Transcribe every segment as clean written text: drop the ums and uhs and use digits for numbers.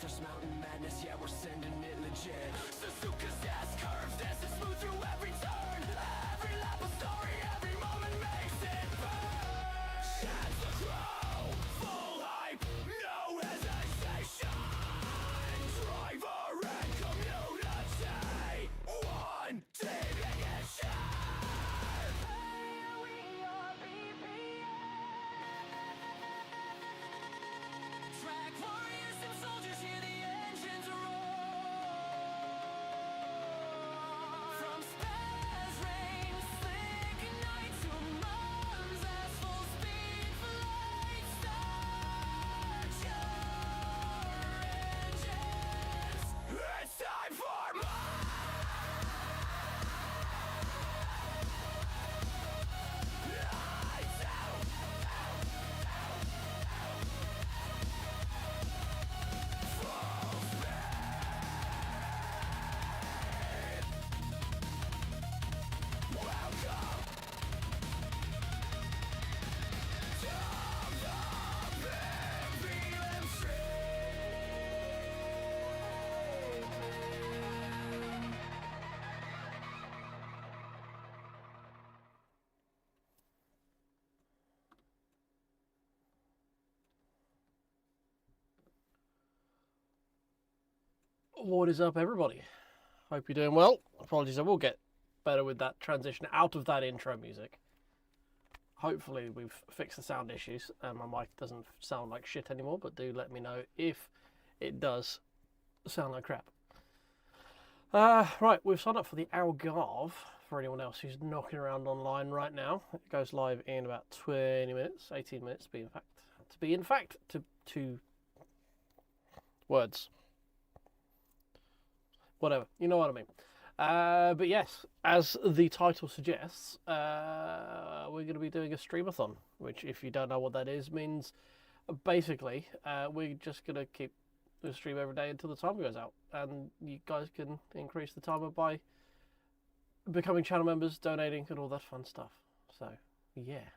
Monsters, mountain madness, yeah, we're sending it legit. Suzuka's S-curve, this is smooth through every turn. Every lap a story, every moment makes it burn. Chance the crow, full hype, no hesitation. Driver and community, one team ignition. Here we are, Track warriors and soldiers, hear the engines roar. From Spaz rain, slick night to Monza's full speed flight. Start your engines. It's time for more. Lights out. What is up, everybody? Hope you're doing well. Apologies, I will get better with that transition out of that intro music. Hopefully we've fixed the sound issues and my mic doesn't sound like shit anymore, but do let me know if it does sound like crap. Right, we've signed up for the Algarve for anyone else who's knocking around online right now. It goes live in about 20 minutes, 18 minutes to be in fact, to words. Whatever, you know what I mean. But yes, as the title suggests, we're going to be doing a stream-a-thon, which, if you don't know what that is, means basically we're just going to keep the stream every day until the timer goes out, and you guys can increase the timer by becoming channel members, donating, and all that fun stuff. So yeah,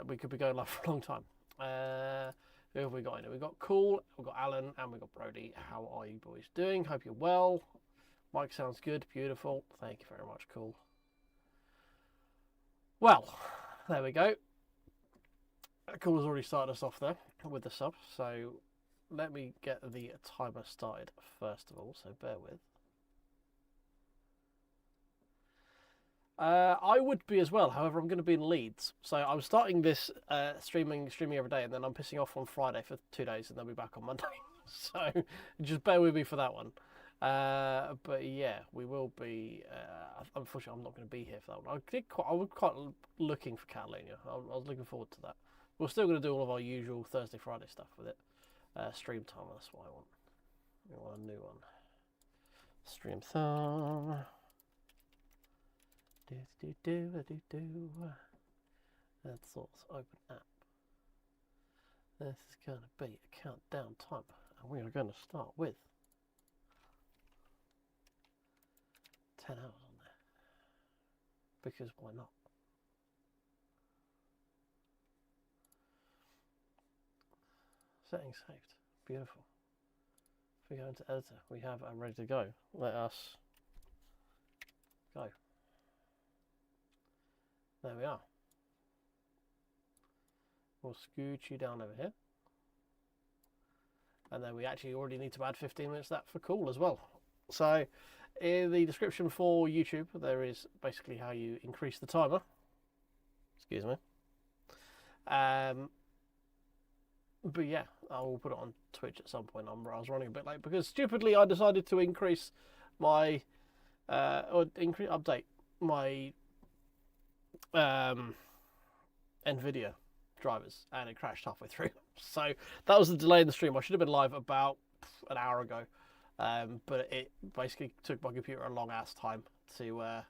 we could be going live for a long time. Who have we got in it? We've got Cool, we've got Alan, and we've got Brody. How are you boys doing? Hope you're well. Mike sounds good, beautiful. Thank you very much, Cool. Well, there we go. Cool has already started us off there with the sub, so let me get the timer started first of all, so bear with. I would be as well, however I'm going to be in Leeds. So I'm starting this streaming every day, and then I'm pissing off on Friday for 2 days, and then I'll be back on Monday. So just bear with me for that one. But yeah, we will be, unfortunately I'm not going to be here for that one. I was quite looking for Catalonia. I was looking forward to that. We're still going to do all of our usual Thursday, Friday stuff with it. Stream time, that's what I want. We want a new one. Stream-a-thon. Let's open app. This is going to be a countdown timer, and we are going to start with 10 hours on there, because why not? Settings saved. Beautiful. If we go into editor, we have a ready to go. Let us go. There we are. We'll scooch you down over here. And then we actually already need to add 15 minutes of that for Cool as well. So in the description for YouTube, there is basically how you increase the timer. Excuse me. But yeah, I will put it on Twitch at some point. I was running a bit late because stupidly I decided to increase my, update my NVidia drivers, and it crashed halfway through. So that was the delay in the stream. I should have been live about an hour ago, but it basically took my computer a long ass time to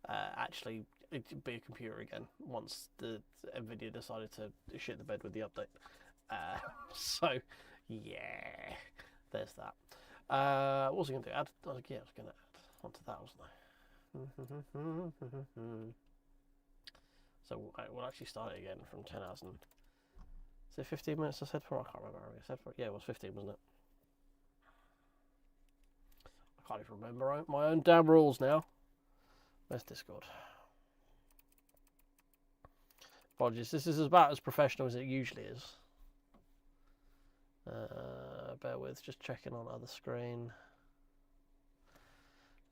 actually be a computer again once the NVIDIA decided to shit the bed with the update. So yeah, there's that. What was I going to do? Add? Yeah, I was going to add onto that, wasn't I? So we'll actually start it again from 10 hours and Is it 15 minutes I said for? I can't remember. I said for. Yeah, it was 15, wasn't it? I can't even remember my own damn rules now. Where's Discord? Apologies. This is about as professional as it usually is. Bear with, just checking on other screen.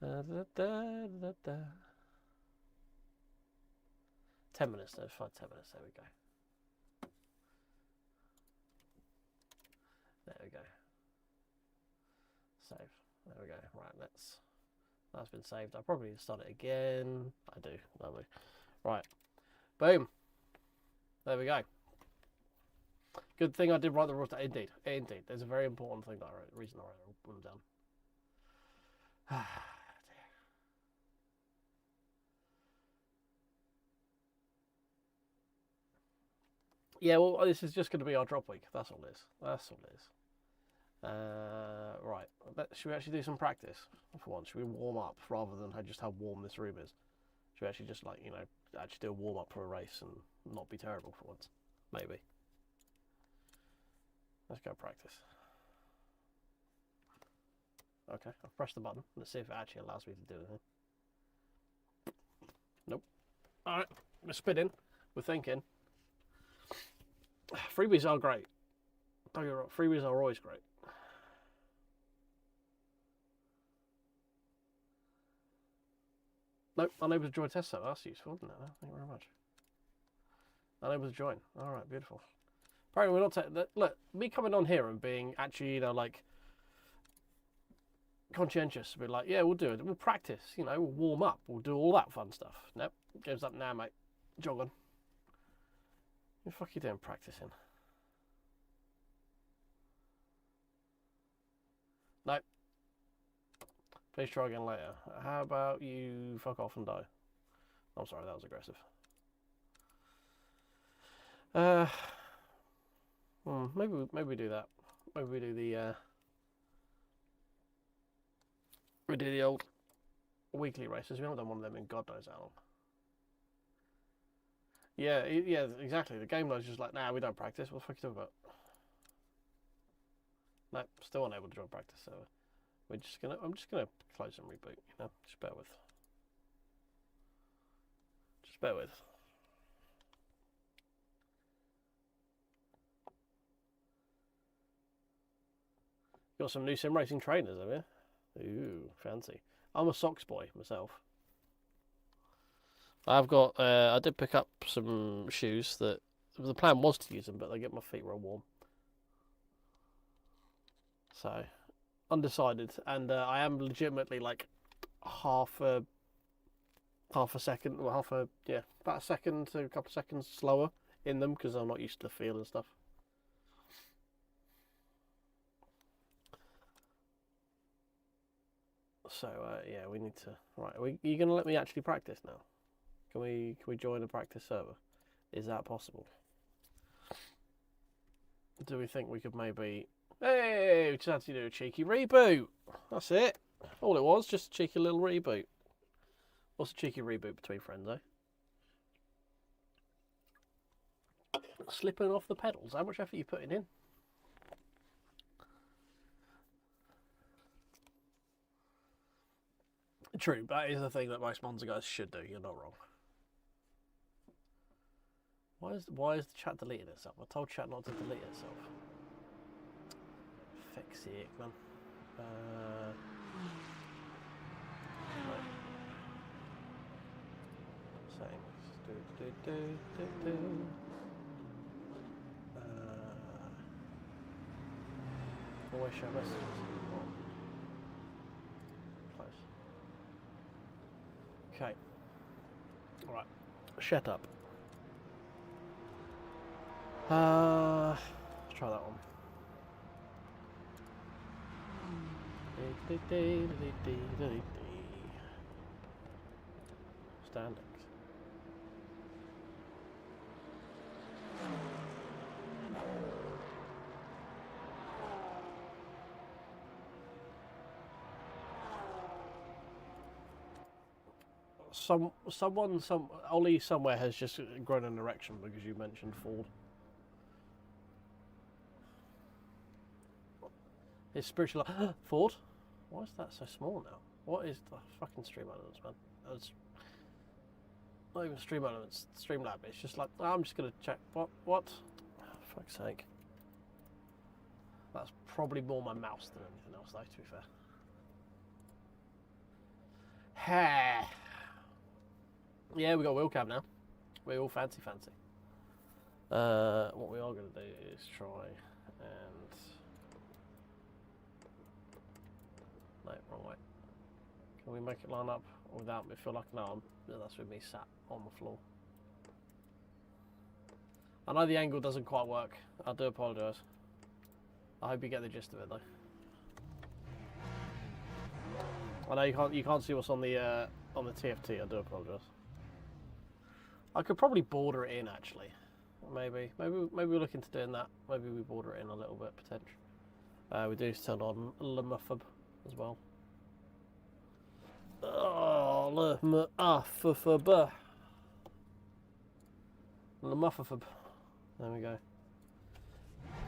10 minutes, though. 10 minutes. There we go. There we go. Save. There we go. Right, that's been saved. I probably need to start it again. I do. Lovely. Right. Boom. There we go. Good thing I did write the rules down. Indeed. There's a very important thing that I wrote. The reason I wrote them down. Yeah, well, this is just going to be our drop week. That's all it is. Right. Should we actually do some practice for once? Should we warm up rather than just how warm this room is? Should we actually just, like, you know, actually do a warm up for a race and not be terrible for once? Maybe. Let's go practice. Okay, I've pressed the button. Let's see if it actually allows me to do anything. Nope. Alright, we're spinning. We're thinking. Freebies are great. Don't get me wrong, freebies are always great. Nope, unable to join test server. That's useful, isn't it? Thank you very much. Unable to join. Alright, beautiful. Apparently we're not look, me coming on here and being actually, you know, like, conscientious, be like, yeah, we'll do it. We'll practice, you know, we'll warm up. We'll do all that fun stuff. Nope, game's up now, mate. Jog on. What the fuck are you doing practicing? Nope. Please try again later. How about you fuck off and die? I'm sorry, that was aggressive. Maybe we do that. Maybe we do the old weekly races. We haven't done one of them in God knows how long. Yeah, exactly. The game knows just like, nah, we don't practice. What the fuck are you talking about? Nope, still unable to join practice. So I'm just gonna close and reboot. You know, just bear with. Just bear with. Got some new sim racing trainers, have you? Ooh, fancy. I'm a socks boy myself. I've got, I did pick up some shoes that, the plan was to use them, but they get my feet real warm. So, undecided, and I am legitimately like half a second, well, about a second to a couple of seconds slower in them because I'm not used to the feel and stuff. So yeah, we need to. Right, are you going to let me actually practice now? Can we join a practice server? Is that possible? Do we think we could maybe? Hey, we just had to do a cheeky reboot. That's it. All it was, just a cheeky little reboot. What's a cheeky reboot between friends, eh? Slipping off the pedals. How much effort are you putting in? True, that is the thing that most Monza guys should do. You're not wrong. Why is the chat deleting itself? I told chat not to delete itself. Fix it, man. Settings. Always show messages. Close. Okay. All right. Shut up. Let's try that one. Standings. Ollie somewhere has just grown an erection because you mentioned Ford. It's spiritual. Ford? Why is that so small now? What is the fucking Stream Elements, man? It's not even Stream Elements, Streamlab. It's just like, oh, I'm just gonna check. What? Oh, for fuck's sake. That's probably more my mouse than anything else, though, to be fair. Ha! Yeah, we got wheel cam now. We're all fancy. What we are going to do is try and... No, wrong way. Can we make it line up without me feel like an arm? No, that's with me sat on the floor. I know the angle doesn't quite work. I do apologise. I hope you get the gist of it though. I know you can't see what's on the TFT. I do apologise. I could probably border it in actually. Maybe we look into doing that. Maybe we border it in a little bit potentially. We do turn on Lemufab as well. Oh, Lemufab. Lemufab. There we go.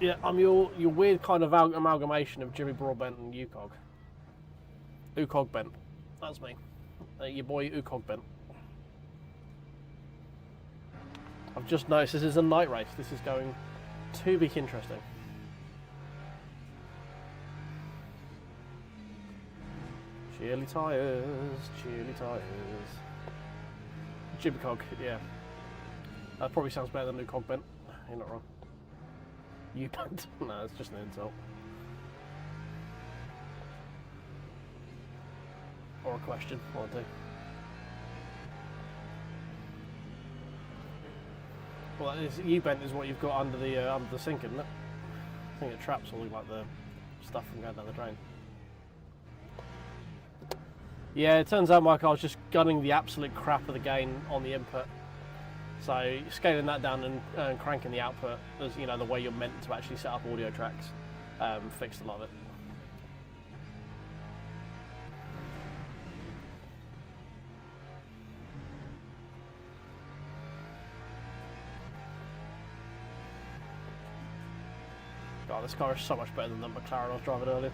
Yeah, I'm your weird kind of amalgamation of Jimmy Broadbent and UCog. UCogbent. That's me. Your boy UCogbent. I've just noticed this is a night race. This is going to be interesting. Cheerly tyres, cheerly tyres. Jimmy Cog, yeah. That probably sounds better than UCogbent. You're not wrong. You don't. No, it's just an insult. Or a question, one or two. Well, U-bent is what you've got under the sink, isn't it? I think it traps all like the stuff from going down the drain. Yeah, it turns out, Mike, I was just gunning the absolute crap of the gain on the input. So scaling that down and cranking the output, as you know, the way you're meant to actually set up audio tracks, fixed a lot of it. God, this car is so much better than the McLaren I was driving earlier.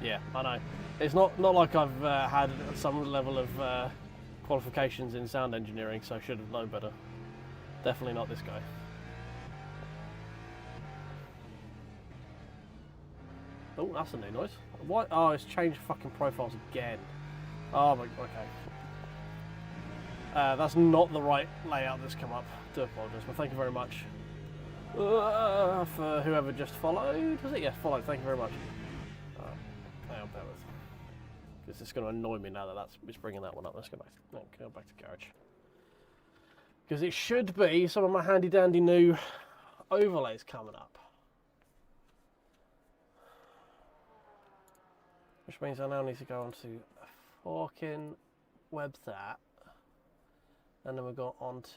Yeah, I know. It's not like I've had some level of qualifications in sound engineering, so I should have known better. Definitely not this guy. Oh, that's a new noise. What? Oh, it's changed fucking profiles again. Oh my, okay. That's not the right layout that's come up. Do apologise, but thank you very much for whoever just followed. Was it? Yeah, followed. Thank you very much. Hang on, bear with. Because it's going to annoy me now that it's bringing that one up. Let's go back. No, go back to garage. Because it should be some of my handy dandy new overlays coming up. Which means I now need to go onto a fucking website. And then we go onto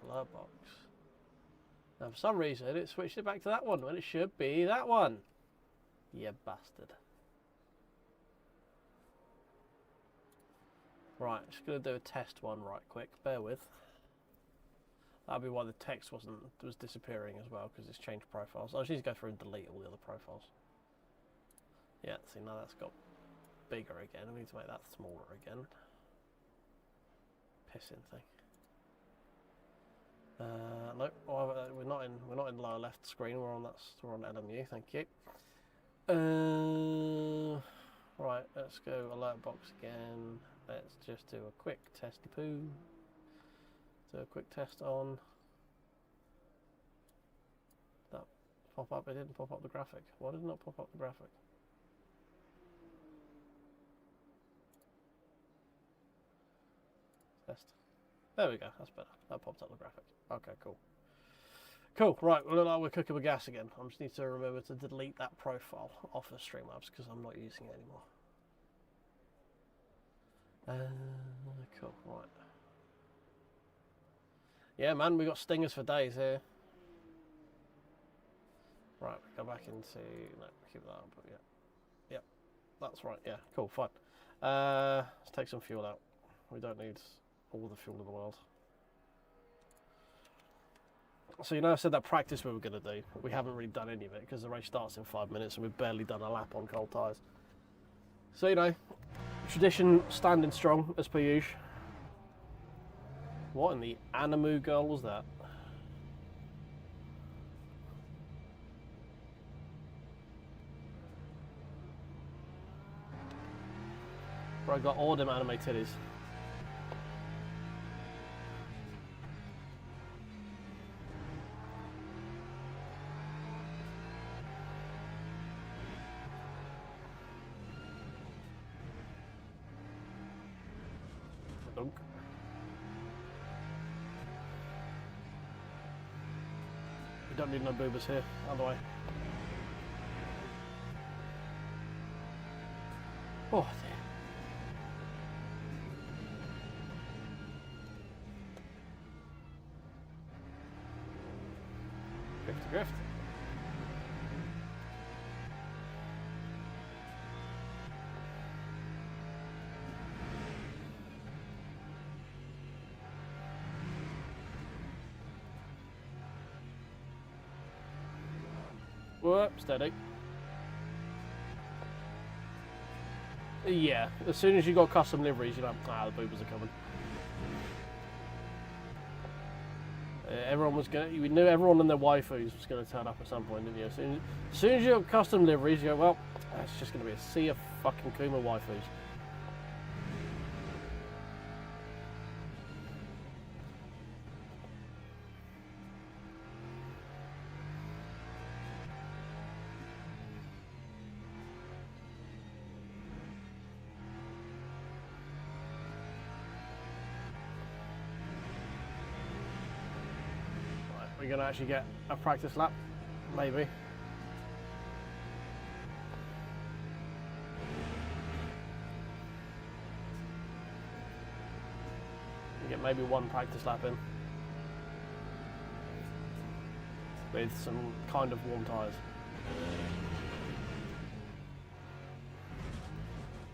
alert box. Now for some reason it switched it back to that one when it should be that one. You bastard. Right, just going to do a test one right quick, bear with. That'll be why the text was disappearing as well, because it's changed profiles. I just need to go through and delete all the other profiles. Yeah, see now that's got bigger again. I need to make that smaller again. Pissing thing. Nope, we're not in lower left screen. We're on LMU. Thank you. Right, let's go alert box again. Let's just do a quick testy poo. Do a quick test on that pop up. It didn't pop up the graphic. Why did it not pop up the graphic? Test. There we go. That's better. That popped up the graphic. Okay, cool. Cool. Right. We look like we're cooking with gas again. I just need to remember to delete that profile off of Streamlabs because I'm not using it anymore. Cool, right. Yeah, man, we got stingers for days here. Right, go back into... No, keep that up, yeah. Yep, that's right, yeah, cool, fine. Let's take some fuel out. We don't need all the fuel in the world. So, you know, I said that practice we were going to do. We haven't really done any of it because the race starts in 5 minutes and we've barely done a lap on cold tyres. So, you know, tradition standing strong as per usual. What in the Animu girl was that? Bro, I got all them anime titties. Dunk. We don't need no boobers here, other way. Oh dear. Drift to drift. Whoop, steady. Yeah, as soon as you got custom liveries, you're like, ah, the boobers are coming. Everyone was going. We knew everyone and their waifus was going to turn up at some point, didn't you? As soon as you got custom liveries, you go, well, it's just going to be a sea of fucking Kuma waifus. We're going to actually get a practice lap, maybe. We get maybe one practice lap in. With some kind of warm tyres.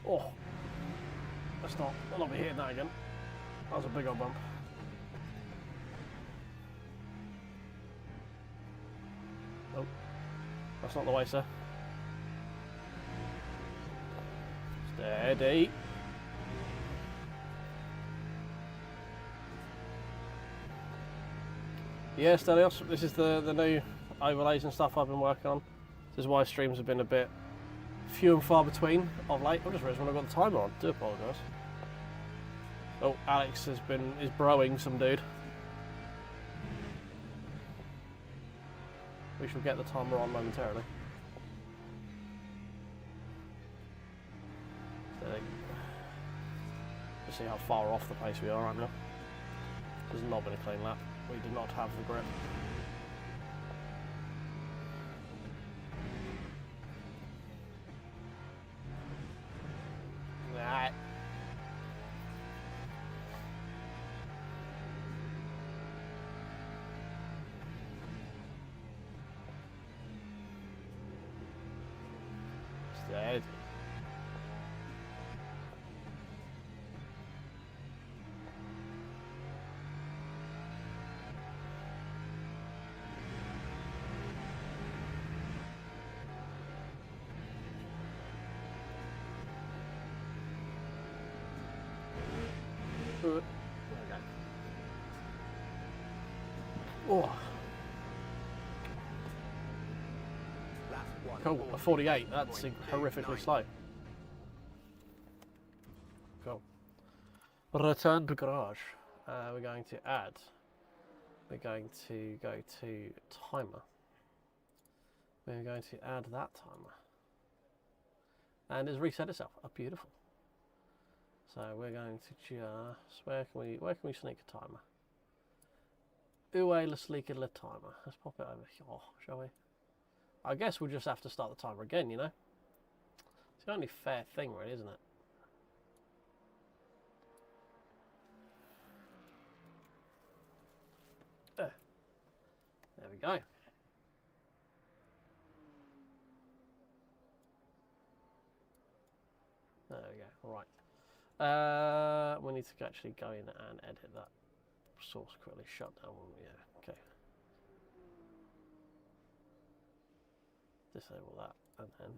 Oh, I'll not be hitting that again. That was a big old bump. Oh, that's not the way, sir. Steady. Yeah, Stelios, this is the new overlays and stuff I've been working on. This is why streams have been a bit few and far between of late. I just realised when I got the timer on. I do apologise. Oh, Alex is broing some dude. We shall get the timer on momentarily. Let's see how far off the pace we are right now. This has not been a clean lap. We did not have the grip. Nah. Steady. Okay. Oh. Cool, a 48, that's horrifically slow. Cool. Return to garage. We're going to add. We're going to go to timer. We're going to add that timer. And it's reset itself. Oh, beautiful. So we're going to just, where can we sneak a timer? Uwe, let's sneak a timer. Let's pop it over here, shall we? I guess we'll just have to start the timer again, you know? It's the only fair thing, really, isn't it? we go. There we go. All right. We need to actually go in and edit that source quickly. Shut down. Yeah. Okay. Disable that, and then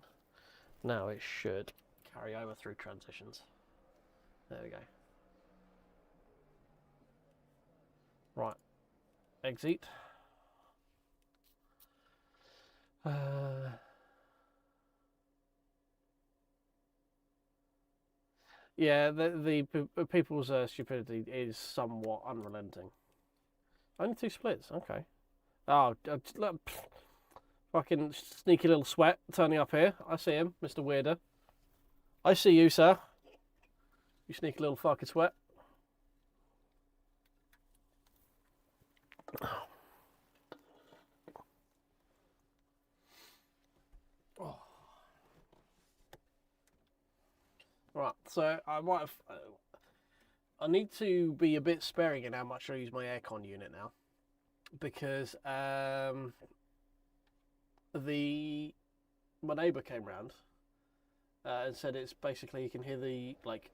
now it should carry over through transitions. There we go. Right. Exit. Yeah, the people's stupidity is somewhat unrelenting. Only 2 splits, okay. Oh, look, fucking sneaky little sweat turning up here. I see him, Mr. Weirder. I see you, sir. You sneaky little fucking sweat. Oh. Right, so I might have. I need to be a bit sparing in how much I use my aircon unit now, because my neighbour came round and said it's basically you can hear the like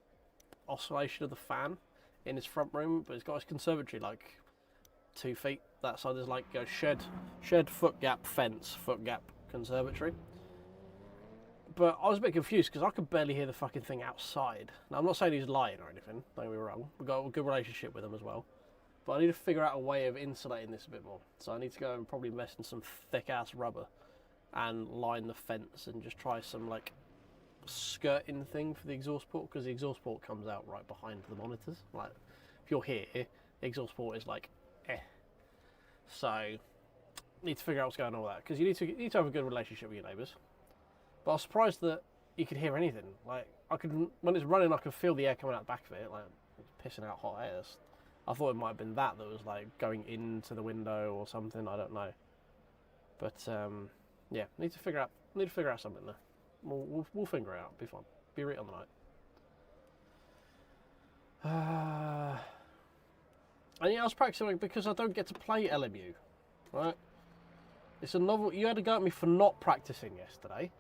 oscillation of the fan in his front room, but it's got his conservatory like 2 feet that side. There's like a shed foot gap fence, foot gap conservatory. But I was a bit confused because I could barely hear the fucking thing outside. Now, I'm not saying he's lying or anything, don't get me wrong. We've got a good relationship with him as well. But I need to figure out a way of insulating this a bit more. So I need to go and probably invest in some thick-ass rubber and line the fence and just try some, like, skirting thing for the exhaust port, because the exhaust port comes out right behind the monitors. Like, if you're here, the exhaust port is like, eh. So, need to figure out what's going on with that, because you need to have a good relationship with your neighbours. But I was surprised that you could hear anything. Like, when it's running, I could feel the air coming out the back of it, like it's pissing out hot air. I thought it might have been that was like going into the window or something. I don't know. But yeah, need to figure out something there. We'll figure it out. Be fun. Be right on the night. And yeah, I was practicing because I don't get to play LMU, right? It's a novel. You had to go at me for not practicing yesterday.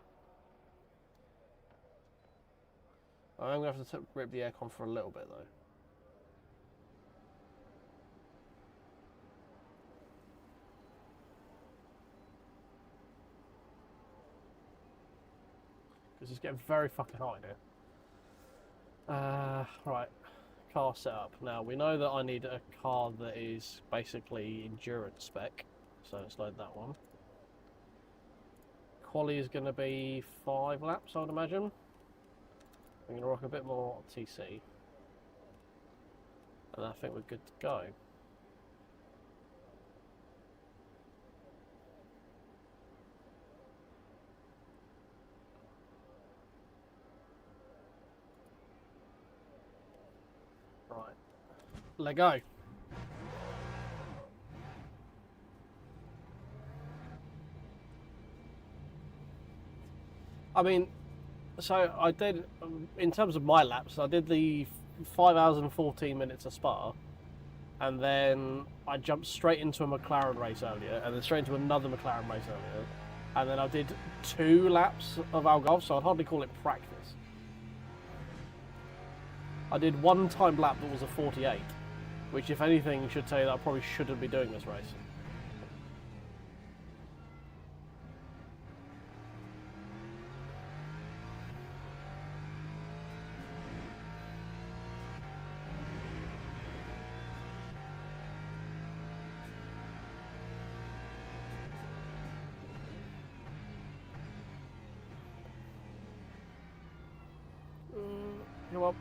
I'm going to have to rip the aircon for a little bit, though. Because it's getting very fucking hot in here. Right. Car setup. Now, we know that I need a car that is basically endurance spec. So let's load that one. Quali is going to be 5 laps, I would imagine. I'm going to rock a bit more TC, and I think we're good to go. Right, let go. I mean, so I did, in terms of my laps, I did the 5 hours and 14 minutes of Spa, and then I jumped straight into a McLaren race earlier, and then straight into another McLaren race earlier, and then I did 2 laps of Algarve, so I'd hardly call it practice. I did 1 time lap that was a 48, which if anything should tell you that I probably shouldn't be doing this race. Come on.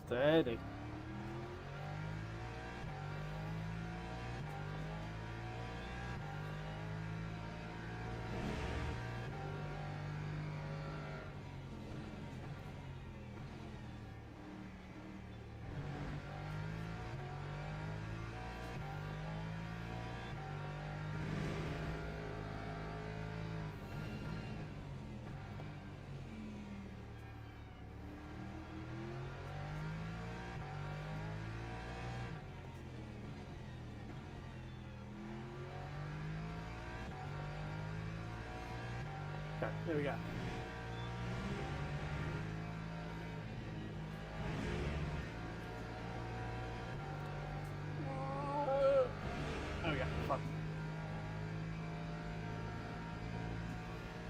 Steady. Okay, here we go. There we go. Fine.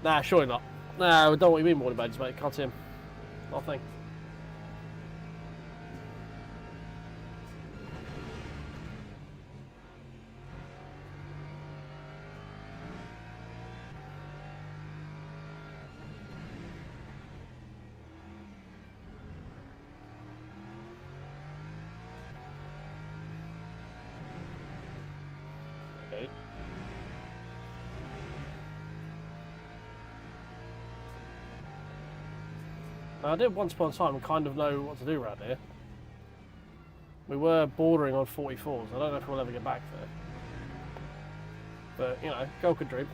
Nah, surely not. Nah, we don't know what you mean morning badges, mate. Can't see him. Nothing. Okay. I did once upon a time kind of know what to do around here. We were bordering on 44s. I don't know if we'll ever get back there. But, you know, go could dream.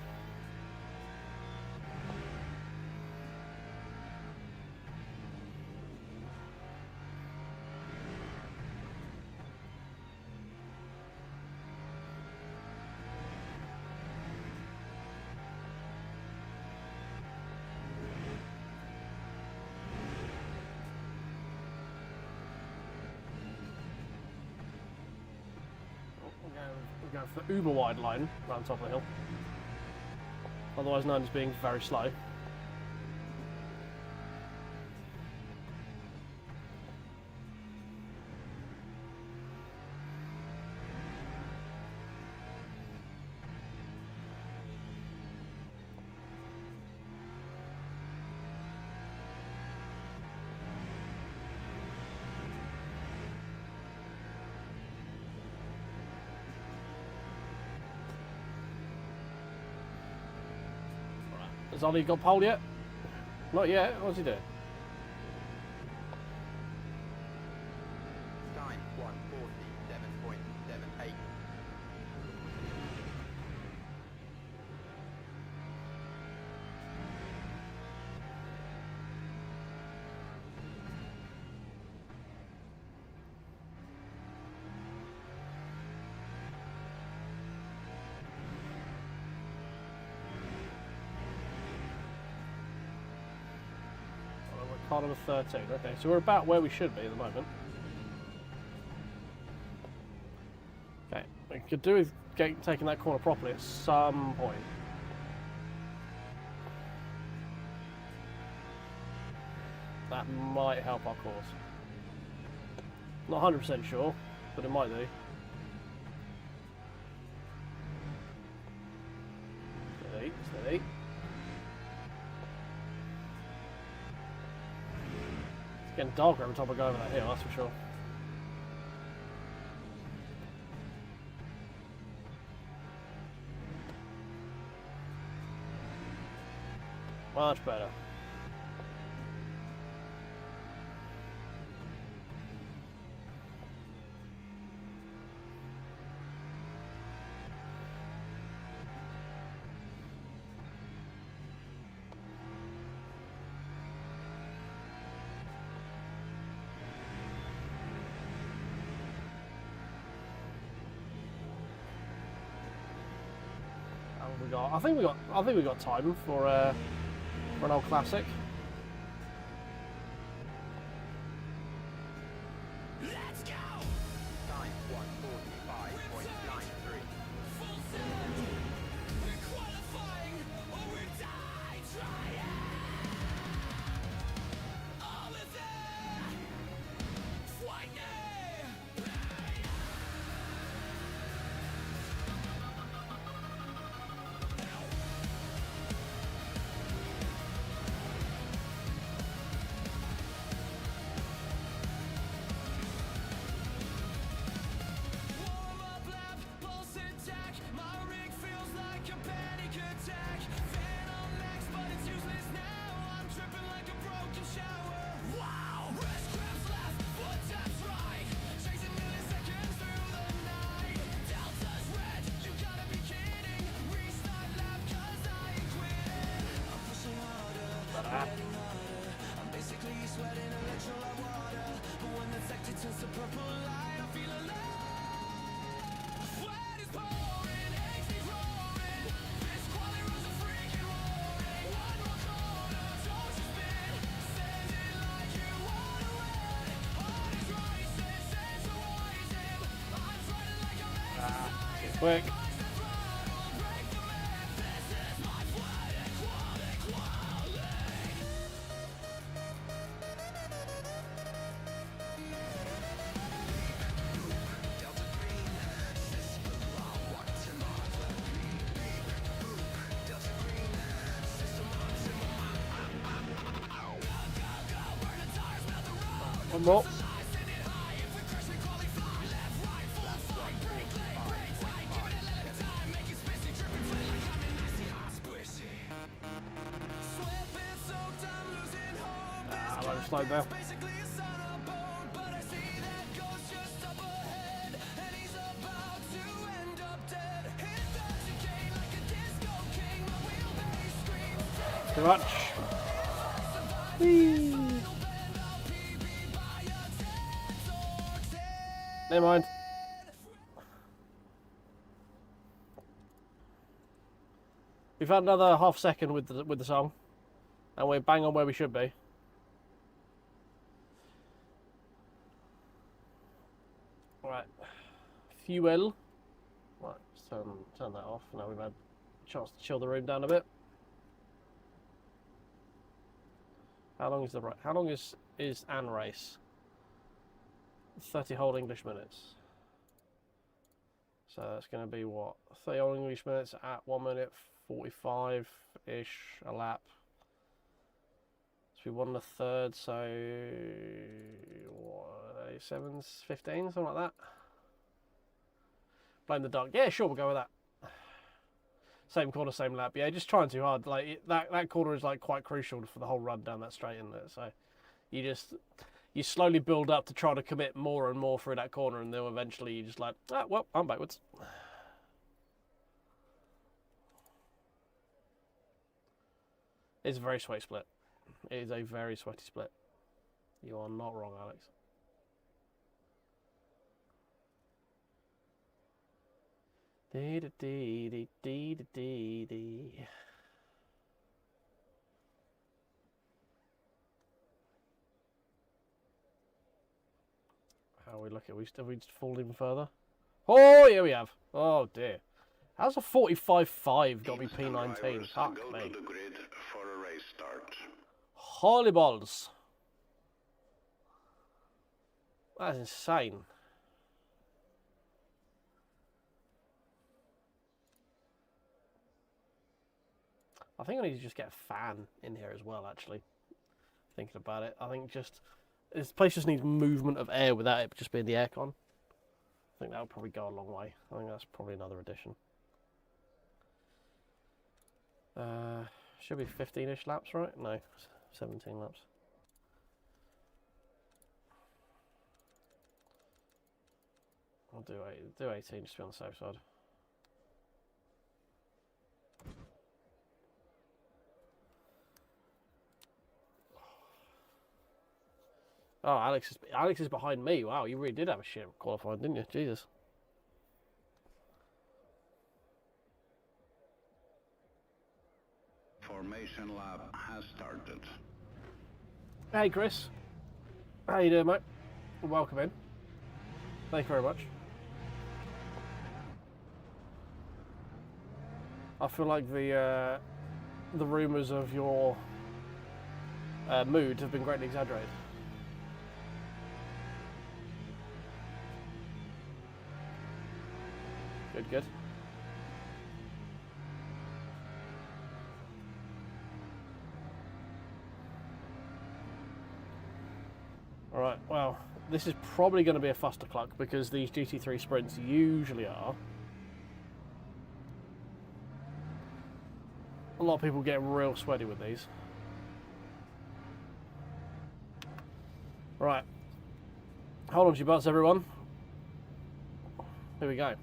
We're going for the uber wide line around top of the hill. Otherwise known as being very slow. Has Ollie got pole yet? Not yet. What's he doing? Time 1:47.78. Car number 13. Okay, so we're about where we should be at the moment. Okay, we could do with taking that corner properly at some point. That might help our cause. Not 100% sure, but it might do. Steady, steady. It's getting darker every time I go over that hill, that's for sure. Much better. I think we got time for an old classic. Let's go! Time 1:45.93. Full send! We're qualifying or we die trying! All is there! Swing it! Quick. One more. I'm slow there. Too much. Whee. Never mind. We've had another half second with the song, and we're bang on where we should be. Right, fuel. Right, let's turn that off. Now we've had a chance to chill the room down a bit. How long is How long is an race? 30 whole English minutes. So that's going to be what? 30 whole English minutes at 1 minute 45-ish a lap. So we 1 1/3, so what, 7:15, something like that. Blame the dark. Yeah, sure, we'll go with that. Same corner, same lap. Yeah, just trying too hard. Like that corner is like quite crucial for the whole run down that straight, isn't it? So you slowly build up to try to commit more and more through that corner, and then eventually you just like, ah, well, I'm backwards. It's a very sweaty split. It is a very sweaty split. You are not wrong, Alex. Dee dee dee dee dee dee dee. How are we looking? Have we just fallen even further? Oh, yeah, we have. Oh dear. How's a 45.5 got me P19? Fuck me. Go to the grid for a race start. Holy balls. That's insane. I think I need to just get a fan in here as well, actually. Thinking about it. I think just... This place just needs movement of air without it just being the aircon. I think that would probably go a long way. I think that's probably another addition. Should be 15-ish laps, right? No, 17 laps. I'll do 18 just to be on the safe side. Oh, Alex is behind me. Wow, you really did have a shit qualifying, didn't you? Jesus. Formation lap has started. Hey, Chris. How you doing, mate? Welcome in. Thank you very much. I feel like the rumours of your mood have been greatly exaggerated. Good, good. Alright, well, this is probably going to be a fustercluck because these GT3 sprints usually are. A lot of people get real sweaty with these. Right. Hold on to your butts, everyone. Here we go.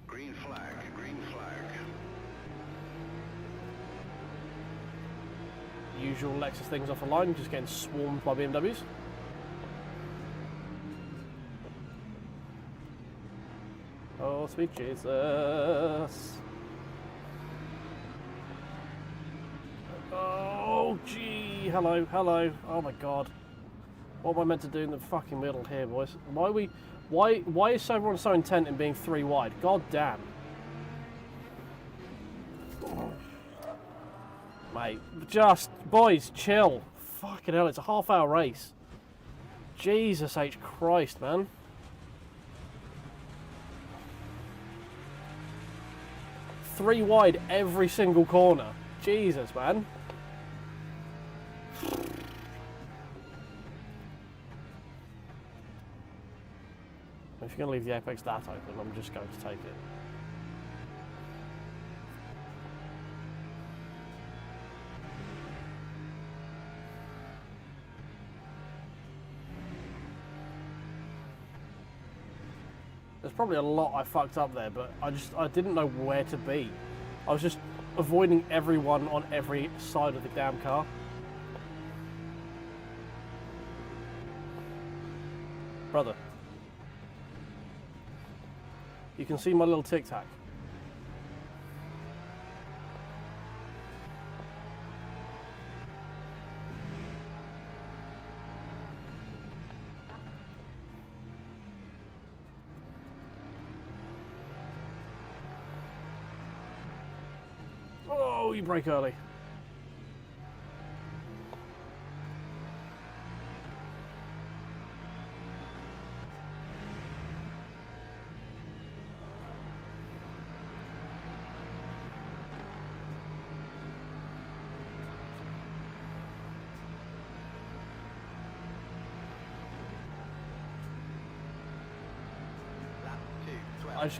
Green flag, green flag. Usual Lexus things off the line, just getting swarmed by BMWs. Oh, sweet Jesus. Oh, gee. Hello, hello. Oh, my God. What am I meant to do in the fucking middle here, boys? Why is everyone so intent in being 3 wide? God damn. Mate, just, boys, chill. Fucking hell, it's a half-hour race. Jesus H. Christ, man. Three wide every single corner. Jesus, man. If you're going to leave the apex that open, I'm just going to take it. There's probably a lot I fucked up there, but I didn't know where to be. I was just avoiding everyone on every side of the damn car. Brother. You can see my little tic-tac. Oh, you brake early.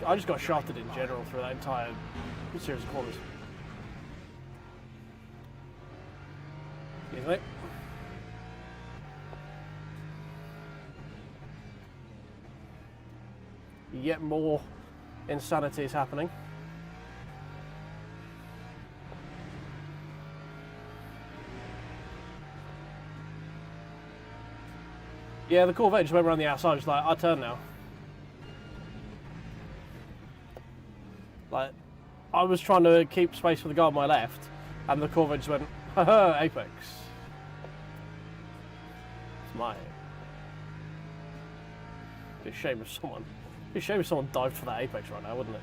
I just got shafted in general through that entire series of corners. Excuse me. Yet more insanity is happening. Yeah, the Corvette just went around the outside, just like, I turn now. Like, I was trying to keep space for the guy on my left, and the Corvette just went, haha, apex. It's mine. It'd be a shame if someone dived for that apex right now, wouldn't it?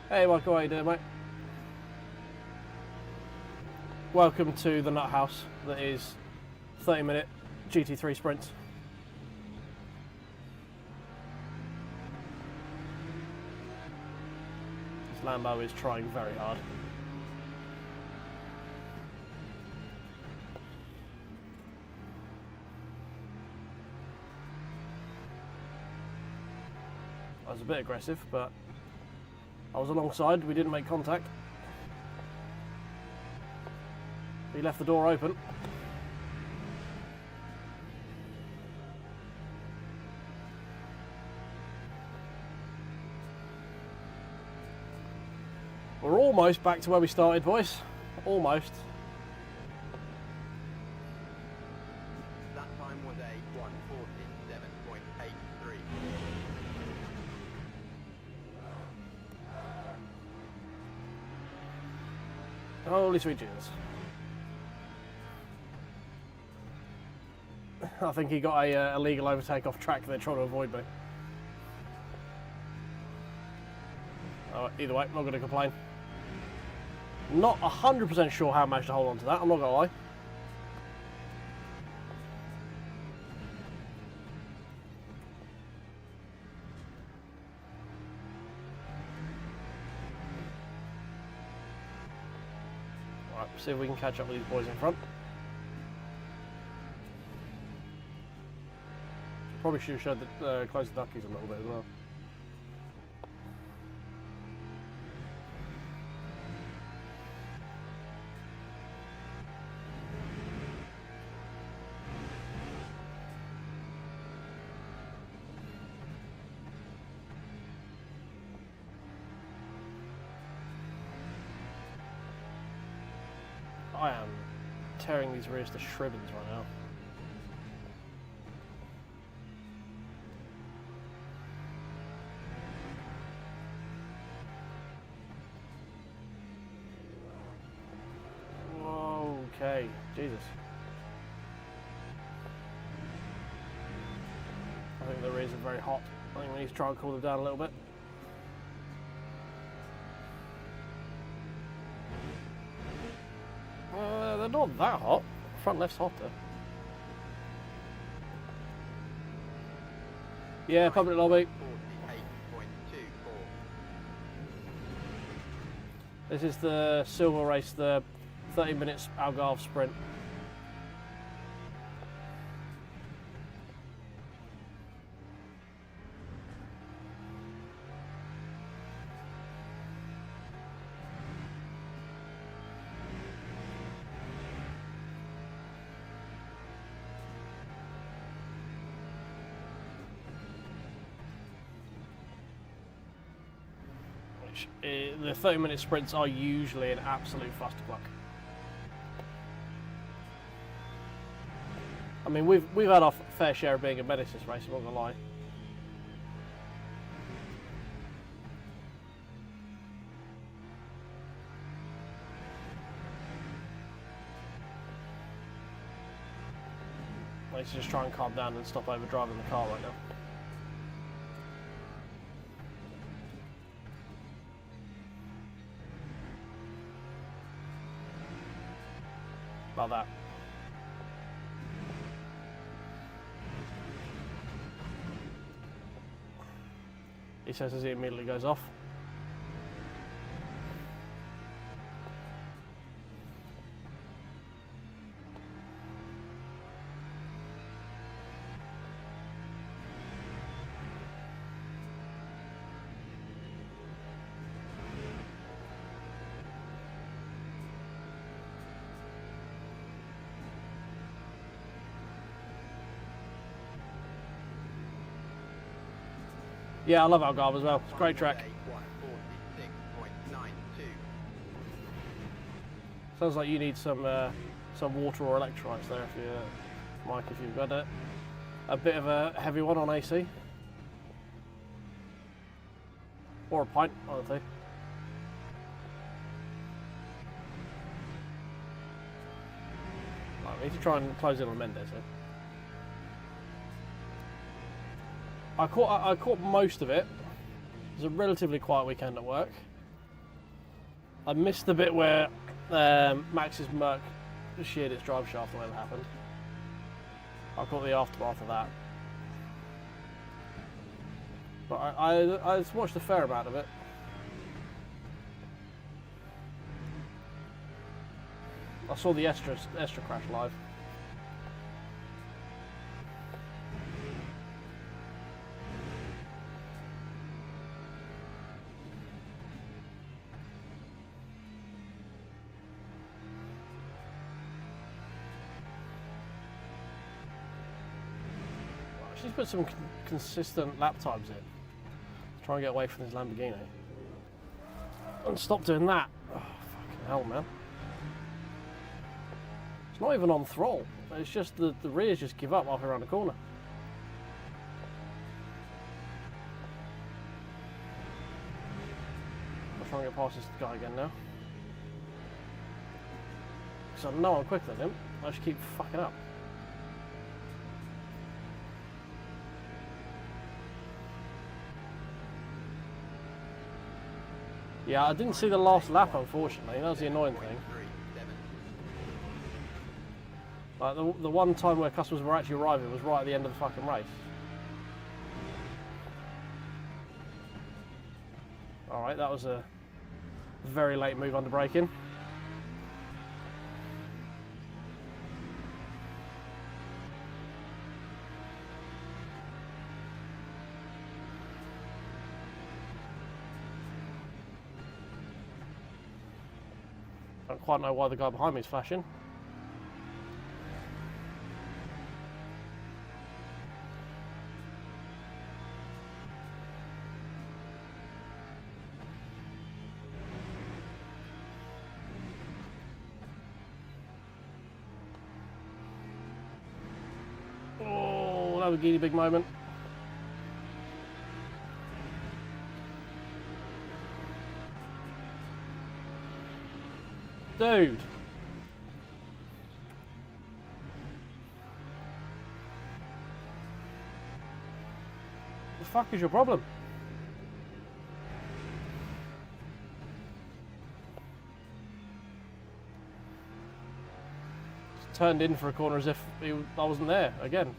Hey Michael, how you doing, mate? Welcome to the nut house that is 30-minute GT3 sprints. This Lambo is trying very hard. I was a bit aggressive, but I was alongside, we didn't make contact. He left the door open. We're almost back to where we started, boys. Almost. That time was a 1:47.83. Holy sweet Jesus. I think he got a illegal overtake off track they're trying to avoid me. Either way, not going to complain. Not 100% sure how I managed to hold on to that, I'm not going to lie. Right, see if we can catch up with these boys in front. Probably should have showed the close the duckies a little bit as well. I am tearing these rears to shribbins right now. Okay, Jesus. I think the rears are very hot. I think we need to try and cool them down a little bit. They're not that hot. Front left's hotter. Yeah, public lobby. 48.24. This is the silver race, the 30 minutes Algarve sprint. The 30-minute sprints are usually an absolute clusterfuck. I mean, we've had our fair share of being a menace this race, I'm not gonna lie. Let's just try and calm down and stop overdriving the car right now. About that. He says as he immediately goes off. Yeah, I love Algarve as well. It's a great track. 146.92. Sounds like you need some water or electrolytes there, if you, Mike, if you've got it. A bit of a heavy one on AC, or a pint, I'll say. Right, we need to try and close in on Mendes here. I caught most of it. It was a relatively quiet weekend at work. I missed the bit where Max's Merc sheared its drive shaft when it happened. I caught the aftermath of that. But I watched a fair amount of it. I saw the Estra crash live. She's put some consistent lap times in. Try and get away from this Lamborghini. And stop doing that. Oh, fucking hell, man. It's not even on throttle. It's just the rears just give up halfway around the corner. I'll try and get past this guy again now. Because I know I'm quicker than him. I just keep fucking up. Yeah, I didn't see the last lap, unfortunately. That was the annoying thing. Like the one time where customers were actually arriving was right at the end of the fucking race. Alright, that was a very late move under braking. I don't quite know why the guy behind me is flashing. Oh, Lamborghini big moment. Dude. fuck is your problem? Just turned in for a corner as if I wasn't there again.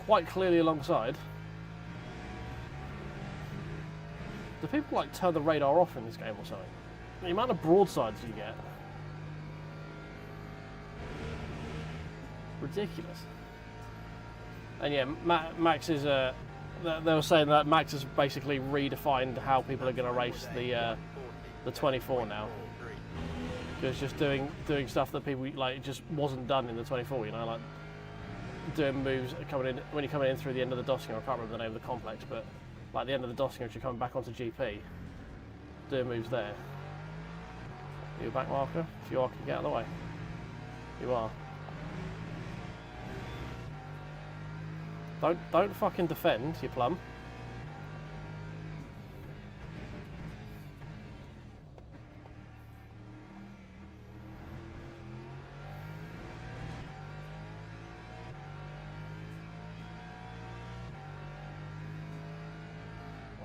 Quite clearly alongside. Do people like turn the radar off in this game or something? The amount of broadsides you get. Ridiculous. And yeah, Max is they were saying that Max has basically redefined how people are going to race the 24 now. Because just doing stuff that people like just wasn't done in the 24. You know, like doing moves coming in when you're coming in through the end of the Dossinger. I can't remember the name of the complex, but like the end of the Dossinger, if you're coming back onto GP, doing moves there. Are you a back marker? If you are, can you get out of the way? You are. Don't fucking defend, you plum.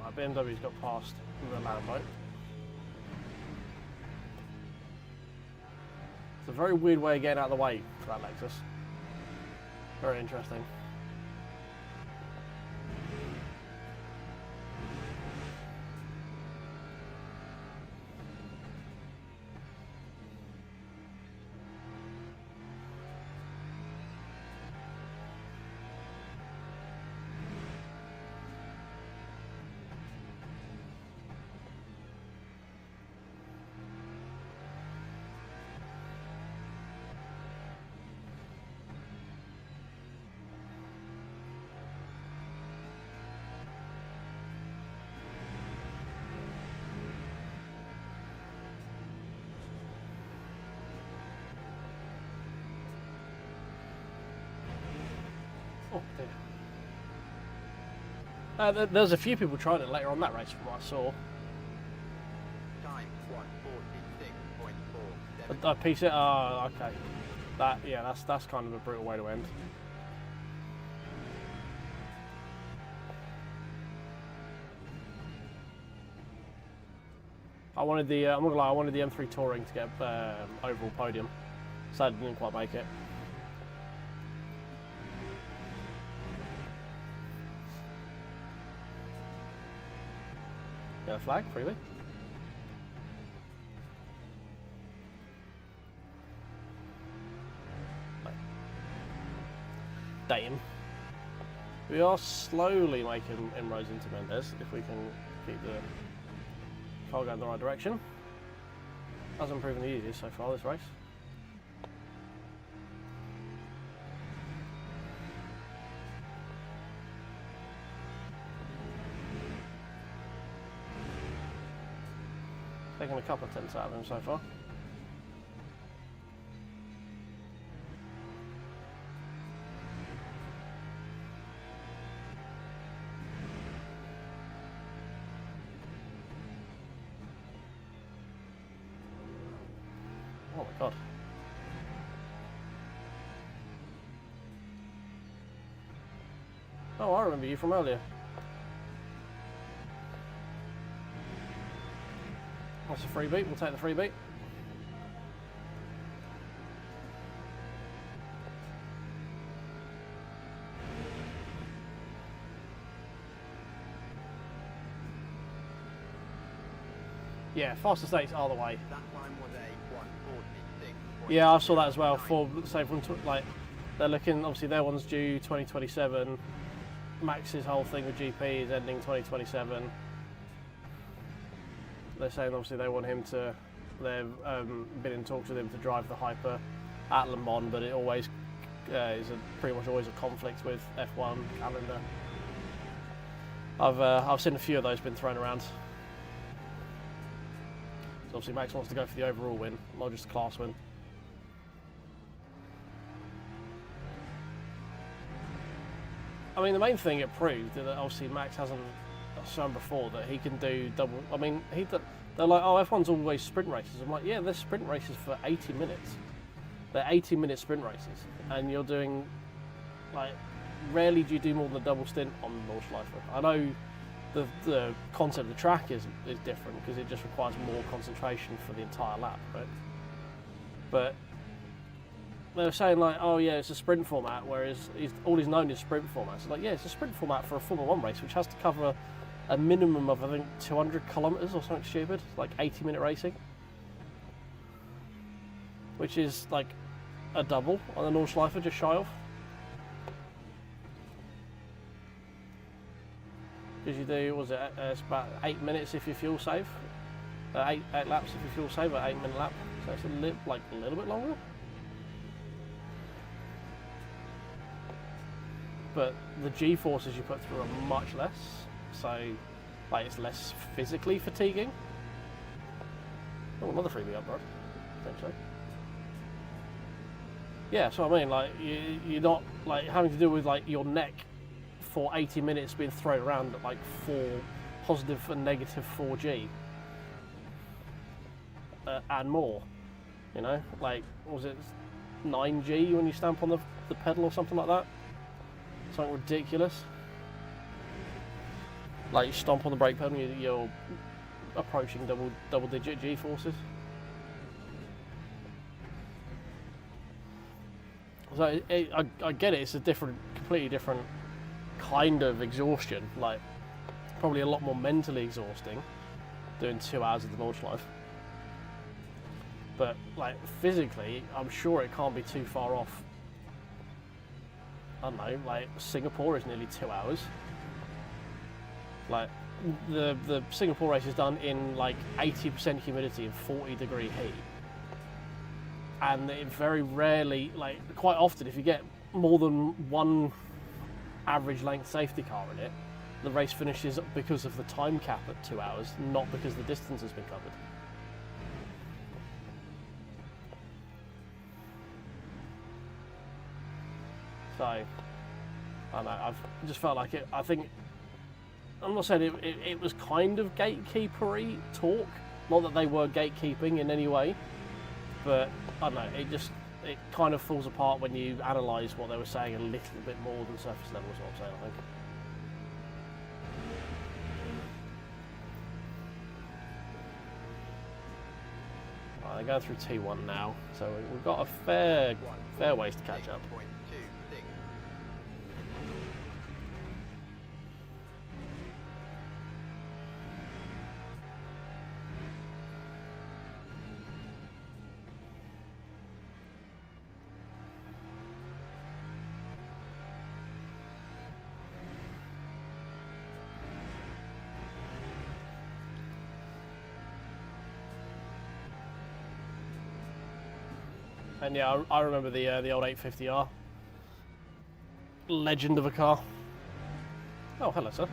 Well, BMW's got past the Lambo. It's a very weird way of getting out of the way for that Lexus. Very interesting. Oh dear. There's a few people trying it later on that race from what I saw. Time 1:46.47. A piece it. Oh, okay. That's kind of a brutal way to end. I wanted the I'm not gonna lie, I wanted the M3 Touring to get overall podium. Sadly, didn't quite make it. Get a flag freely. Damn. We are slowly making inroads into Mendes if we can keep the car going in the right direction. Hasn't proven the easiest so far this race. Taking a couple of tenths out of him so far. Oh my god. Oh, I remember you from earlier. That's a free beat, we'll take the free beat. Yeah, faster states are the way. That time was a 1:46. Yeah, I saw that as well. For say from like they're looking, obviously their one's due 2027. Max's whole thing with GP is ending 2027. They're saying obviously they want him to. They've been in talks with him to drive the Hyper at Le Mans, but it always is pretty much always a conflict with F1 calendar. I've seen a few of those been thrown around. So obviously Max wants to go for the overall win, not just a class win. I mean, the main thing it proved that obviously Max hasn't shown before that he can do double. I mean, they're like, oh, F1's always sprint races. I'm like, yeah, there's sprint races for 80 minutes. They're 80-minute sprint races, and you're doing like, rarely do you do more than a double stint on the Nordschleife. I know the concept of the track is different because it just requires more concentration for the entire lap, right? But they were saying like, oh yeah, it's a sprint format, whereas all he's known is sprint formats. So like, yeah, it's a sprint format for a Formula 1 race, which has to cover a minimum of, I think, 200 kilometers or something stupid, like 80-minute racing, which is like a double on the Nordschleife, just shy of. Because you do, was it? It's about 8 minutes if you fuel save, 8 laps if you fuel save, an 8-minute lap. So it's a little bit longer. But the G-forces you put through are much less, so like it's less physically fatiguing. Oh, another freebie up, bro. Potentially. Yeah, so I mean, like you're not like having to deal with like your neck for 80 minutes being thrown around at like 4 positive and negative 4G and more. You know, like what was it 9G when you stamp on the pedal or something like that? Something ridiculous. Like you stomp on the brake pedal, you're approaching double-digit G-forces. So I get it. It's a completely different kind of exhaustion. Like probably a lot more mentally exhausting doing 2 hours of the Nordschleife. But like physically, I'm sure it can't be too far off. I don't know, like Singapore is nearly 2 hours. Like the Singapore race is done in like 80% humidity and 40-degree heat. And it very rarely, like quite often, if you get more than one average length safety car in it, the race finishes because of the time cap at 2 hours, not because the distance has been covered. So, I don't know, I've just felt like it, I think, I'm not saying it was kind of gatekeeper-y talk, not that they were gatekeeping in any way, but I don't know, it kind of falls apart when you analyse what they were saying a little bit more than surface level is what I'm saying, I think. Right, they're going through T1 now, so we've got a fair ways to catch up. And yeah, I remember the old 850R. Legend of a car. Oh, hello, sir.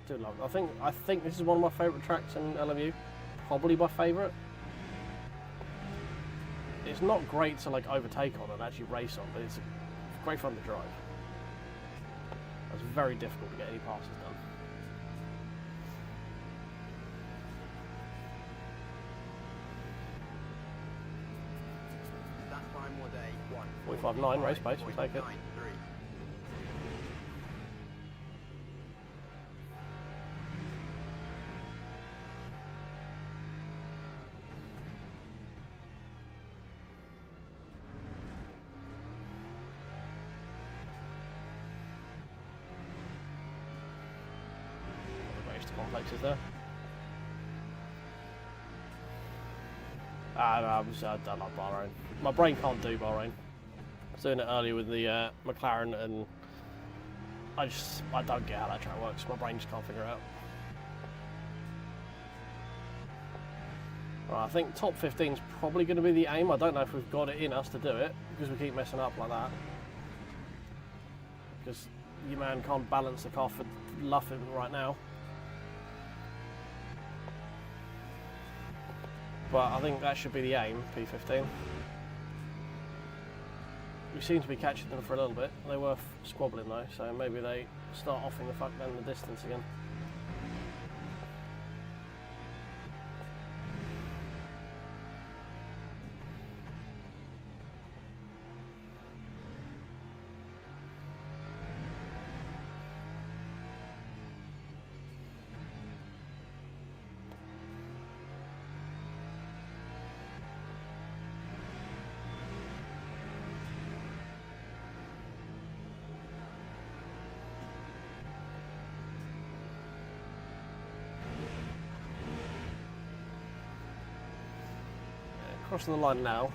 Do love it. I think this is one of my favourite tracks in LMU. Probably my favourite. It's not great to like overtake on and actually race on, but it's great fun to drive. It's very difficult to get any passes done. That time was a 45.9 race pace, we'll take it. 1:49.93. Complexes there. No, I don't like Bahrain. My brain can't do Bahrain. doing it earlier with the McLaren, and I don't get how that track works. My brain just can't figure it out. Right, I think top 15 is probably going to be the aim. I don't know if we've got it in us to do it because we keep messing up like that. Because your man can't balance the car for luffing right now. But I think that should be the aim, P15. We seem to be catching them for a little bit. They were squabbling though, so maybe they start offing the fuck down the distance again. Crossing the line now.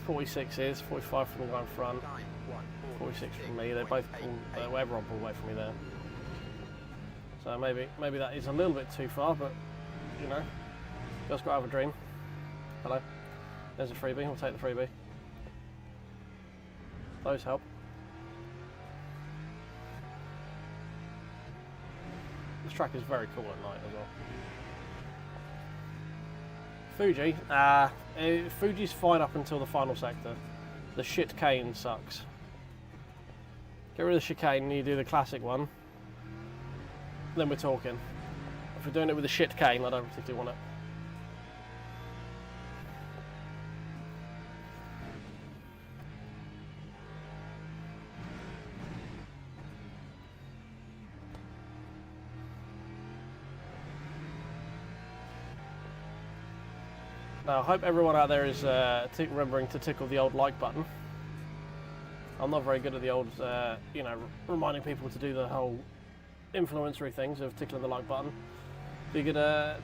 46 is, 45 from the guy in front, 46 from me. They're both pulled, everyone pulled away from me there. So maybe that is a little bit too far, but you know, just got to have a dream. Hello, there's a freebie. We'll take the freebie. Those help. This track is very cool at night as well. Fuji, Fuji's fine up until the final sector. The chicane sucks. Get rid of the chicane and you do the classic one. Then we're talking. If we're doing it with the chicane, I don't particularly want it. Now, I hope everyone out there is remembering to tickle the old like button. I'm not very good at the old, you know, reminding people to do the whole influencery things of tickling the like button. So you could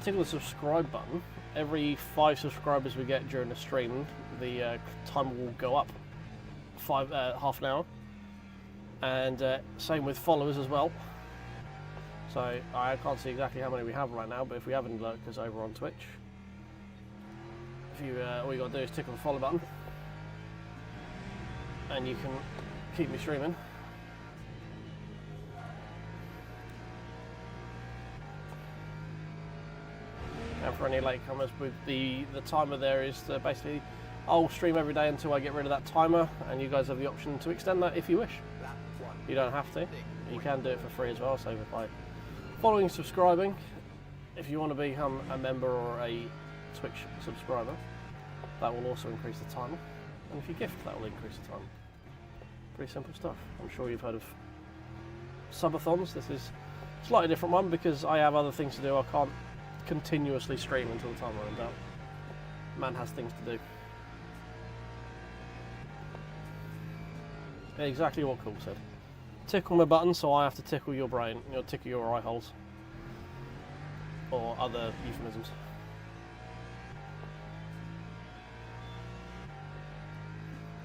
tickle the subscribe button. Every 5 subscribers we get during the stream, the timer will go up half an hour. And same with followers as well. So I can't see exactly how many we have right now, but if we have any lurkers over on Twitch, all you got to do is tickle the follow button and you can keep me streaming. And for any latecomers, with the timer there is to basically, I'll stream every day until I get rid of that timer, and you guys have the option to extend that if you wish. You don't have to. You can do it for free as well, so by following and subscribing, if you want to become a member or a Twitch subscriber, that will also increase the timer, and if you gift, that will increase the timer. Pretty simple stuff. I'm sure you've heard of subathons. This is a slightly different one because I have other things to do. I can't continuously stream until the timer runs out. Man has things to do. Exactly what Cool said. Tickle my button, so I have to tickle your brain, tickle your eye holes, or other euphemisms.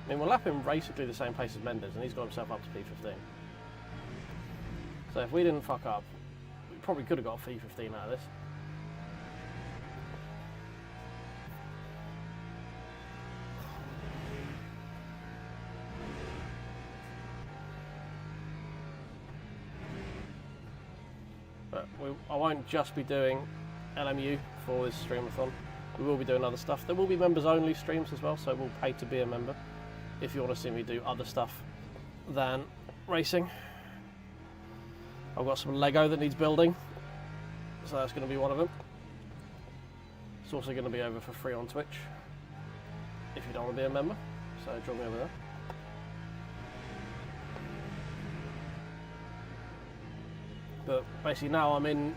I mean, we're lapping basically the same pace as Mendes, and he's got himself up to P15. So if we didn't fuck up, we probably could have got a P15 out of this. But I won't just be doing LMU for this stream-a-thon. We will be doing other stuff. There will be members-only streams as well, so we'll pay to be a member if you want to see me do other stuff than racing. I've got some Lego that needs building, so that's going to be one of them. It's also going to be over for free on Twitch if you don't want to be a member, so join me over there. But basically now I'm in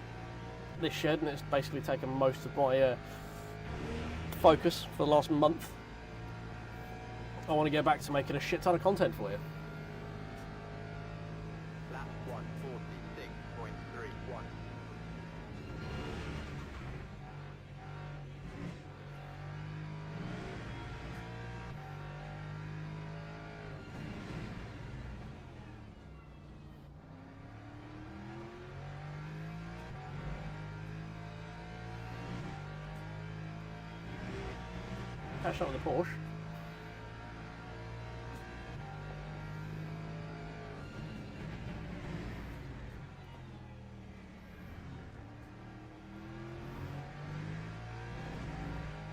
this shed, and it's basically taken most of my focus for the last month. I want to get back to making a shit ton of content for you. Lap 146.31. catching up with the Porsche.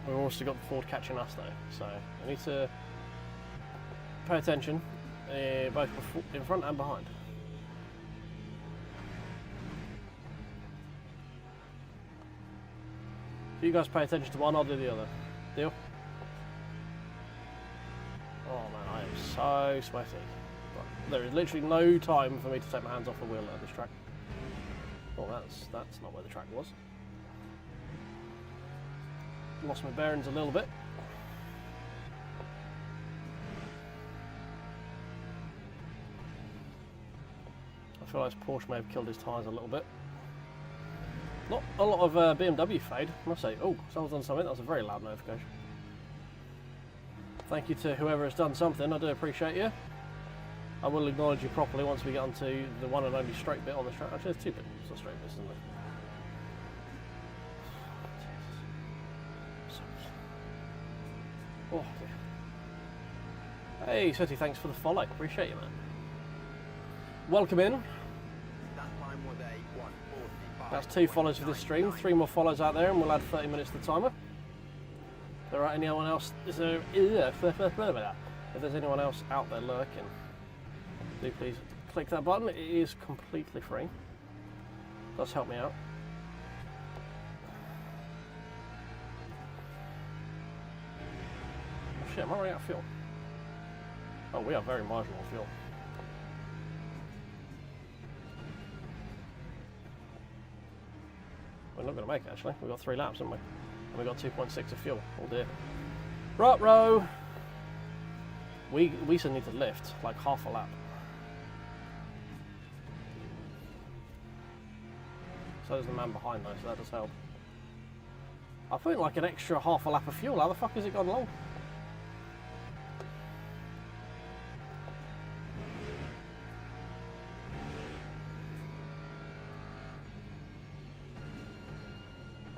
We've also got the Ford catching us though, so I need to pay attention, both in front and behind. If you guys pay attention to one, I'll do the other. Deal? Oh man, I am so sweaty. But there is literally no time for me to take my hands off the wheel at this track. Oh, that's not where the track was. Lost my bearings a little bit. I feel like this Porsche may have killed his tyres a little bit. Not a lot of BMW fade, I must say. Oh, someone's done something. That was a very loud notification. Thank you to whoever has done something. I do appreciate you. I will acknowledge you properly once we get onto the one and only straight bit on the track. Actually, there's two bits of straight bits, isn't there? Oh, dear. Hey, Seti, thanks for the follow. Appreciate you, man. Welcome in. That time was a 1:45. That's 2 follows for this stream. 3 more follows out there, and we'll add 30 minutes to the timer. If there are anyone else, if there's anyone else out there lurking, do please click that button. It is completely free. Does help me out. Oh shit, am I running out of fuel? Oh, we are very marginal on fuel. We're not going to make it actually. We've got 3 laps, haven't we? And we've got 2.6 of fuel. Oh dear. Right, row. We still need to lift like half a lap. So there's the man behind though, so that does help. I put in like an extra half a lap of fuel. How the fuck has it gone long?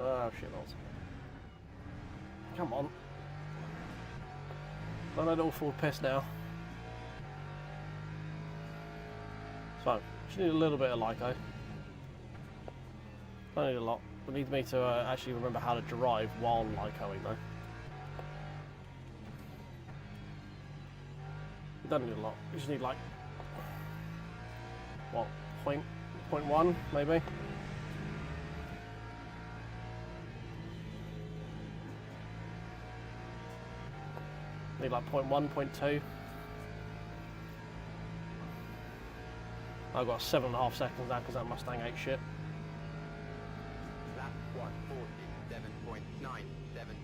Oh shit, balls. Come on. Don't let it all fall piss now. So, just need a little bit of Lyco. Don't need a lot. We need me to actually remember how to drive while Lycoing though. We don't need a lot. We just need like, what, 0.1 maybe? Need like 0.1, 0.2. I've got 7.5 seconds now because that Mustang ain't shit. Lap 1:47.97.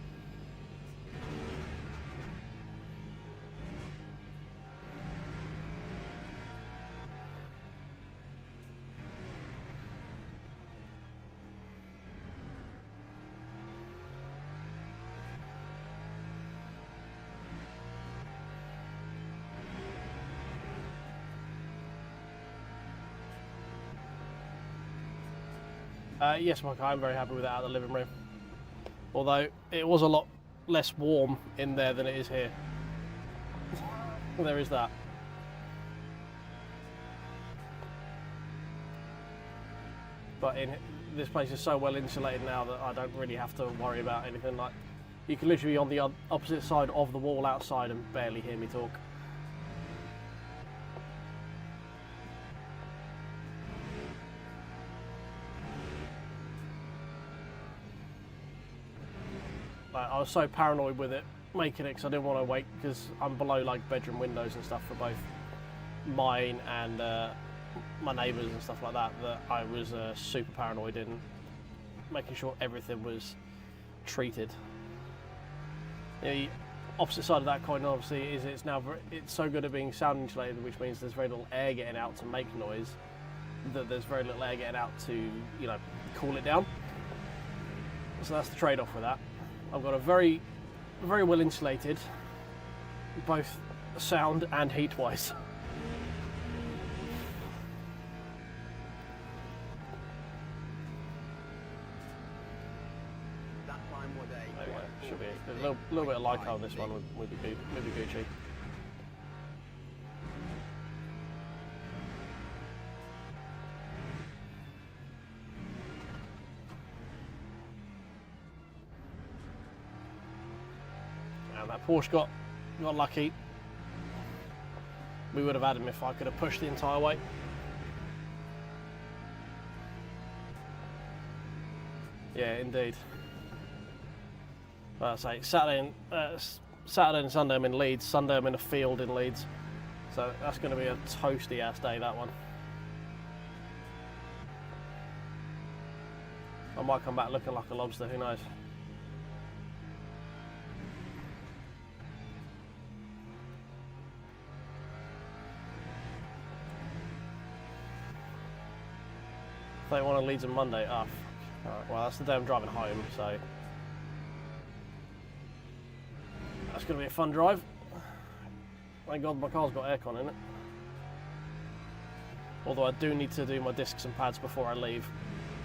Yes, Mike, I'm very happy with that out of the living room. Although, it was a lot less warm in there than it is here. There is that. But this place is so well insulated now that I don't really have to worry about anything. Like, you can literally be on the opposite side of the wall outside and barely hear me talk. I was so paranoid with it making it because I didn't want to wait because I'm below like bedroom windows and stuff for both mine and my neighbours and stuff like that, that I was super paranoid in making sure everything was treated. The opposite side of that coin obviously is it's so good at being sound insulated, which means there's very little air getting out to make noise, that there's very little air getting out to, you know, cool it down. So that's the trade-off with that. I've got a very, very well insulated, both sound and heat-wise. That climb was a There we go. 146. Should be a little bit of Leica on this one would be Gucci. And that Porsche got lucky. We would have had him if I could have pushed the entire way. Yeah, indeed. Well, I say Saturday and Sunday I'm in Leeds. Sunday I'm in a field in Leeds. So that's going to be a toasty ass day, that one. I might come back looking like a lobster, who knows. They want to Leeds on Monday. Oh, fuck. Alright, well, that's the day I'm driving home, so that's going to be a fun drive. Thank God my car's got aircon in it. Although I do need to do my discs and pads before I leave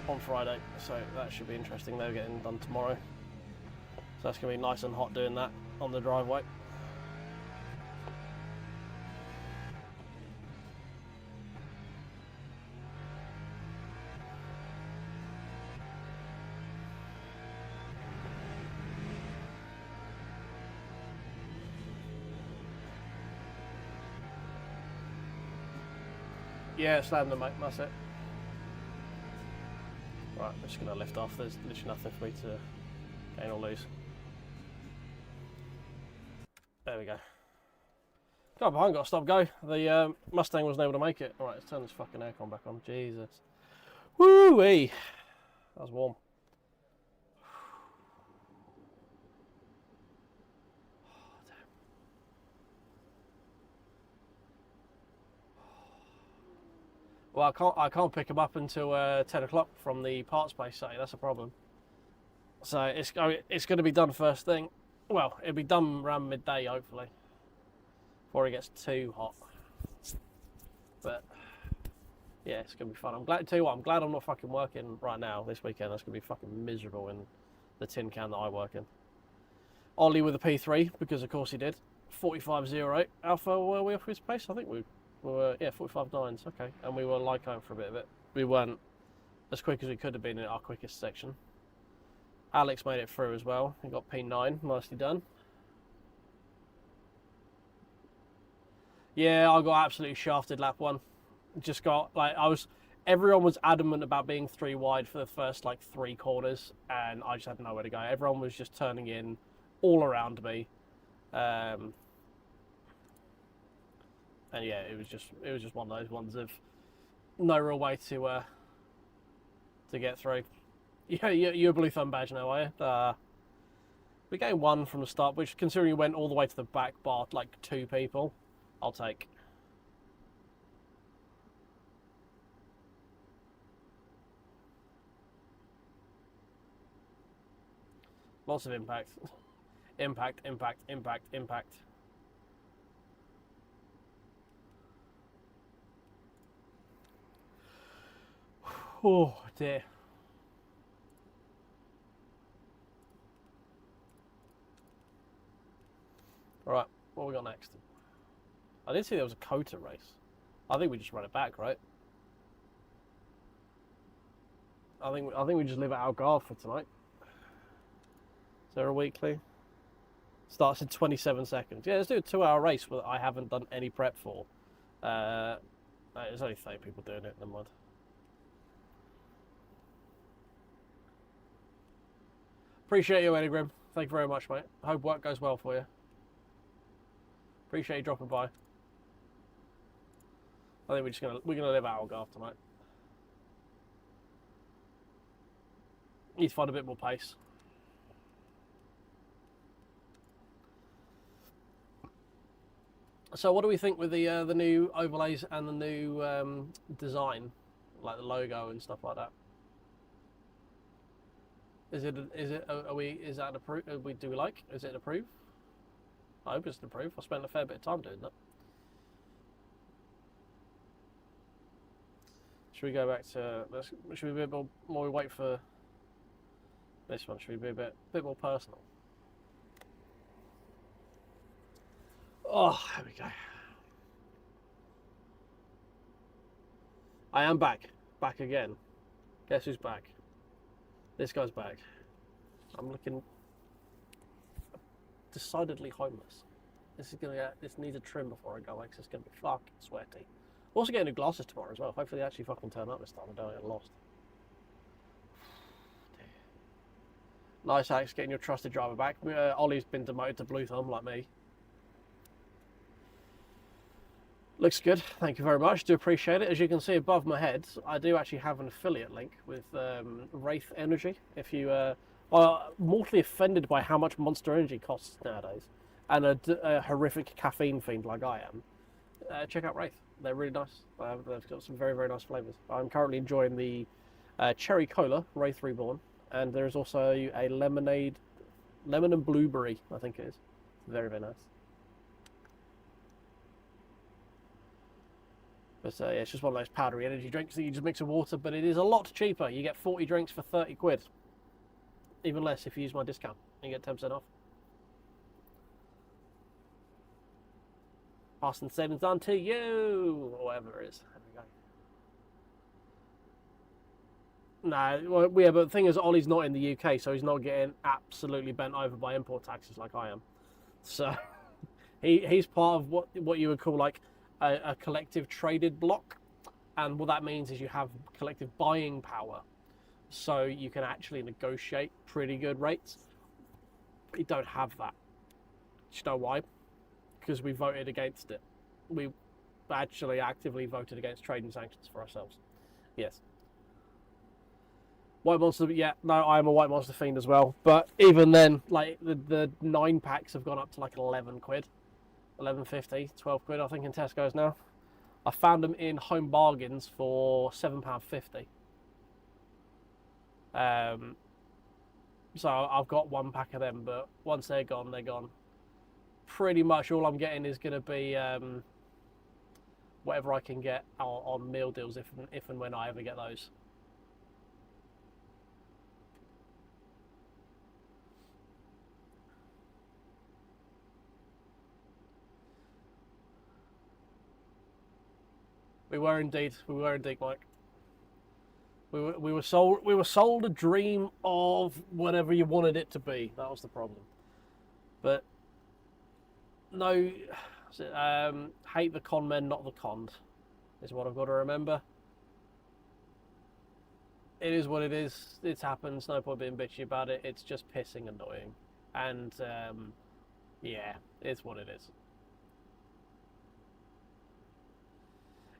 on Friday, so that should be interesting. They're getting done tomorrow. So that's going to be nice and hot doing that on the driveway. Yeah, slam them, mate, that's it. Right, I'm just going to lift off. There's literally nothing for me to gain or lose. There we go. Got behind, got to stop go. The Mustang wasn't able to make it. Alright, let's turn this fucking aircon back on. Jesus. Woo-wee! That was warm. Well, I can't pick them up until 10 o'clock from the parts place, so that's a problem. So it's going to be done first thing. Well, it'll be done around midday, hopefully, before it gets too hot. But yeah, it's going to be fun. I'm glad. Tell you what, I'm glad I'm not fucking working right now this weekend. That's going to be fucking miserable in the tin can that I work in. Ollie with a P3 because of course he did. 45.08 Alpha. Were we off his pace? I think we were, yeah, 45.9s, okay. And we were like home for a bit of it. We weren't as quick as we could have been in our quickest section. Alex made it through as well. He got P9, nicely done. Yeah, I got absolutely shafted lap one. Just got, like, everyone was adamant about being 3 wide for the first, like, 3 corners, and I just had nowhere to go. Everyone was just turning in all around me. And yeah, it was just one of those ones of no real way to get through. Yeah, you're a blue thumb badge now, are you? We gained 1 from the start, which considering you went all the way to the back bar, like 2 people, I'll take. Lots of impact. Impact, impact, impact, impact. Oh dear. Alright, what we got next? I did see there was a Cota race. I think we just run it back, right? I think we just leave it Algarve for tonight. Is there a weekly? Starts in 27 seconds. Yeah, let's do a 2-hour race that I haven't done any prep for. There's only 30 people doing it in the mud. Appreciate you, Enigrim. Thank you very much, mate. I hope work goes well for you. Appreciate you dropping by. I think we're gonna live out Algarve tonight. Need to find a bit more pace. So, what do we think with the new overlays and the new design, like the logo and stuff like that? Is that an approve? Do we like? Is it an approve? I hope it's an approve. I spent a fair bit of time doing that. Should we go back to? Should we be a bit more? We wait for This one should be a bit more personal. Oh, there we go. I am back. Back again. Guess who's back? This guy's back. I'm looking decidedly homeless. This needs a trim before I go, like, 'cause it's gonna be fucking sweaty. Also getting new glasses tomorrow as well. Hopefully they actually fucking turn up this time and don't get lost. Nice hacks, getting your trusted driver back. Ollie's been demoted to Blue Thumb like me. Looks good, thank you very much, do appreciate it. As you can see above my head, I do actually have an affiliate link with Wraith Energy. If you are mortally offended by how much Monster Energy costs nowadays, and a horrific caffeine fiend like I am, check out Wraith. They're really nice. They've got some very, very nice flavours. I'm currently enjoying the Cherry Cola, Wraith Reborn, and there is also a lemonade, lemon and blueberry, I think it is. Very, very nice. But yeah, it's just one of those powdery energy drinks that you just mix with water, but it is a lot cheaper. You get 40 drinks for 30 quid. Even less if you use my discount. You get 10% off. Passing savings on to you, or whatever it is. There we go. No, well, yeah, but the thing is, Ollie's not in the UK, so he's not getting absolutely bent over by import taxes like I am. So he's part of what you would call like a collective traded block, and what that means is you have collective buying power, so you can actually negotiate pretty good rates. We don't have that. Do you know why? Because we voted against it. We actually actively voted against trading sanctions for ourselves. Yes. White Monster, yeah, no, I am a White Monster fiend as well. But even then, like, the 9 packs have gone up to like 11 quid. 11.50, 12 quid, I think, in Tesco's now. I found them in Home Bargains for £7.50. So I've got 1 pack of them, but once they're gone, they're gone. Pretty much all I'm getting is going to be whatever I can get on meal deals if and when I ever get those. We were indeed, Mike. We were sold a dream of whatever you wanted it to be. That was the problem. But no, hate the con men, not the conned, is what I've got to remember. It is what it is. It happens. No point being bitchy about it. It's just pissing annoying, and yeah, it's what it is.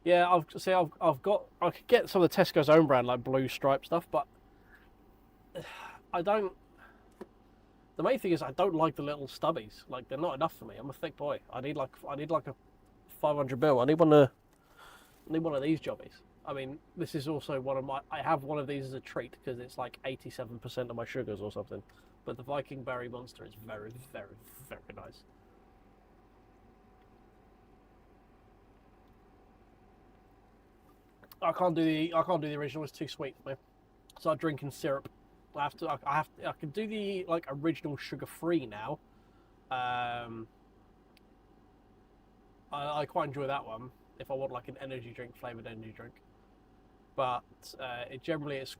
Yeah, I could get some of the Tesco's own brand, like blue stripe stuff, but I don't. The main thing is I don't like the little stubbies. Like, they're not enough for me. I'm a thick boy. I need like a 500 mil. I need one of these jobbies. I mean, this is also one of my. I have one of these as a treat because it's like 87% of my sugars or something. But the Viking Berry Monster is very, very, very nice. I can't do the original. It's too sweet for me. So I drink in syrup. I can do the like original sugar-free now. I quite enjoy that one if I want like an energy drink, flavored energy drink. But it generally is.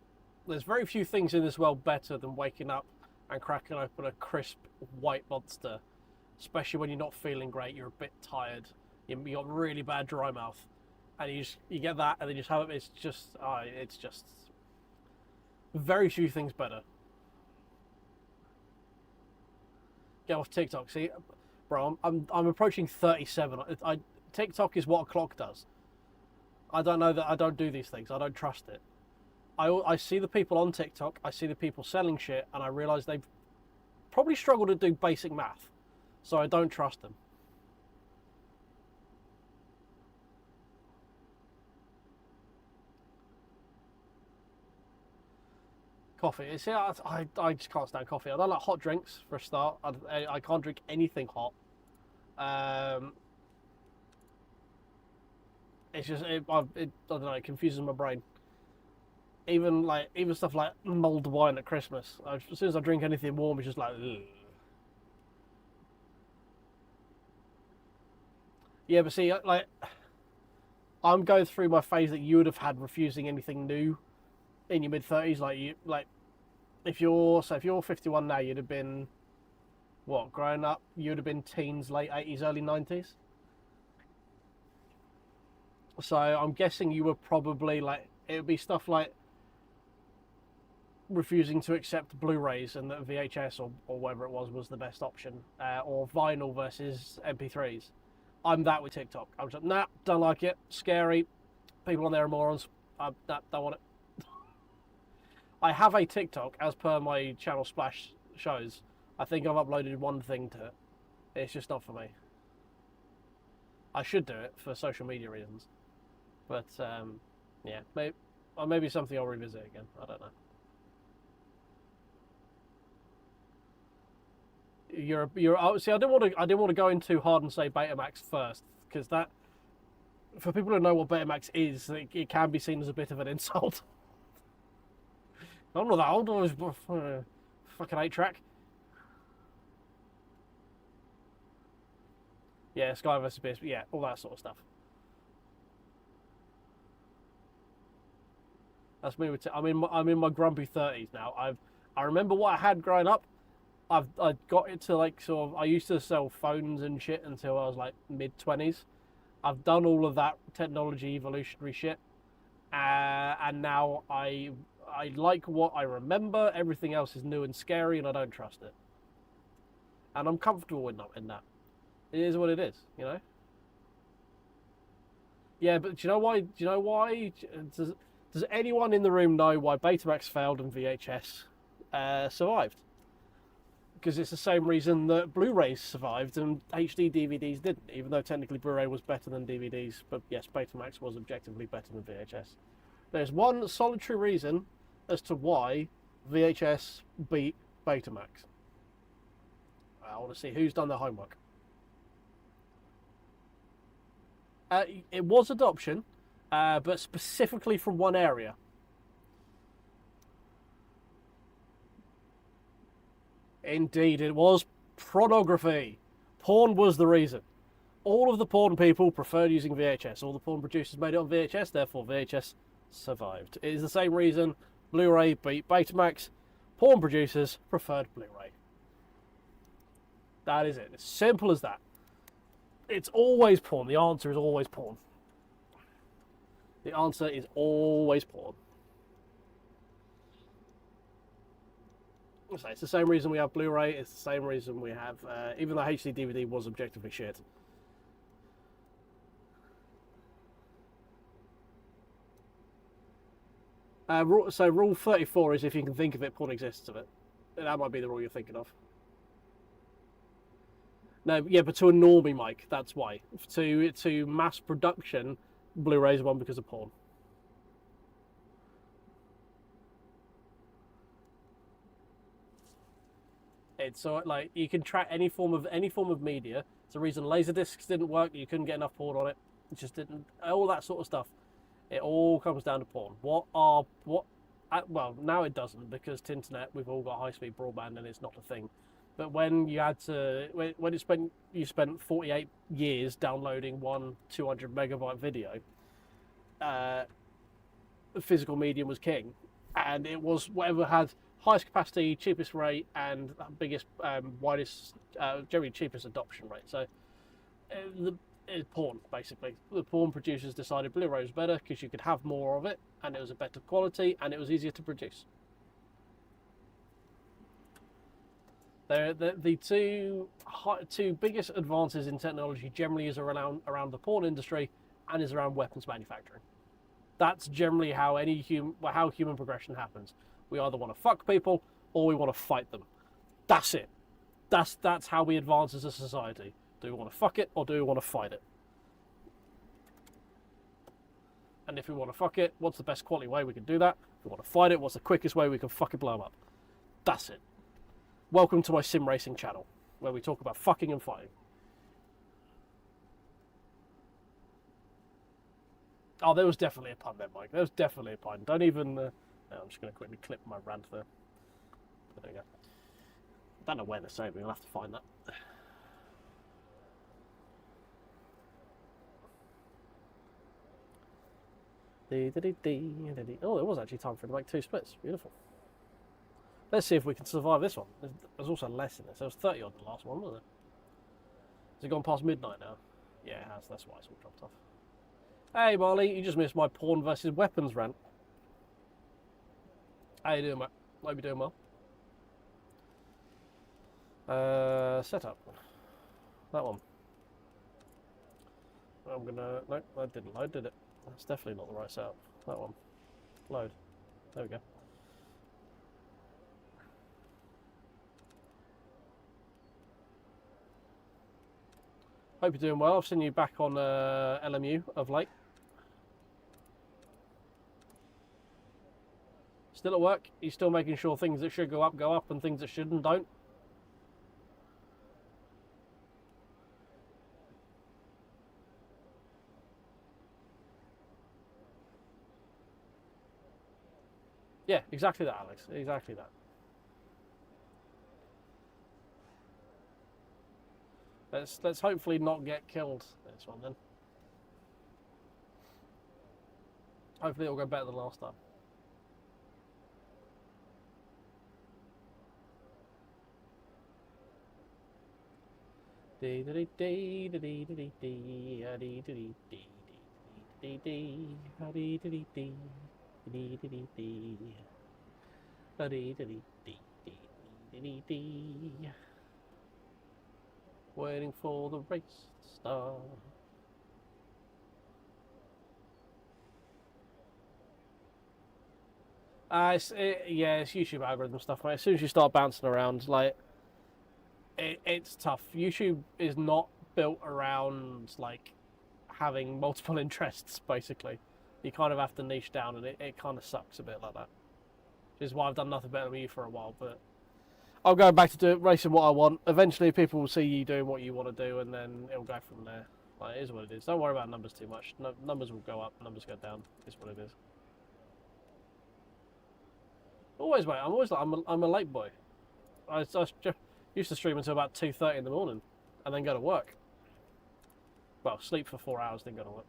There's very few things in this world better than waking up and cracking open a crisp white Monster, especially when you're not feeling great. You're a bit tired. You got really bad dry mouth. And you get that, and then you just have it. It's just very few things better. Get off TikTok. See, bro, I'm approaching 37. TikTok is what a clock does. I don't know that I don't do these things. I don't trust it. I see the people on TikTok. I see the people selling shit, and I realise they've probably struggled to do basic math, so I don't trust them. Coffee. See, I just can't stand coffee. I don't like hot drinks for a start. I can't drink anything hot. It's just I don't know. It confuses my brain. Even stuff like mulled wine at Christmas. As soon as I drink anything warm, it's just like, ugh. Yeah, but see, like, I'm going through my phase that you would have had refusing anything new in your mid-30s. If you're 51 now, you'd have been, what, growing up? You'd have been teens, late 80s, early 90s. So I'm guessing you were probably like, it would be stuff like refusing to accept Blu-rays and that VHS or whatever it was the best option, or vinyl versus MP3s. I'm that with TikTok. I'm just, nah, don't like it. Scary. People on there are morons. Nah, don't want it. I have a TikTok, as per my channel Splash shows. I think I've uploaded one thing to it. It's just not for me. I should do it for social media reasons. But, yeah, maybe something I'll revisit again. I don't know. See, I didn't want to go in too hard and say Betamax first, because that, for people who know what Betamax is, it can be seen as a bit of an insult. I'm not that old. I was fucking 8-track. Yeah, Sky vs. PS, yeah, all that sort of stuff. That's me. I'm in my grumpy 30s now. I remember what I had growing up. I got it to like sort of. I used to sell phones and shit until I was like mid-20s. I've done all of that technology evolutionary shit, and now I like what I remember. Everything else is new and scary, and I don't trust it. And I'm comfortable in that. It is what it is, you know. Yeah, but do you know why? Does anyone in the room know why Betamax failed and VHS survived? Because it's the same reason that Blu-rays survived and HD DVDs didn't, even though technically Blu-ray was better than DVDs. But yes, Betamax was objectively better than VHS. There's one solitary reason as to why VHS beat Betamax. I want to see who's done their homework. It was adoption, but specifically from one area. Indeed, it was pornography. Porn was the reason. All of the porn people preferred using VHS. All the porn producers made it on VHS, therefore VHS survived. It is the same reason Blu-ray beat Betamax. Porn producers preferred Blu-ray. That is it. It's simple as that. It's always porn. The answer is always porn. The answer is always porn. So it's the same reason we have Blu-ray. It's the same reason we have, even though HD DVD was objectively shit. So rule 34 is if you can think of it, porn exists of it. That might be the rule you're thinking of. No, yeah, but to a normie, Mike, that's why. To mass production, Blu-ray's one because of porn. It's so like you can track any form of media. It's the reason Laserdiscs didn't work. You couldn't get enough porn on it. It just didn't. All that sort of stuff. It all comes down to porn. Well, now it doesn't because Tinternet. We've all got high-speed broadband and it's not a thing. But when you had to, you spent 48 years downloading one 200 megabyte video. The physical medium was king, and it was whatever had highest capacity, cheapest rate, and biggest, widest, generally cheapest adoption rate. So, it's porn, basically. The porn producers decided Blu-ray was better because you could have more of it, and it was a better quality, and it was easier to produce. The two biggest advances in technology generally is around the porn industry and is around weapons manufacturing. That's generally how human progression happens. We either want to fuck people or we want to fight them. That's it. That's how we advance as a society. Do we want to fuck it or do we want to fight it? And if we want to fuck it, what's the best quality way we can do that? If we want to fight it, what's the quickest way we can fucking blow them up? That's it. Welcome to my sim racing channel, where we talk about fucking and fighting. Oh, there was definitely a pun there, Mike. There was definitely a pun. Don't even Now I'm just going to quickly clip my rant there. There we go. I don't know where they're saving. I'll have to find that. Oh, it was actually time for it to make 2 splits. Beautiful. Let's see if we can survive this one. There's also less in this. There was 30 on the last one, wasn't it? Has it gone past midnight now? Yeah, it has. That's why it's all dropped off. Hey, Marley, you just missed my porn versus weapons rant. How you doing, mate? Hope you're doing well. Setup. That one. I'm gonna... No, that didn't load, did it? That's definitely not the right setup. That one. Load. There we go. Hope you're doing well. I've seen you back on LMU of late. Still at work? You still making sure things that should go up, and things that shouldn't don't? Yeah, exactly that, Alex. Exactly that. Let's hopefully not get killed this one then. Hopefully it'll go better than last time. Waiting for the race to start. Yeah, it's YouTube algorithm stuff, mate. As soon as you start bouncing around, like, it's tough. YouTube is not built around, like, having multiple interests, basically. You kind of have to niche down, and it kind of sucks a bit like that. Which is why I've done nothing better than you for a while, but I'll go back to racing what I want. Eventually, people will see you doing what you want to do, and then it'll go from there. Like, it is what it is. Don't worry about numbers too much. No, numbers will go up, numbers go down. It's what it is. Always, mate. I'm always like, I'm a late boy. I used to stream until about 2:30 in the morning, and then go to work. Well, sleep for 4 hours, then go to work.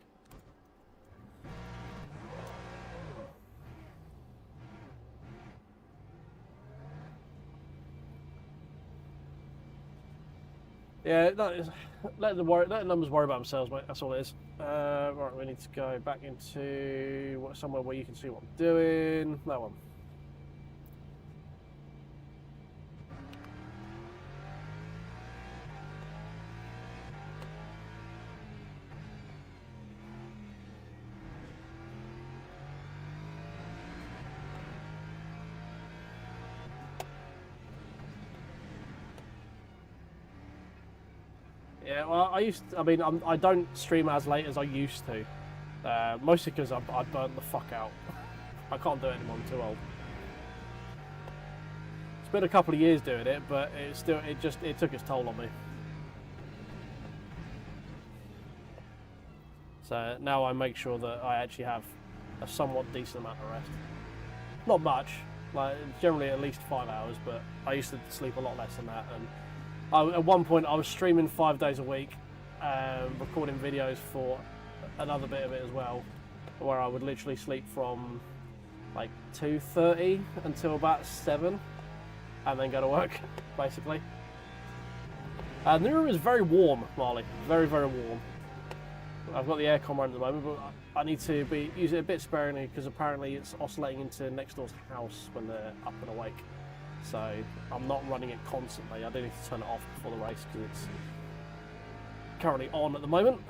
Yeah, let the numbers worry about themselves, mate. That's all it is. Right, we need to go back into somewhere where you can see what I'm doing. That one. Yeah, well, I don't stream as late as I used to. Mostly because I burnt the fuck out. I can't do it anymore, I'm too old. It's been a couple of years doing it, but it took its toll on me. So now I make sure that I actually have a somewhat decent amount of rest. Not much, like generally at least 5 hours, but I used to sleep a lot less than that. And at one point I was streaming 5 days a week, recording videos for another bit of it as well, where I would literally sleep from like 2:30 until about 7 and then go to work, basically. And the room is very warm, Marley, very, very warm. I've got the aircon running at the moment, but I need to use it a bit sparingly because apparently it's oscillating into next door's house when they're up and awake. So I'm not running it constantly. I do need to turn it off before the race because it's currently on at the moment.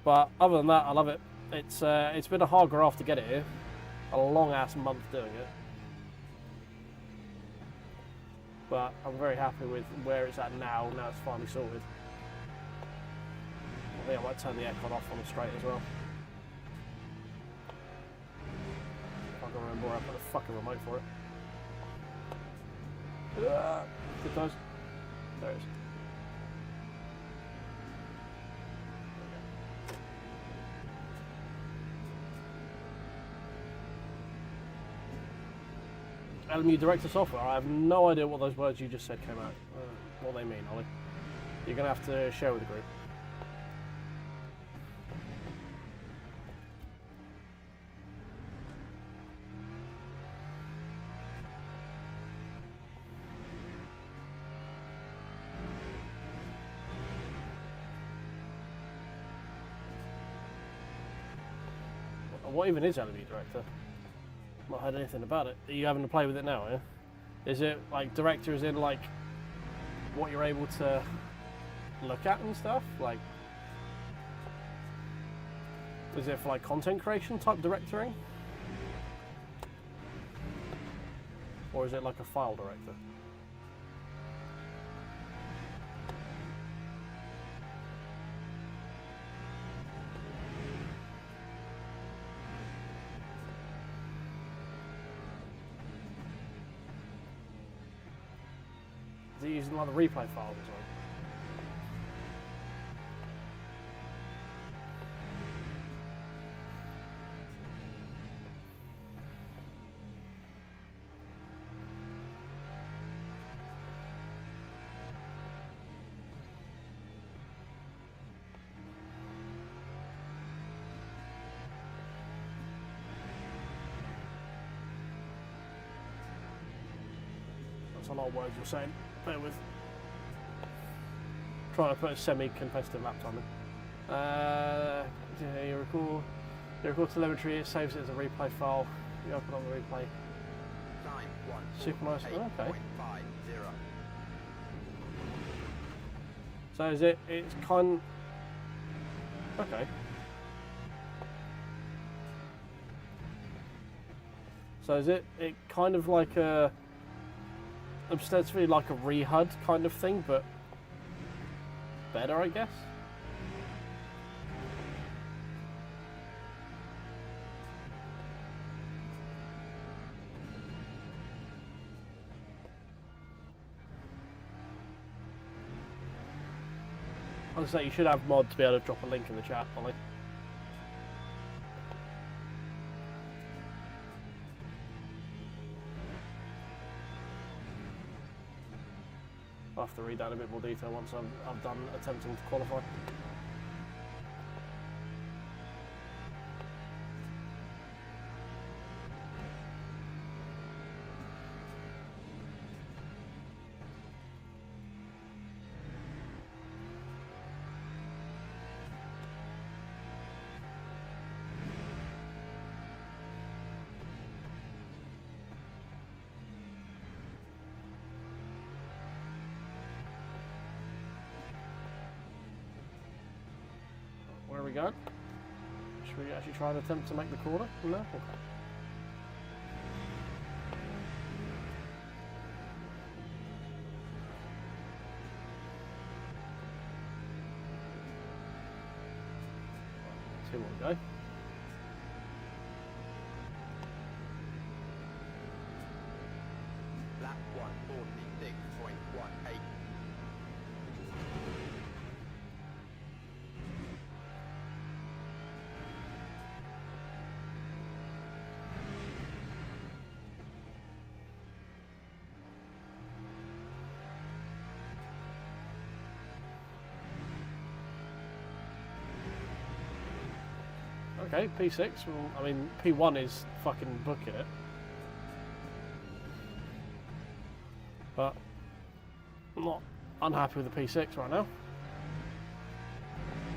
But other than that, I love it. It's been a hard graft to get it here. A long ass month doing it. But I'm very happy with where it's at now. Now it's finally sorted. I think I might turn the aircon off on the straight as well. If I can remember where I put the fucking remote for it. Good times. There it is. LMU Director software. I have no idea what those words you just said came out. What they mean, Ollie. You're going to have to share with the group. What even is LMU Director? Not heard anything about it. Are you having to play with it now, yeah? Is it like Director as in like what you're able to look at and stuff? Like, is it for like content creation type directoring? Or is it like a file director? Is it using like the replay files or something? That's a lot of words you're saying. Bear with. Trying to put a semi-competitive laptop in. Yeah, you record telemetry, it saves it as a replay file. You open on the replay. Time 1. Super nice. Okay. 8.50. So is it? It's kind. Okay. So is it? It kind of like a. Ostensibly like a re-HUD kind of thing, but better, I guess. I was say you should have mod to be able to drop a link in the chat, Ollie. I'll have to read that in a bit more detail once I've done attempting to qualify. Where are we going? Should we actually try and attempt to make the corner? No? Okay. See where we go. Lap 146.18. Okay, P6. Well, I mean, P1 is fucking booking it. But I'm not unhappy with the P6 right now.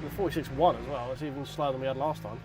The 46.1 as well. It's even slower than we had last time.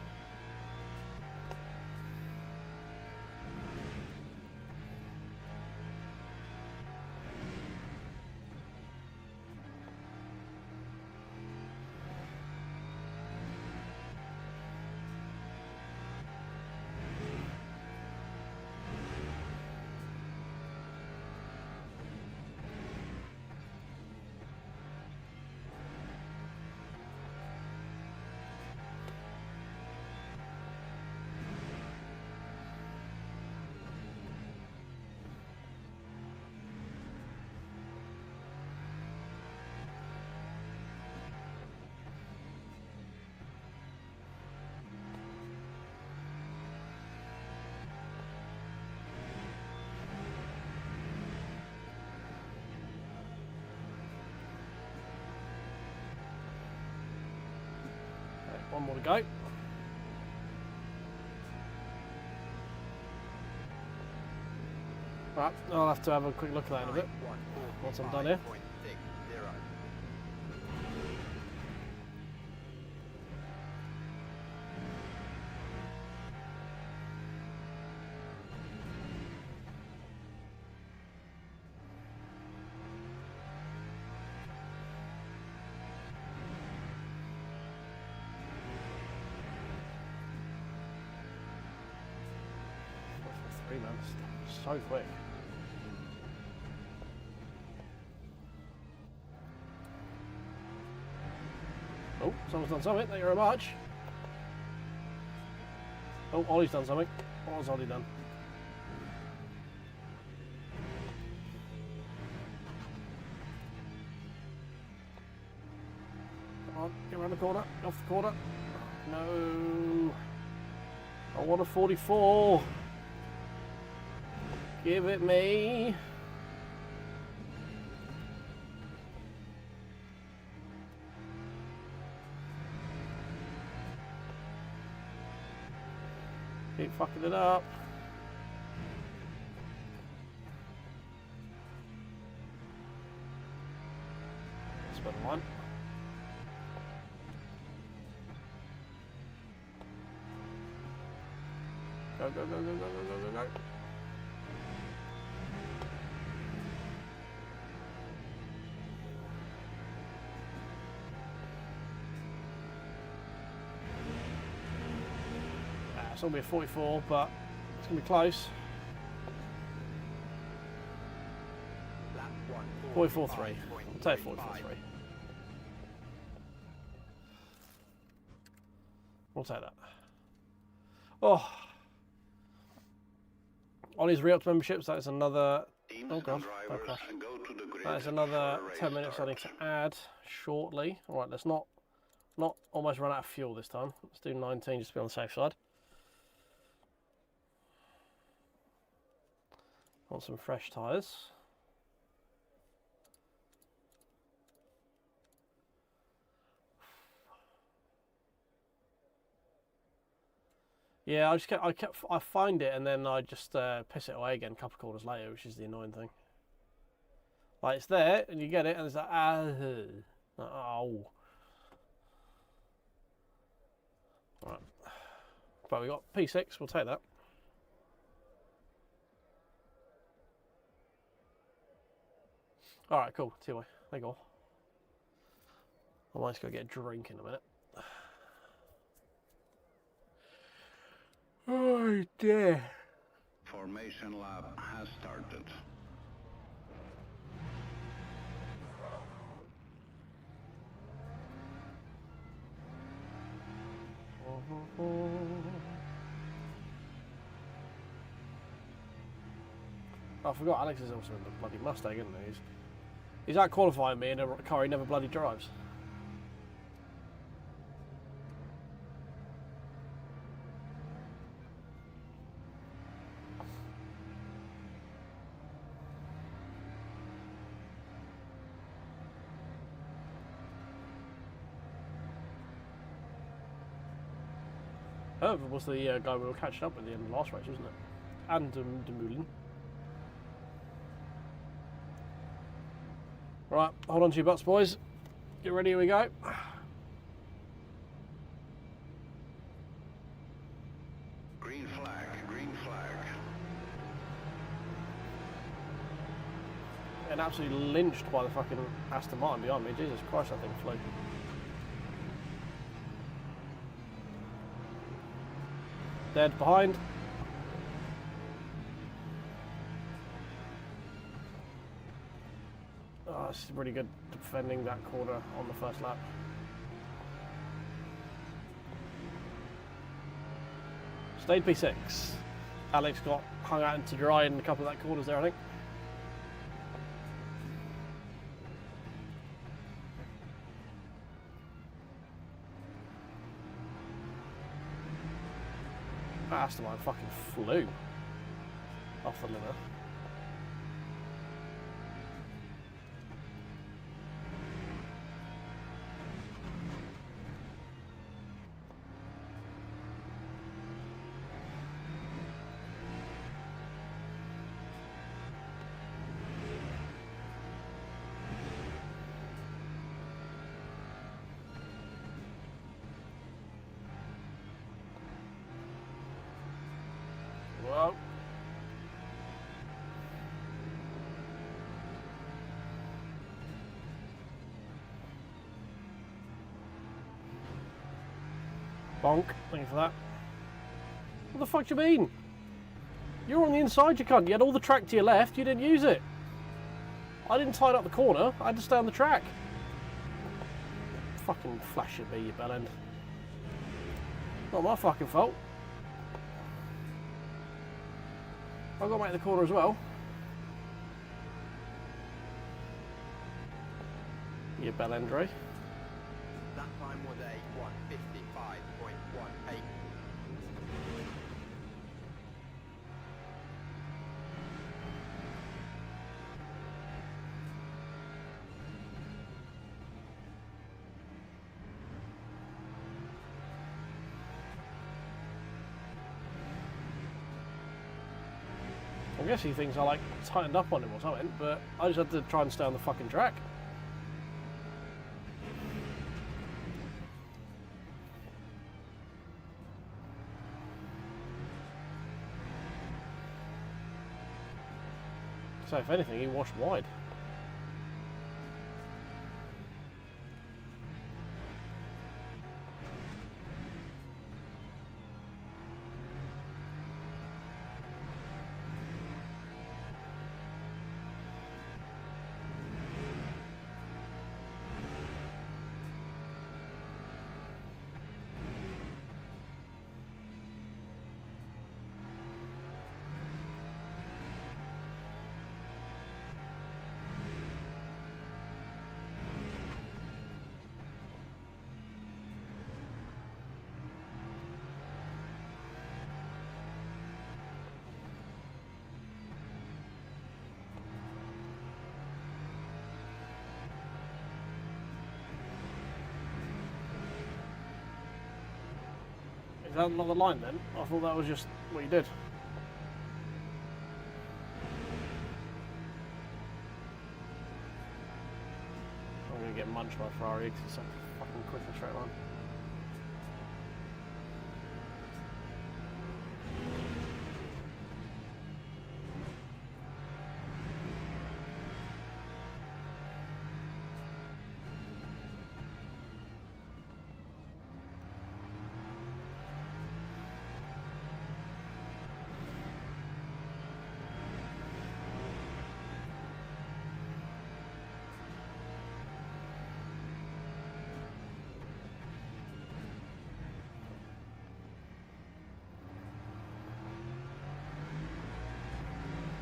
One more to go. Right, I'll have to have a quick look at that in a bit. Once I'm done here. 9.60. Three man, so quick. Oh, someone's done something. Thank you very much. Oh, Ollie's done something. What has Ollie done? Come on, get around the corner. Off the corner. No. I want a 44. Give it me. Keep fucking it up. Spin one. Go, go, go, go, go, go, go, go, go. It's only a 44, but it's going to be close. Lap 44.3. I'll take 44.3. We'll take that. Oh. On his re-opt memberships, that is another... Teams Oh god, and drivers crash. go to the grid That is another for a 10 minutes I need restart. to add shortly. Alright, let's not almost run out of fuel this time. Let's do 19 just to be on the safe side. Want some fresh tyres. Yeah, I find it and then I just piss it away again a couple of quarters later, which is the annoying thing. Like it's there and you get it and it's like oh. Right. But we got P6, we'll take that. Alright, cool. See you. There you go. I might just go get a drink in a minute. Oh dear. Formation lap has started. I forgot Alex is also in the bloody Mustang, isn't he? He's out qualifying me in a car he never bloody drives. Herb was the guy we were catching up with at the end of the last race, wasn't it? And De Moulin. Right, hold on to your butts, boys. Get ready, here we go. Green flag, green flag. And absolutely lynched by the fucking Aston Martin behind me. Jesus Christ, that thing flew. Dead behind. Oh, this is really good defending that corner on the first lap. Stayed P6. Alex got hung out into dry in a couple of that corners there, I think. That Aston Martin fucking flew off the limit. Bonk. Thank you for that. What the fuck do you mean? You're on the inside, you cunt. You had all the track to your left, you didn't use it. I didn't tie it up the corner, I had to stay on the track. Fucking flash at me, you bellend. Not my fucking fault. I've got to make the corner as well. You bellendre. That time was a 1:55.18. I guess he thinks I like tightened up on him or something, but I just had to try and stay on the fucking track. So if anything, he washed wide. Is that not the line then? I thought that was just what you did. I'm going to get munched by Ferrari because it's so fucking quick and straight line.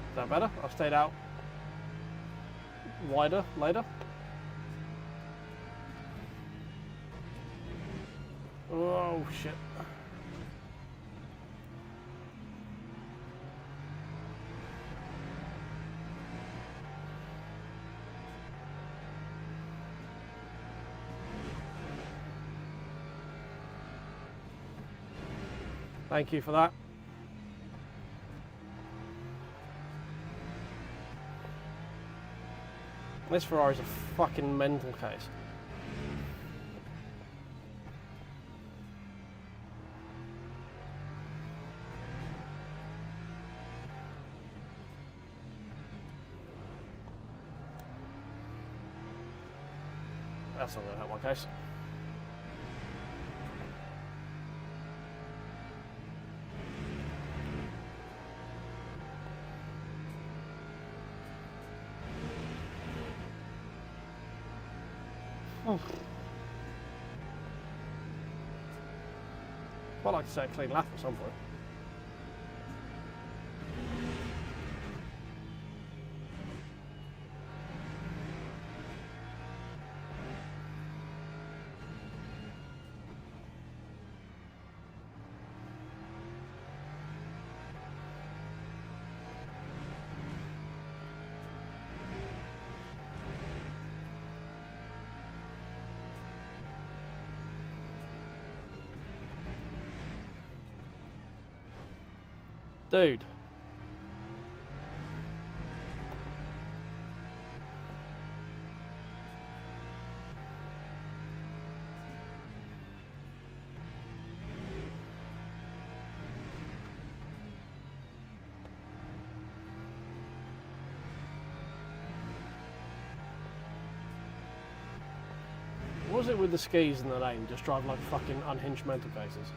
Is that better? I stayed out wider later. Oh shit. Thank you for that. This Ferrari's a fucking mental case. That's not going to help my case. I'd like to say a clean lap at some point. Dude. What was it with the skis in the lane? Just drive like fucking unhinged mental cases.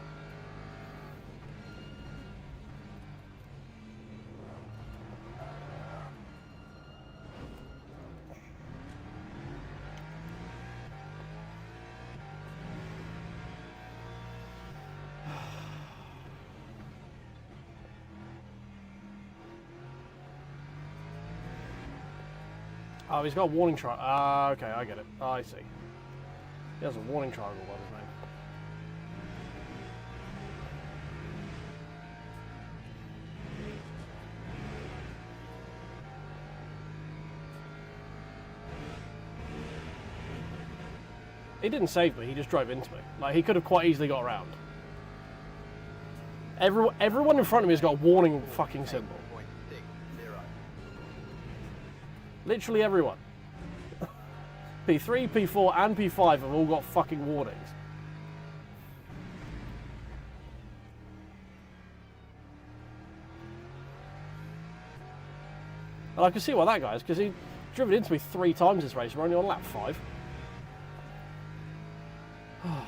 Oh, he's got a warning triangle. Ah, okay, I get it. Oh, I see. He has a warning triangle on his name. He didn't save me, he just drove into me. Like, he could have quite easily got around. Everyone in front of me has got a warning fucking symbol. 8.60. Literally everyone. P3, P4 and P5 have all got fucking warnings. And I can see why that guy is, because he driven into me 3 times this race. We're only on lap 5. Ah.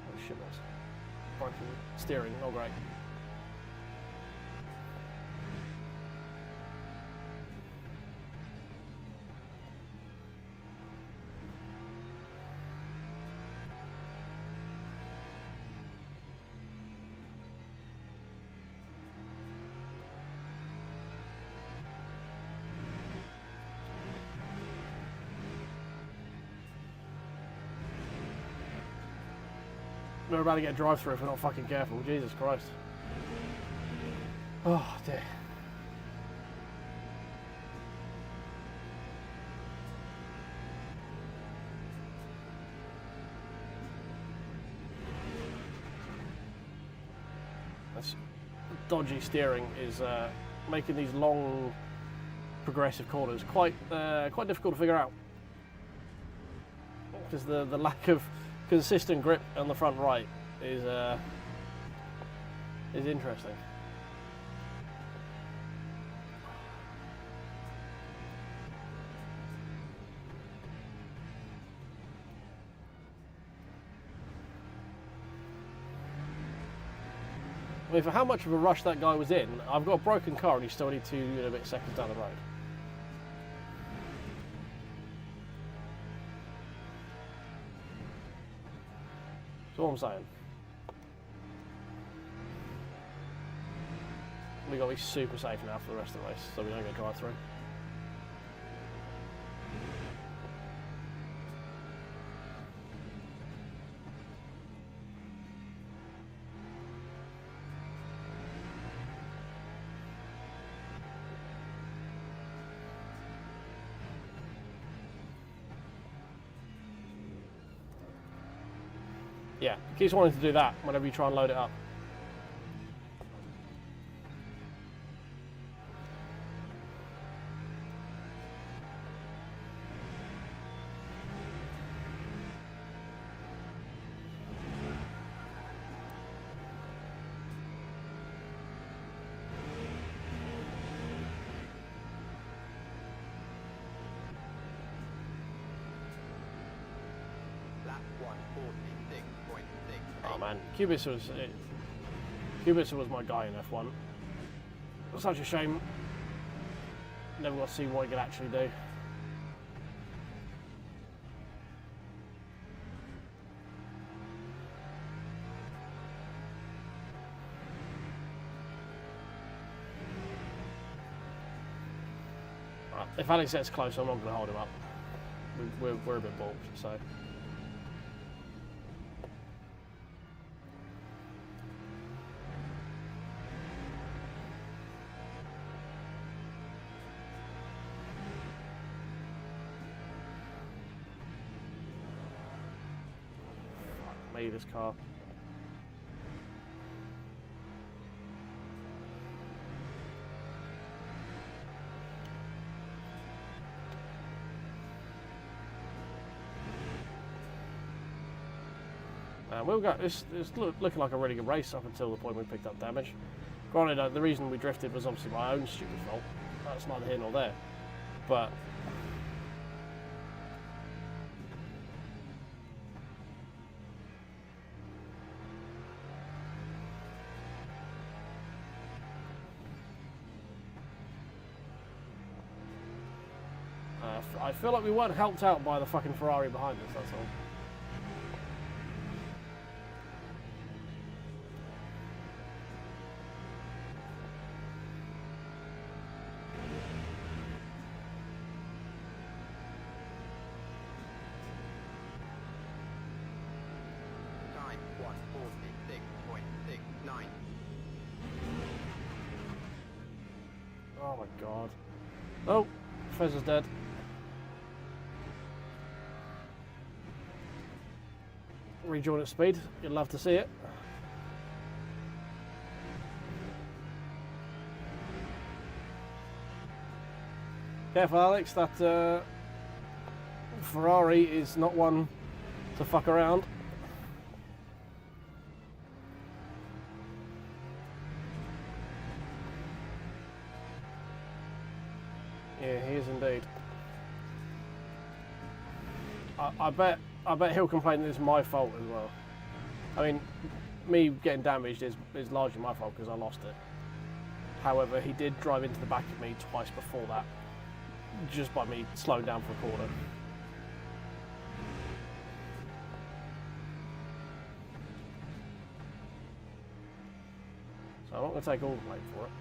Oh shit, balls. Braking, steering, not great. We're about to get a drive-through if we're not fucking careful. Jesus Christ. Oh, dear. This dodgy steering is making these long, progressive corners quite difficult to figure out. Because the lack of consistent grip on the front right is interesting. I mean, for how much of a rush that guy was in, I've got a broken car and he's still only 2 and a bit seconds down the road. That's all I'm saying. We got to be super safe now for the rest of the race, so we don't get drive through. Yeah, it keeps wanting to do that whenever you try and load it up. Lap 146.6. Oh man, Cubitzer was my guy in F1. Such a shame. Never got to see what he could actually do. Right, if Alex gets close, I'm not going to hold him up. We're a bit balked, so. me, this car. We'll go. It's looking like a really good race up until the point we picked up damage. Granted, the reason we drifted was obviously my own stupid fault. That's neither here nor there. But I feel like we weren't helped out by the fucking Ferrari behind us, that's all. Time 1:46.69. Oh my god. Oh, Fez is dead. Rejoin at speed. You'd love to see it. Careful, Alex. That Ferrari is not one to fuck around. Yeah, he is indeed. I bet he'll complain that it's my fault as well. I mean, me getting damaged is largely my fault because I lost it. However, he did drive into the back of me twice before that, just by me slowing down for a corner. So I'm not going to take all the blame for it.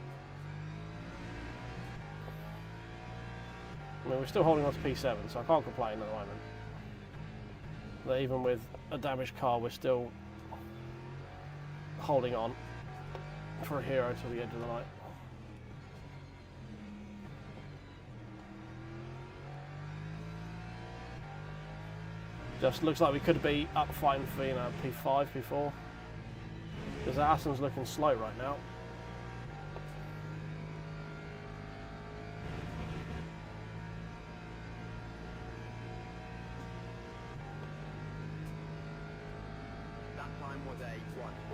I mean, we're still holding on to P7, so I can't complain at the moment. That even with a damaged car, we're still holding on for a hero till the end of the night. Just looks like we could be up fighting for, you know, P5, P4. Because the Aston's looking slow right now.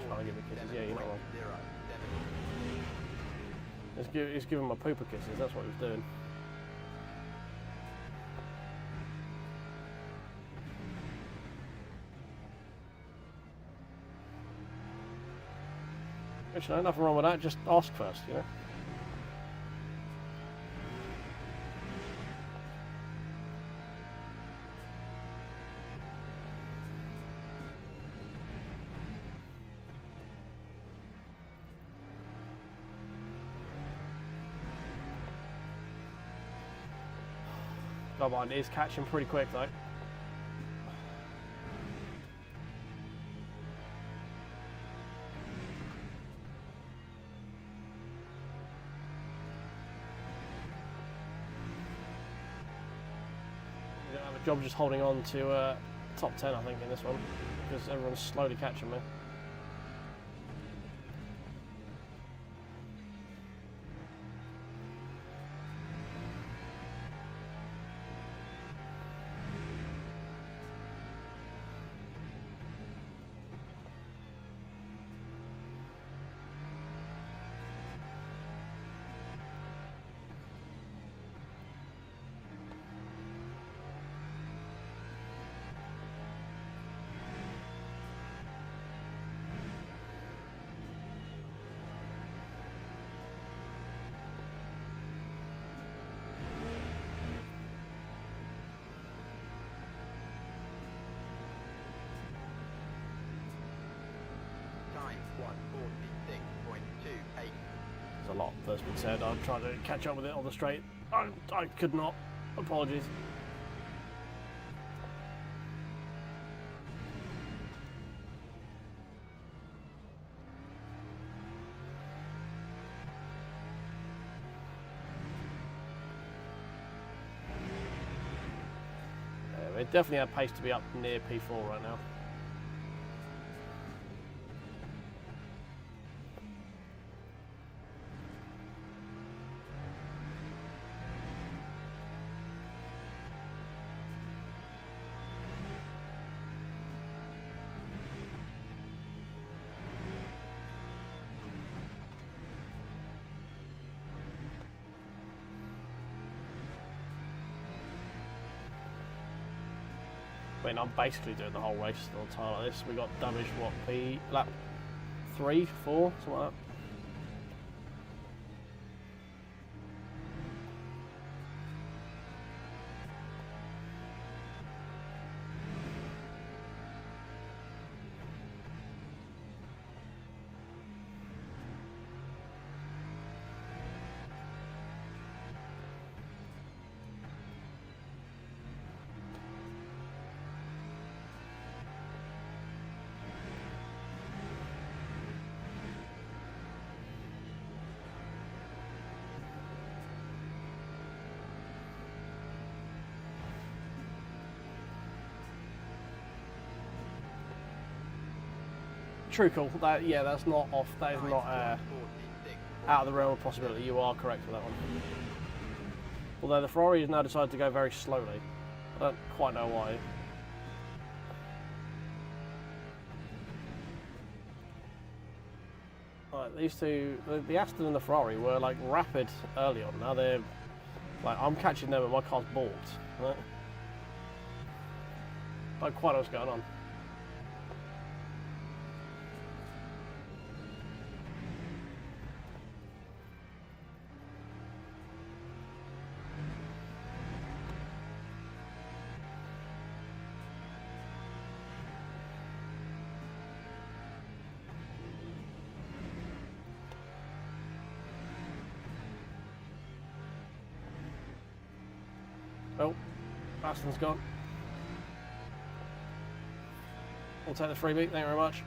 Trying to give me kisses, yeah, you know what. He's giving my pooper kisses, that's what he was doing. Which, no, nothing wrong with that, just ask first, you know. Come on, it is catching pretty quick though. We don't have a job just holding on to top 10, I think, in this one, because everyone's slowly catching me. A lot that's been said. I'm trying to catch up with it on the straight. I could not. Apologies. Yeah, we definitely have pace to be up near P4 right now. mean, I'm basically doing the whole race on time like this. We got damaged, what, lap 3, 4, something like that. True call. That, yeah, that's not off. That is not out of the realm of possibility. You are correct with that one. Although the Ferrari has now decided to go very slowly. I don't quite know why. Right, these two, the Aston and the Ferrari were like rapid early on. Now they're like, I'm catching them and my car's balked. Right? Don't quite know what's going on. Oh, Aston's gone. We'll take the freebie, thank you very much.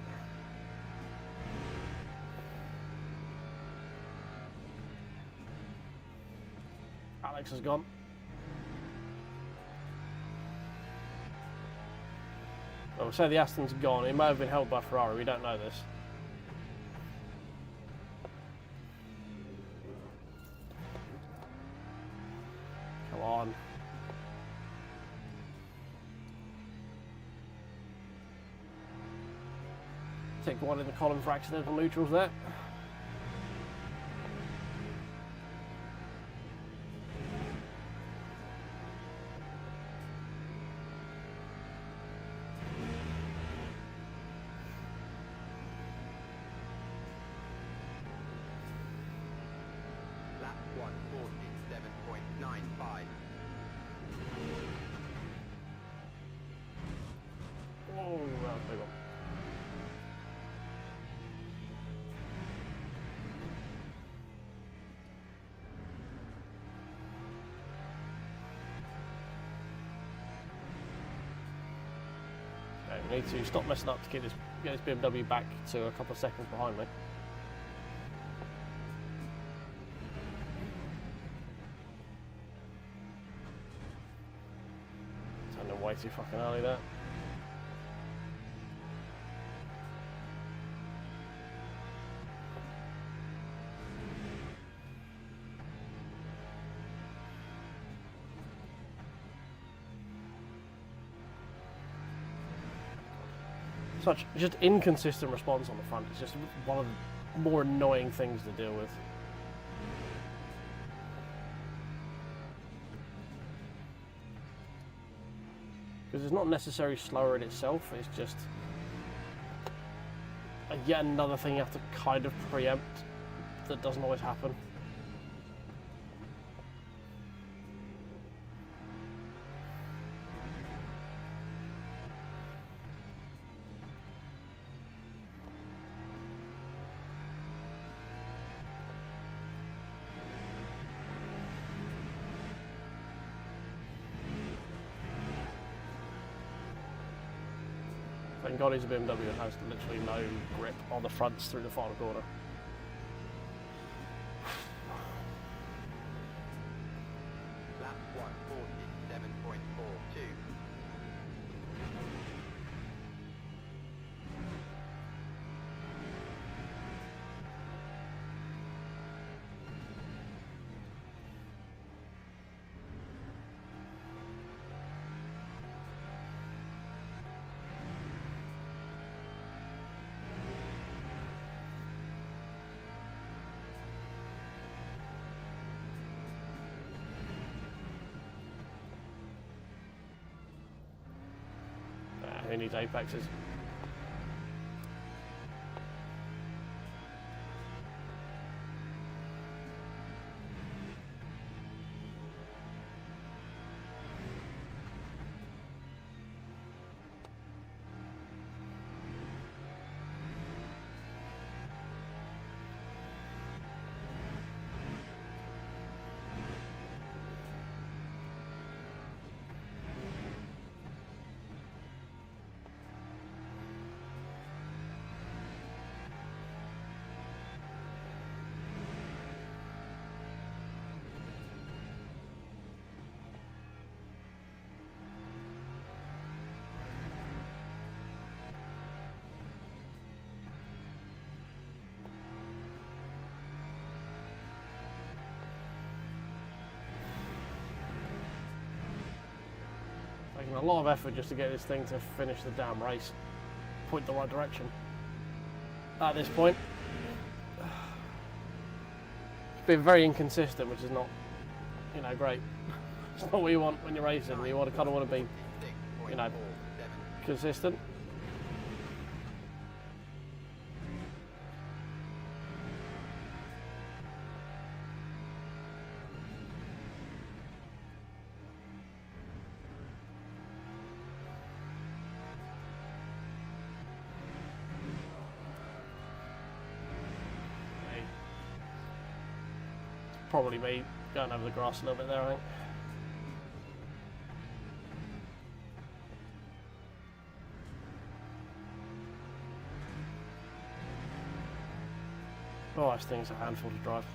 Alex has gone. Well, we'll say the Aston's gone. It may have been held by Ferrari, we don't know this. Come on. Take one in the column for accidental neutrals there. Lap 1:47.95. Whoa, that was a big one. We need to stop messing up to get this BMW back to a couple of seconds behind me. Turned in way too fucking early there. Such just inconsistent response on the front. It's just one of the more annoying things to deal with. Because it's not necessarily slower in itself, it's just yet another thing you have to kind of preempt that doesn't always happen. Thank God he's a BMW and has literally no grip on the fronts through the final corner. Lap 1:47.42. who needs apexes? Taking a lot of effort just to get this thing to finish the damn race, point the right direction. At this point, it's been very inconsistent, which is not, you know, great. It's not what you want when you're racing. You kind of want to be, you know, consistent. Probably me going over the grass a little bit there, I think. Oh, this thing's a handful to drive.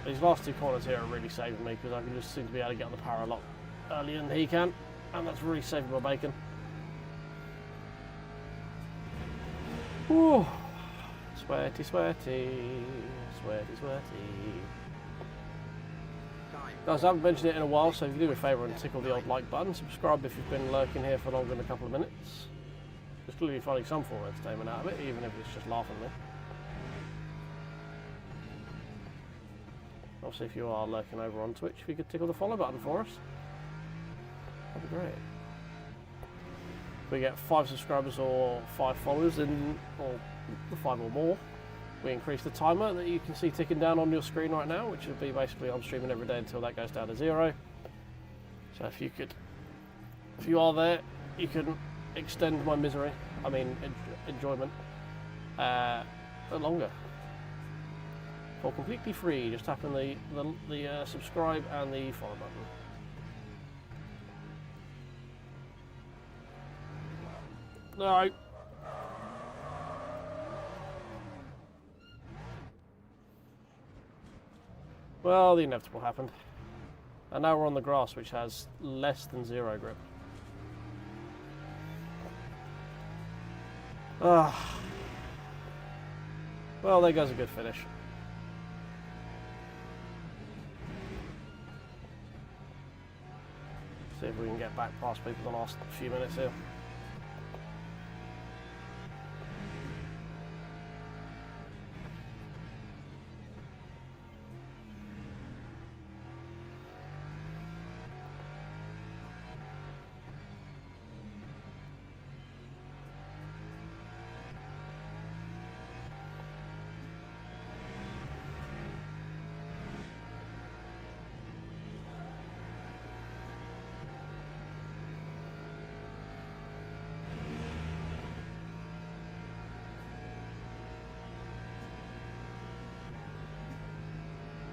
These last two corners here are really saving me because I can just seem to be able to get on the power a lot earlier than he can, and that's really saving my bacon. Whew. Sweaty, sweaty, sweaty, sweaty. Guys, I haven't mentioned it in a while, so if you do me a favour and tickle the old like button, subscribe if you've been lurking here for longer than a couple of minutes. Just clearly finding some form of entertainment out of it, even if it's just laughing at me. Obviously, if you are lurking over on Twitch, if you could tickle the follow button for us, that'd be great. If we get 5 subscribers or 5 followers, or 5 or more, we increase the timer that you can see ticking down on your screen right now, which will be basically I'm streaming every day until that goes down to 0. So if you are there, you can extend my misery, enjoyment, longer. For completely free, just tap on the subscribe and the follow button. No. Well, the inevitable happened. And now we're on the grass, which has less than 0 grip. Ah. Well, there goes a good finish. See if we can get back past people the last few minutes here.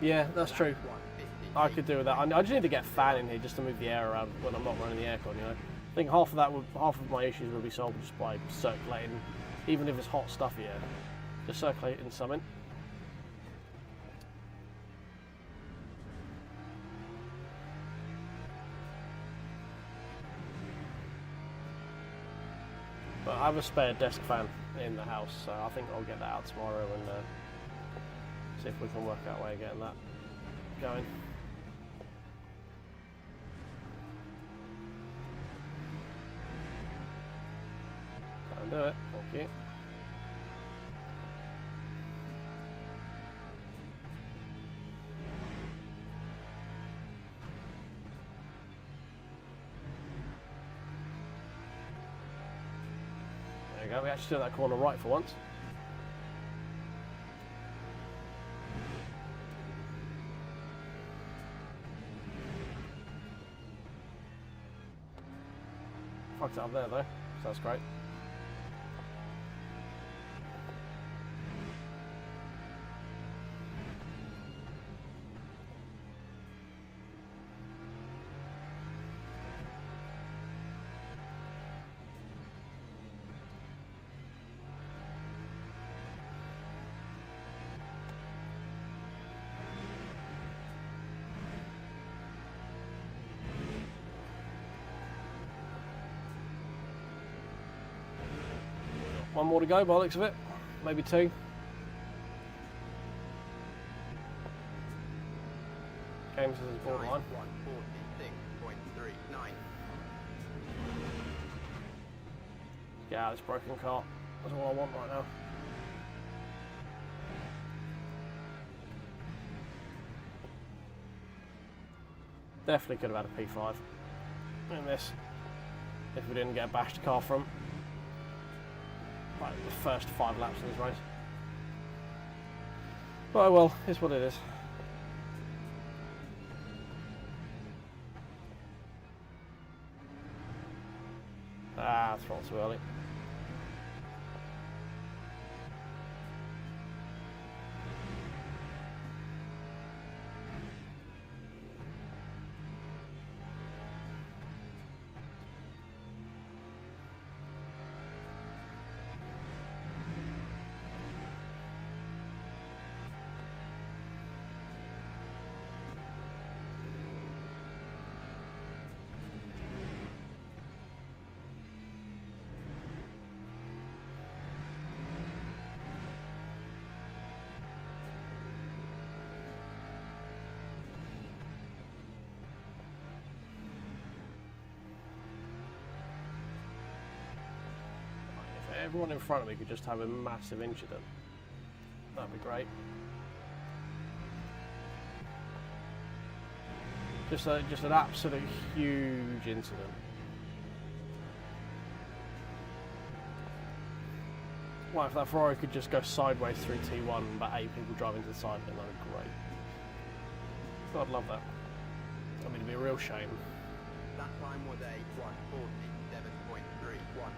Yeah, that's true. I could do with that. I just need to get a fan in here just to move the air around when I'm not running the aircon, you know. I think half of my issues would be solved just by circulating, even if it's hot stuffy air, just circulating something. But I have a spare desk fan in the house, so I think I'll get that out tomorrow and see if we can work out a way of getting that going. That'll do it, thank you. There you go, we actually took that corner right for once. Fucked it up there though, so that's great. One more to go by the looks of it, maybe two. Game says it's borderline. 146.39. Get out of this broken car. That's all I want right now. Definitely could have had a P5 in this if we didn't get a bashed car from like the first 5 laps of this race. But oh well, it's what it is. Ah, throttle too early. Everyone in front of me could just have a massive incident. That'd be great. Just an absolute huge incident. Well, if that Ferrari could just go sideways through T1, but 8 people driving to the side, then that'd be great. I'd love that. I mean, it'd be a real shame. That time was a 147.31.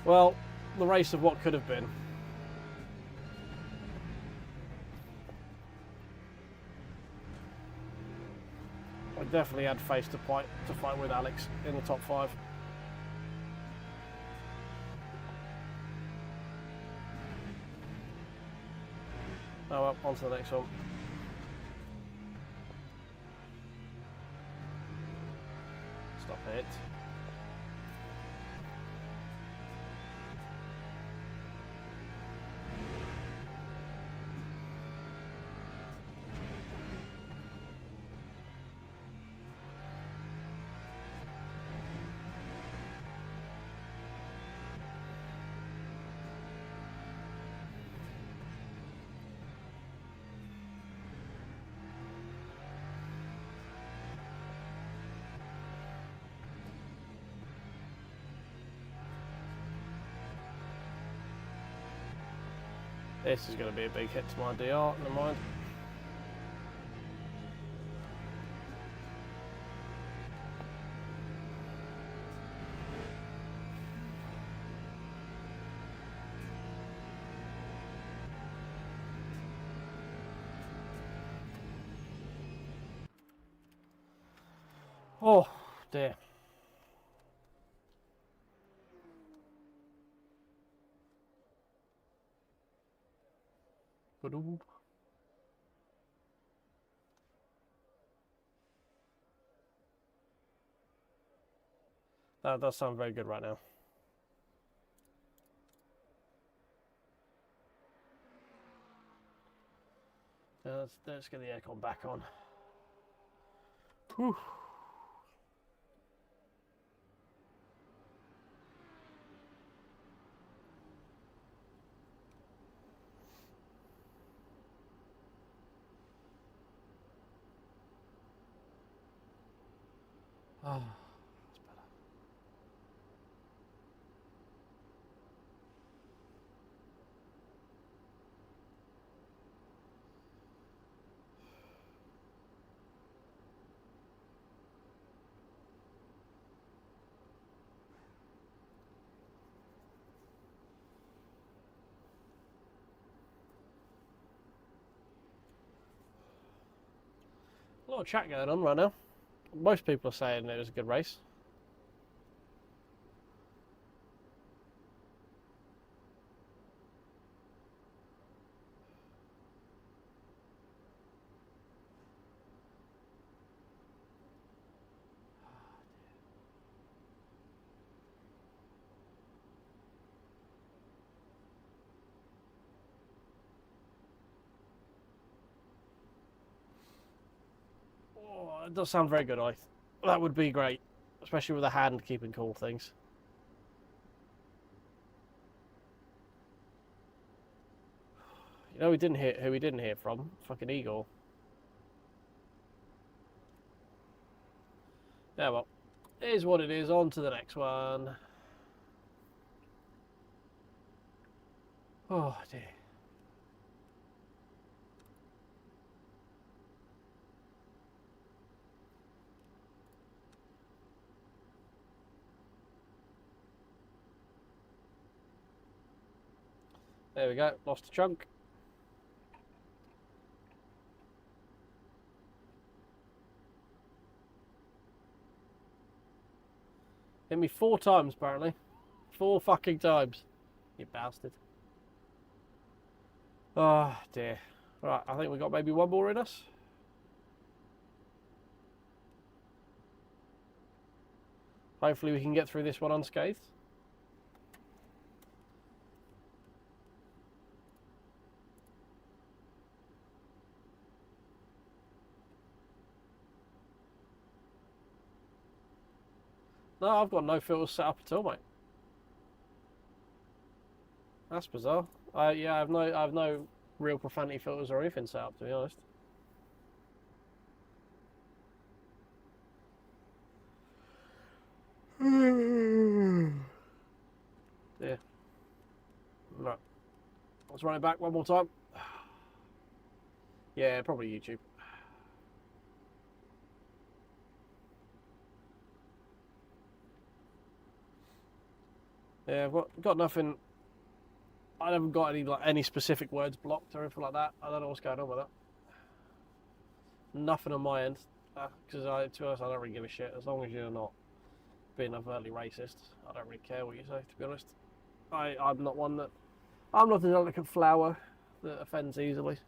Well, the race of what could have been. I definitely had face to fight with Alex in the top 5. Oh well, on to the next one. Stop it. This is going to be a big hit to my DR, never mind. Oh dear. Ba-doom. That does sound very good right now. Let's get the aircon back on. Whew. Ah, that's better. A lot of chat going on right now. Most people are saying it was a good race. Oh, it does sound very good, that would be great. Especially with a hand keeping cool things. You know who we didn't hear from? Fucking Eagle. Yeah, well, it is what it is. On to the next one. Oh dear. There we go, lost a chunk. Hit me 4 times apparently. 4 fucking times. You bastard. Oh dear. Right, I think we got maybe one more in us. Hopefully we can get through this one unscathed. No, I've got no filters set up at all, mate. That's bizarre. Yeah, I have no real profanity filters or anything set up, to be honest. Yeah. Right. Let's run it back one more time. Yeah, probably YouTube. Yeah, I've got nothing. I haven't got any specific words blocked or anything like that. I don't know what's going on with that. Nothing on my end, because to be honest, I don't really give a shit as long as you're not being overtly racist. I don't really care what you say, to be honest. I'm not one that. I'm not a delicate flower that offends easily.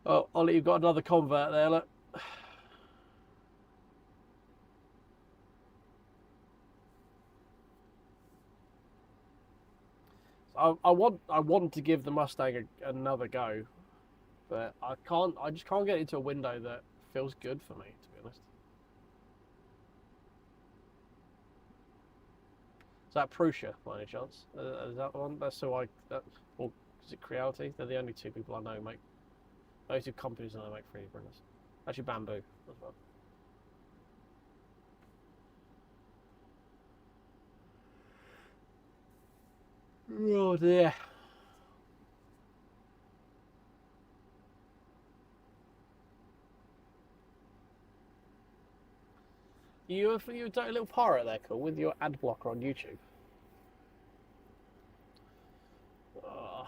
Oh, Ollie, you've got another convert there, look. I want to give the Mustang another go, but I just can't get into a window that feels good for me, to be honest. Is that Prusa, by any chance? Is that the one? That's who or is it Creality? They're the only 2 people I know make. Those 2 companies that I make 3D printers. Actually, Bamboo as well. Oh dear. You a little pirate there, cool, with your ad blocker on YouTube. Ugh.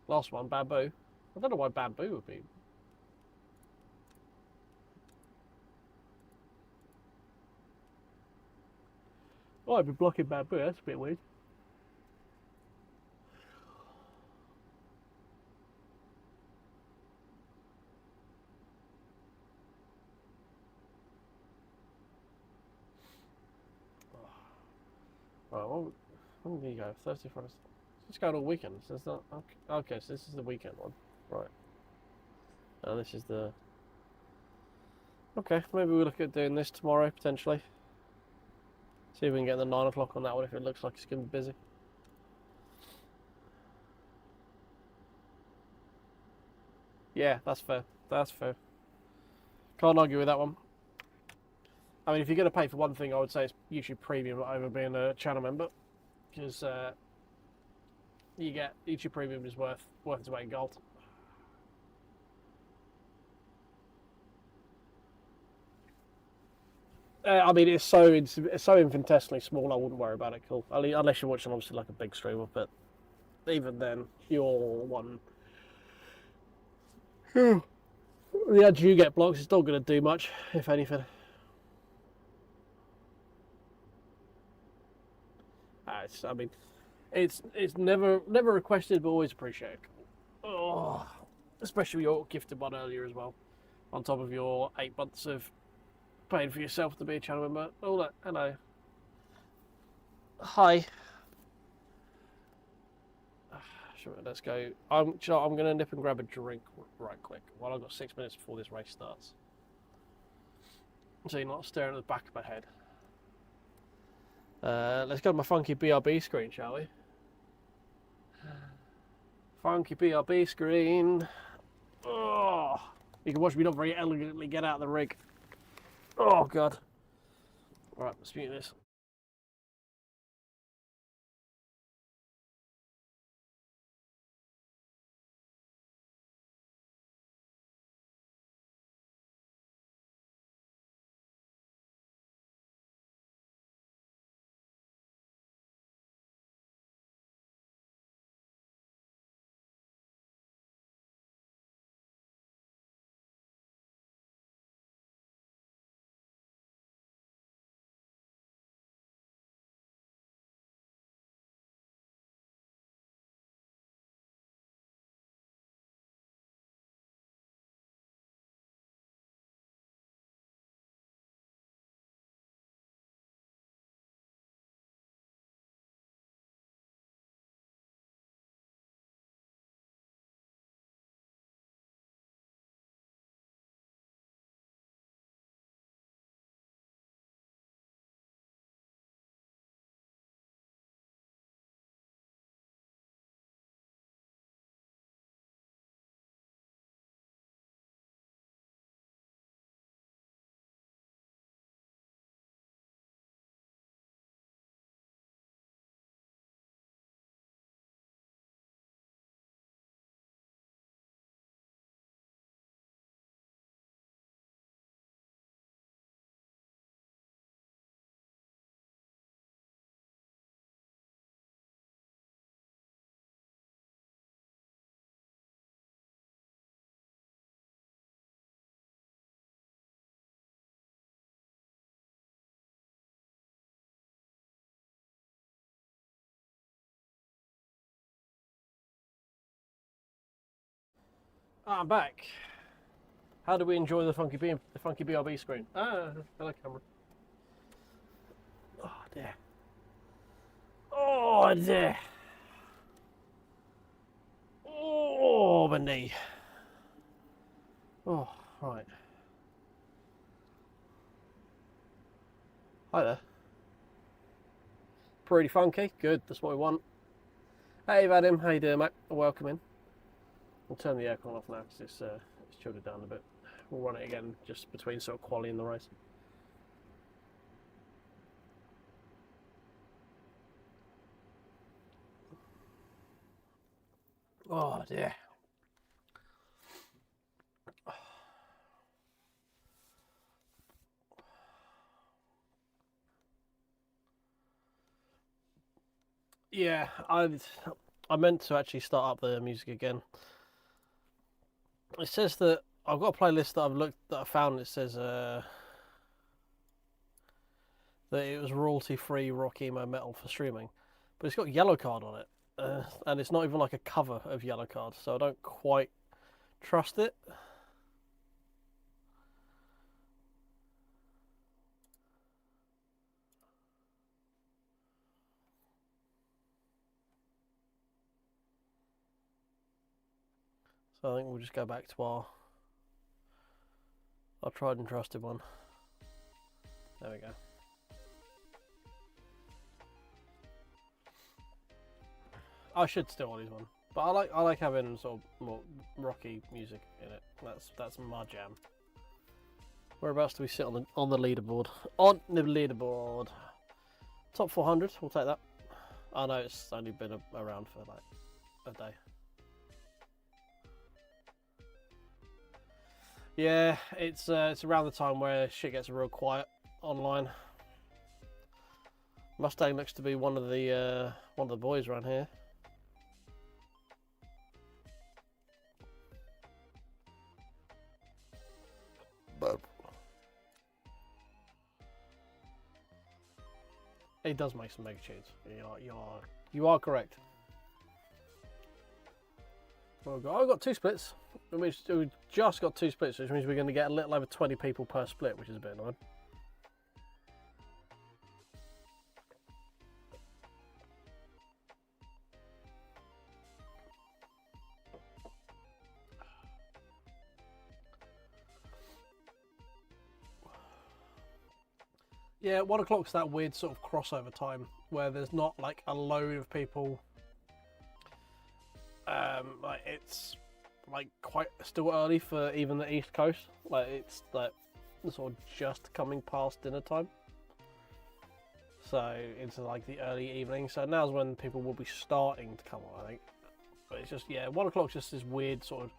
Last one, bamboo. I don't know why bamboo would be. Oh, I'd be blocking bamboo. That's a bit weird. Right, when do you go? Thursday, Friday. It's going all weekend. So it's not okay. So this is the weekend one, right? And this is the. Okay, maybe we'll look at doing this tomorrow potentially. See if we can get the 9 o'clock on that one if it looks like it's going to be busy. Yeah, that's fair. That's fair. Can't argue with that one. I mean, if you're going to pay for one thing, I would say it's YouTube Premium over being a channel member, because you get YouTube Premium is worth its weight in gold. I mean, it's so infinitesimally small. I wouldn't worry about it. Cool, unless you're watching obviously like a big streamer. But even then, you're one. The ads you get blocks, it's not going to do much, if anything. I mean, it's never requested, but always appreciated. Oh, especially your gifted one earlier as well, on top of your 8 months of paying for yourself to be a channel member. Oh, that, hello. Hi. Sure, let's go. I'm going to nip and grab a drink right quick while I've got 6 minutes before this race starts, so you're not staring at the back of my head. Let's go to my funky BRB screen, shall we? Funky BRB screen. Oh, you can watch me not very elegantly get out of the rig. Oh, God. All right, let's mute this. I'm back. How do we enjoy the funky BRB screen? Ah, hello, camera. Oh dear. Oh dear. Oh, my knee. Oh, right. Hi there. Pretty funky. Good. That's what we want. Hey, Vadim. How you doing, mate? Welcome in. We'll turn the aircon off now because it's chilled it down a bit. We'll run it again just between sort of quali and the race. Oh dear. Yeah, I meant to actually start up the music again. It says that I've got a playlist that I found. It says that it was royalty-free rock emo metal for streaming, but it's got Yellow Card on it, and it's not even like a cover of Yellow Card, so I don't quite trust it. So I think we'll just go back to our tried and trusted one. There we go. I should still want this one, but I like having sort of more rocky music in it. That's my jam. Whereabouts do we sit on the leaderboard? On the leaderboard, top 400. We'll take that. I know it's only been around for like a day. Yeah, it's around the time where shit gets real quiet online. Mustang looks to be one of the boys around here. But he does make some mega tunes. You are correct. Well, I've got 2 splits. We just got 2 splits, which means we're going to get a little over 20 people per split, which is a bit annoying. Yeah, 1 o'clock's that weird sort of crossover time where there's not like a load of people. Like it's like quite still early for even the East Coast. Like it's like sort of just coming past dinner time. So into like the early evening. So now's when people will be starting to come on, I think. But it's just, yeah, 1 o'clock's just this weird sort of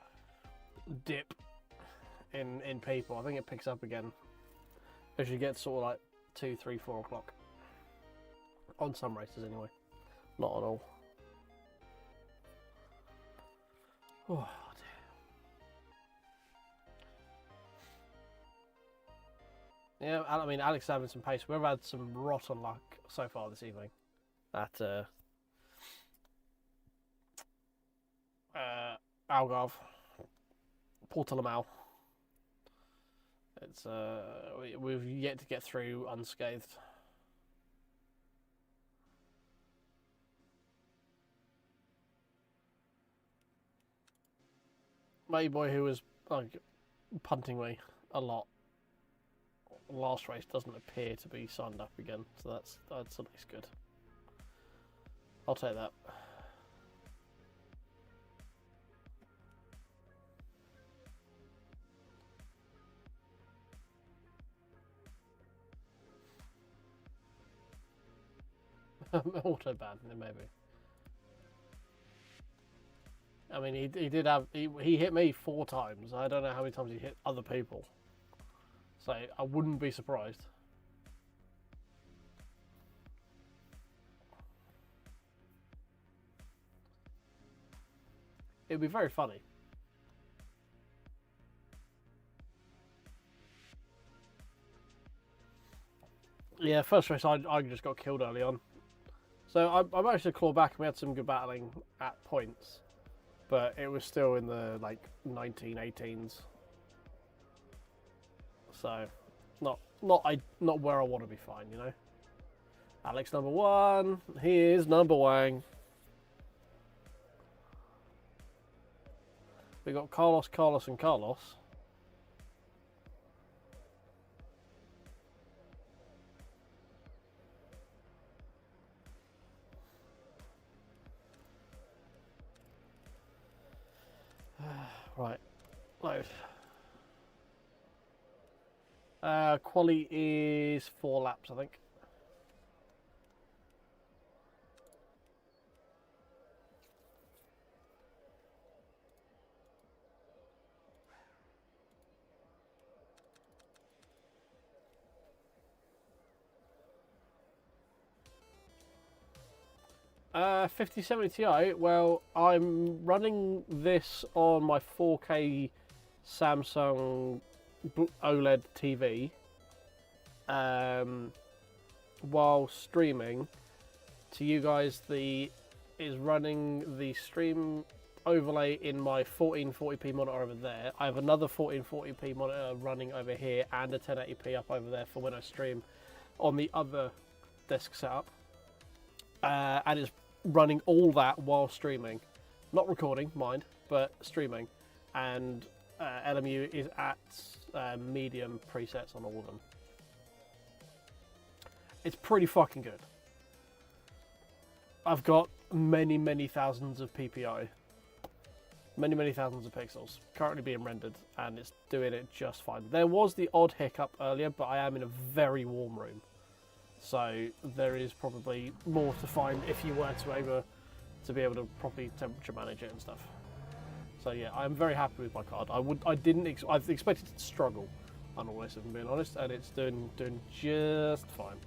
dip in people. I think it picks up again as you get sort of like 2, 3, 4 o'clock. On some races anyway. Not on all. Oh dear. Yeah, I mean, Alex is having some pace. We've had some rotten luck so far this evening at Algarve, Portalamau. It's we've yet to get through unscathed. My boy who was like punting me a lot last race doesn't appear to be signed up again, so that's at least good. I'll take that. Autobahn, maybe. I mean, he did have he hit me 4 times. I don't know how many times he hit other people. So I wouldn't be surprised. It'd be very funny. Yeah, first race I just got killed early on. So I managed to claw back and we had some good battling at points. But it was still in the like 1918s. So not where I want to be fine, you know. Alex number 1, here's number 1. We got Carlos, and Carlos. Right, load. Quali is 4 laps, I think. 5070 Ti, well, I'm running this on my 4K Samsung OLED TV while streaming to you guys. Is running the stream overlay in my 1440p monitor over there. I have another 1440p monitor running over here and a 1080p up over there for when I stream on the other desk setup. And it's running all that while streaming. Not recording, mind, but streaming. And LMU is at medium presets on all of them. It's pretty fucking good. I've got many thousands of PPI. Many thousands of pixels currently being rendered, and it's doing it just fine. There was the odd hiccup earlier, but I am in a very warm room. So there is probably more to find if you were to be able to properly temperature manage it and stuff. So yeah, I'm very happy with my card. I expected it to struggle, on all this, if I'm being honest, and it's doing just fine.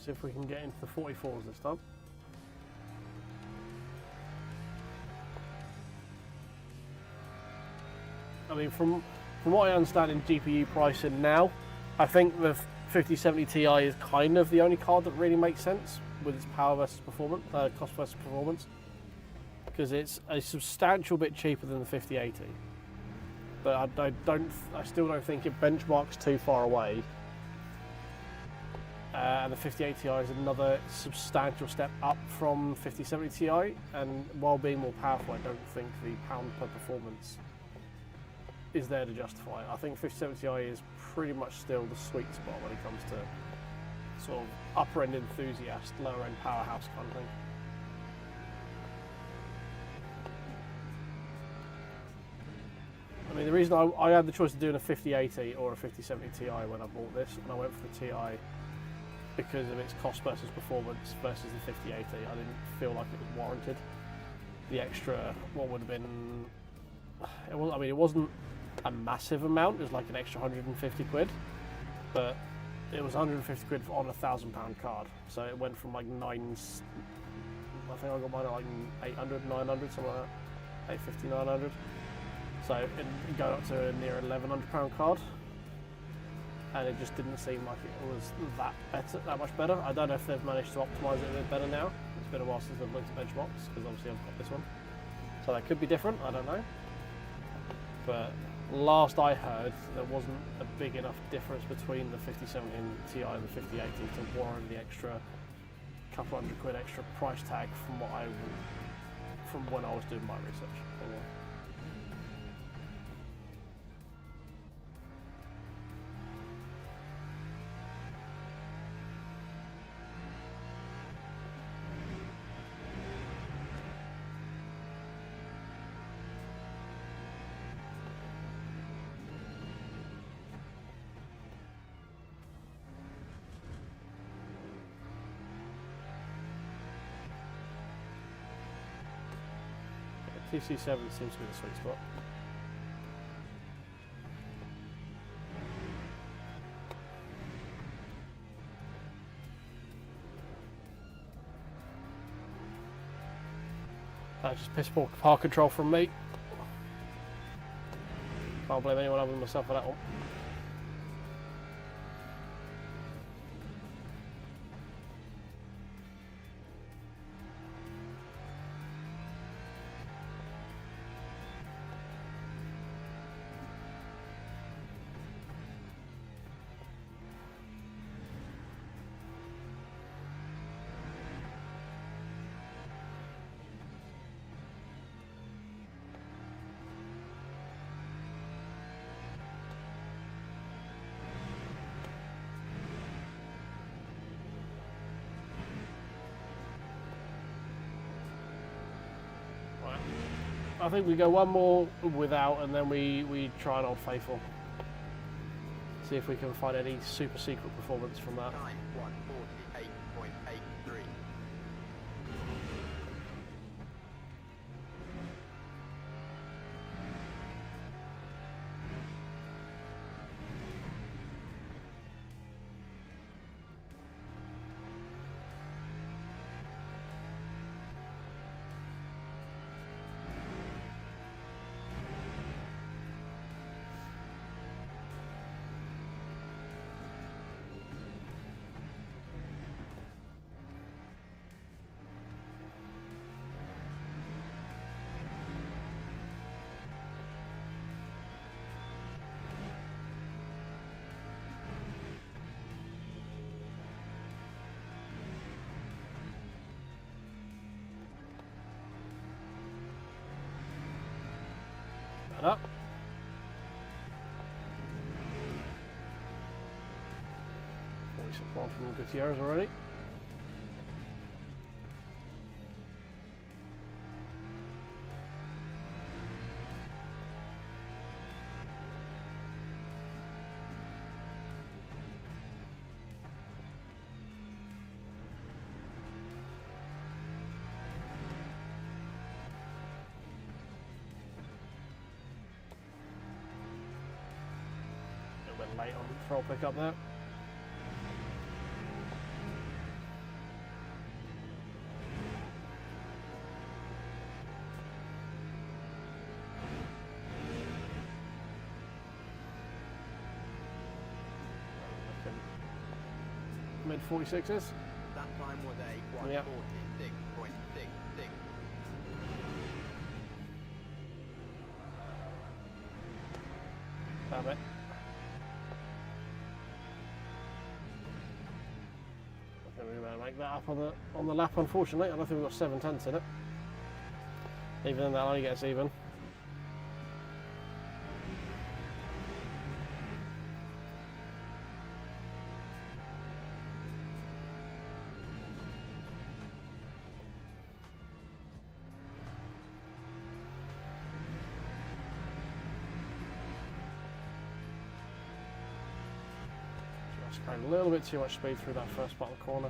See if we can get into the 44s this time. I mean, from what I understand in GPU pricing now, I think the 5070 Ti is kind of the only card that really makes sense with its power versus performance, cost versus performance, because it's a substantial bit cheaper than the 5080. But I still don't think it benchmarks too far away. And the 5080 Ti is another substantial step up from 5070 Ti, and while being more powerful, I don't think the pound per performance is there to justify it. I think 5070 Ti is pretty much still the sweet spot when it comes to sort of upper end enthusiast, lower end powerhouse kind of thing. I mean, the reason I had the choice of doing a 5080 or a 5070 Ti when I bought this, and I went for the Ti because of its cost versus performance versus the 5080. I didn't feel like it was warranted. The extra, what would have been, it wasn't a massive amount, it was like an extra 150 quid, but it was 150 quid on a £1,000 card. So it went from like I think I got mine at like 800, 900, something like that, 850, 900. So it got up to a near £1,100 card. And it just didn't seem like it was that much better. I don't know if they've managed to optimise it a bit better now. It's been a while since I've looked at benchmarks, because obviously I've got this one. So that could be different, I don't know. But last I heard, there wasn't a big enough difference between the 5070 Ti and the 5080 to warrant the extra couple hundred quid extra price tag from when I was doing my research. Anyway. TC7 seems to be the sweet spot. That's just piss poor car control from me. Can't blame anyone other than myself for that one. I think we go one more without, and then we try an Old Faithful. See if we can find any super secret performance from that. Time 1:48.83. Up. One from Gutierrez already. Late on throw pick up there. Mid 46s. That time was a Yep. 1:46.66. Damn it. We're going to make that up on the lap, unfortunately. I don't think we've got 7/10 in it. Even then, that only gets even. Just carried a little bit too much speed through that first bottom corner.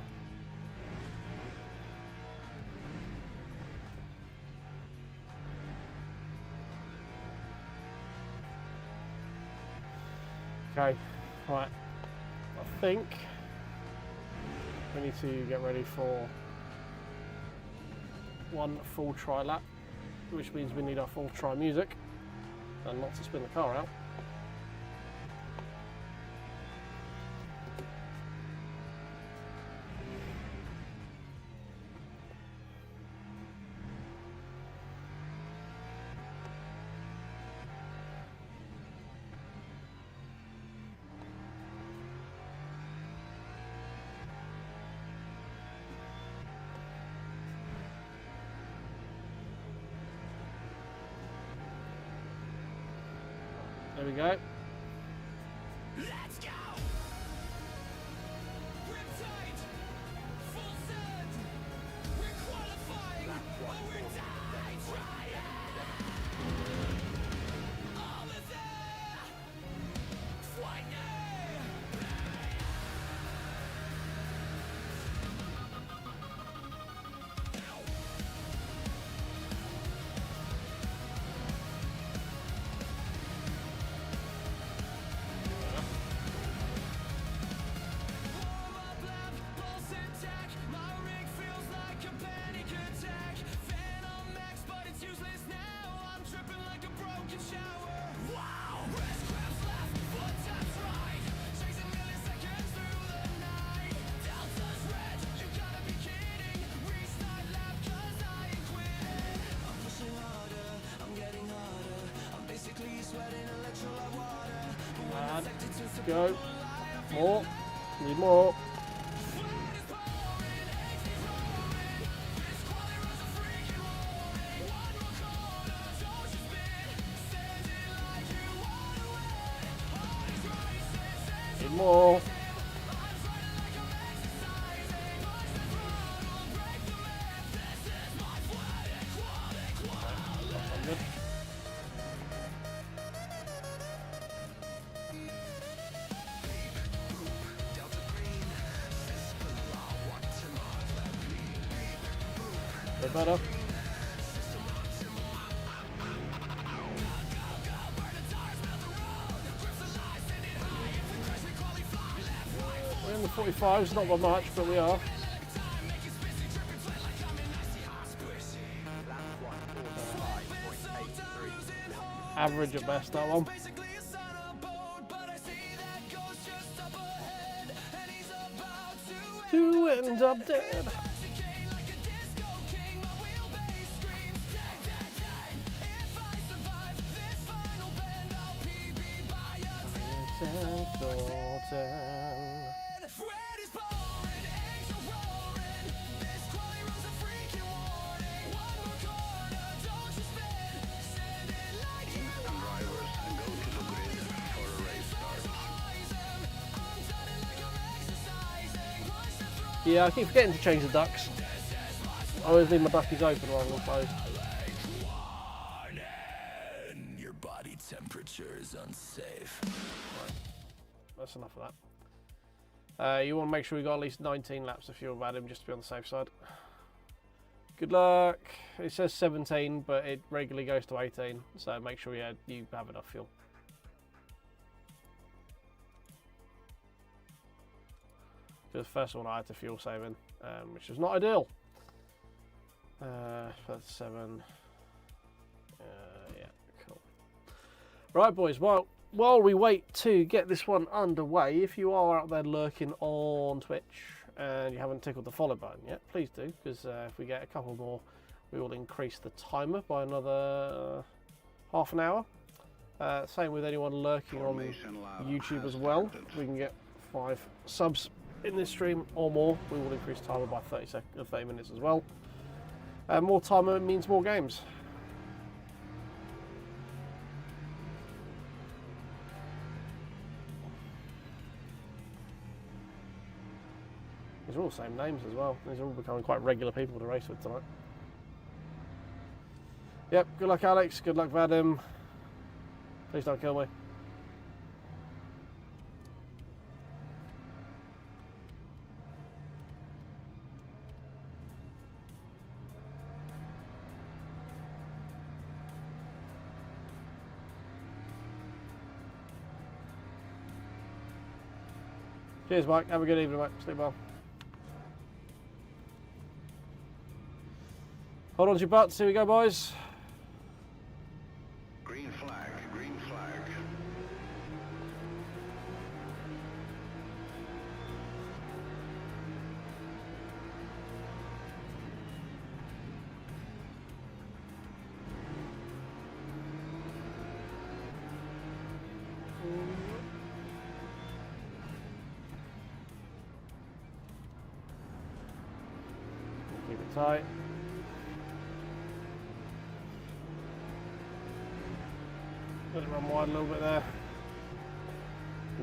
Okay, right, I think we need to get ready for one full try lap, which means we need our full try music and not to spin the car out. There we go. Let's go! Grip tight! Full send! We're qualifying! Or we're dying! Trying! All is there! Fighting! Let's go. More. Need more. Need more. Good. better. We're in the 45s, not by much, but we are. Average at best, that one. To end up dead. Yeah, I keep forgetting to change the ducks. I always leave my duckies open rather than closed. Your body temperature is unsafe. Right. That's enough of that. You want to make sure we got at least 19 laps of fuel about him just to be on the safe side. Good luck. It says 17, but it regularly goes to 18, so make sure you have enough fuel. The first one I had to fuel saving, which was not ideal. 7. Yeah, cool. Right, boys. Well, while we wait to get this one underway, if you are out there lurking on Twitch and you haven't tickled the follow button yet, please do, because if we get a couple more, we will increase the timer by another half an hour. Same with anyone lurking on YouTube as well. If we can get 5 subs in this stream or more, we will increase timer by 30 minutes as well. More timer means more games. These are all the same names as well. These are all becoming quite regular people to race with tonight. Yep, good luck Alex, good luck Vadim. Please don't kill me. Cheers, Mike. Have a good evening, mate. Sleep well. Hold on to your butts. Here we go, boys. Green flag, green flag. Keep it tight. Let it run wide a little bit there.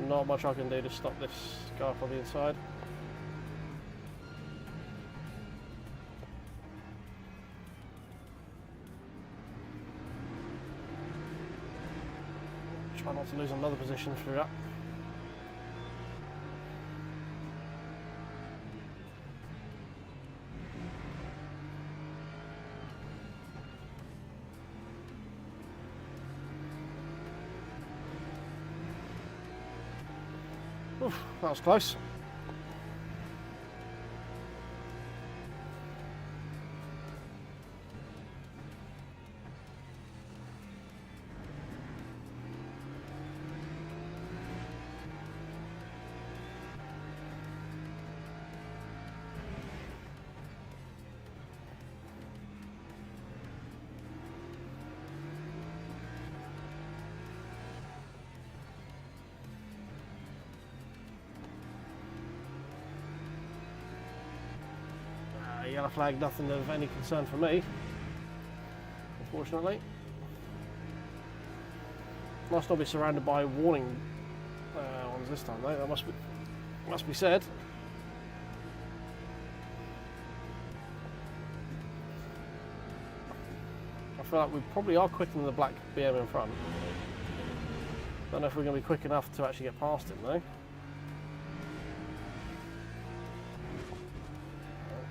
Not much I can do to stop this guy from the inside. Try not to lose another position through that. Oof, that was close. Yellow flag, nothing of any concern for me, unfortunately. Must not be surrounded by warning ones this time though, that must be said. I feel like we probably are quicker than the black BM in front. Don't know if we're going to be quick enough to actually get past him though.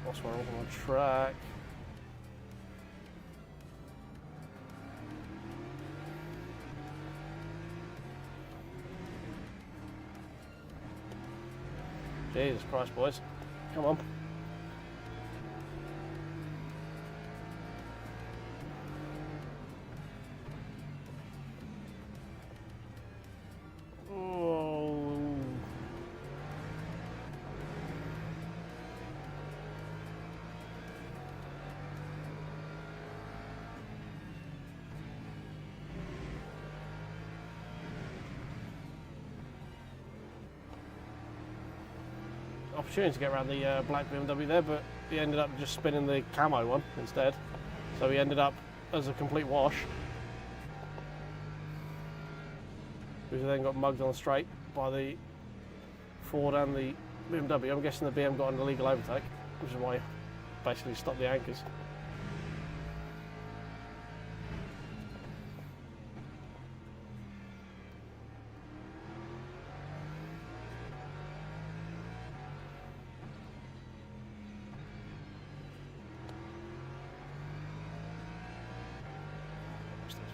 Lost my off on the track. Jesus Christ, boys. Come on. Oh. Opportunity to get around the black BMW there, but he ended up just spinning the camo one instead. So he ended up as a complete wash. He then got mugged on the straight by the Ford and the BMW. I'm guessing the BM got an illegal overtake, which is why he basically stopped the anchors.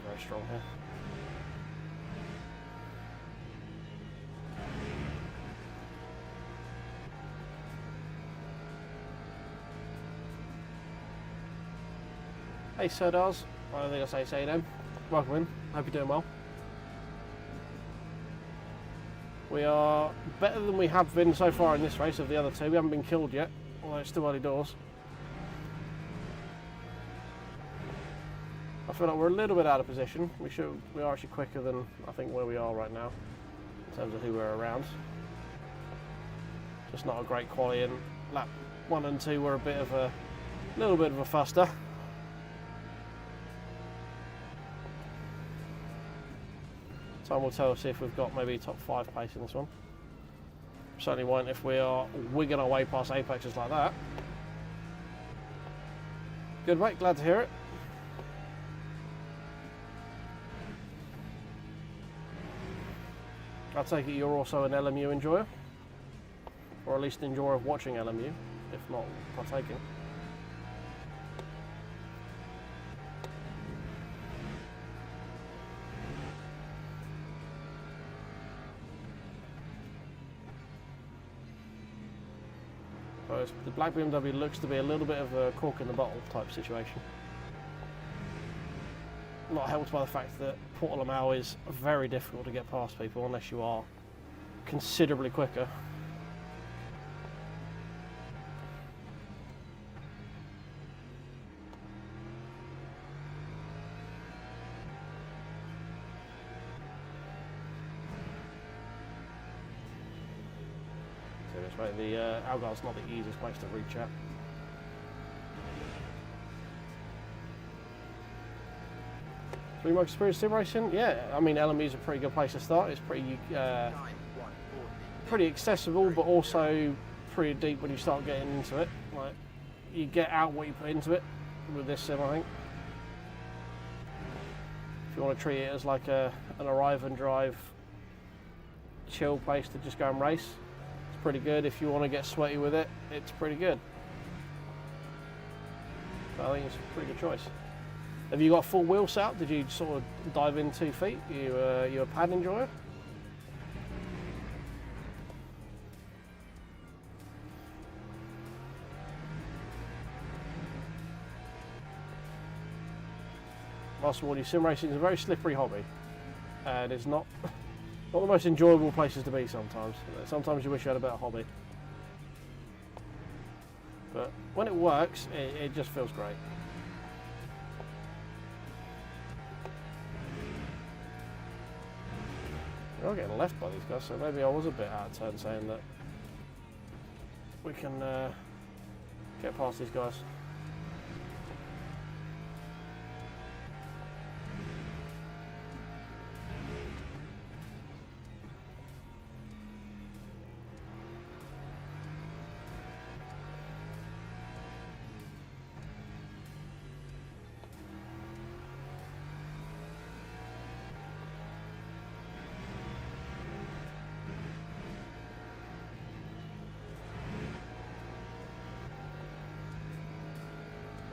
Very strong here. Hey Serdars, I don't think I say them. Welcome in, hope you're doing well. We are better than we have been so far in this race of the other two. We haven't been killed yet, although it's still early doors. I feel like we're a little bit out of position. We are actually quicker than I think where we are right now in terms of who we're around. Just not a great quality, and lap 1 and 2 were a little bit of a fuster. Time will tell us if we've got maybe top 5 pace in this one. Certainly won't if we are wigging our way past apexes like that. Good mate, glad to hear it. I take it you're also an LMU enjoyer, or at least an enjoyer of watching LMU, if not partaking. Whereas the black BMW looks to be a little bit of a cork in the bottle type situation. Not helped by the fact that Portimao is very difficult to get past people unless you are considerably quicker. So this way, the Algarve's not the easiest place to reach at. Three months experience sim racing, yeah. I mean, LMU is a pretty good place to start. It's pretty accessible, but also pretty deep when you start getting into it. Like, you get out what you put into it with this sim, I think. If you want to treat it as like an arrive and drive, chill place to just go and race, it's pretty good. If you want to get sweaty with it, it's pretty good. So I think it's a pretty good choice. Have you got a full wheel set up? Did you sort of dive in 2 feet? You a pad enjoyer? Last warning, sim racing is a very slippery hobby, and it's not the most enjoyable places to be sometimes. Sometimes you wish you had a better hobby, but when it works, it just feels great. We are getting left by these guys, so maybe I was a bit out of turn saying that we can get past these guys.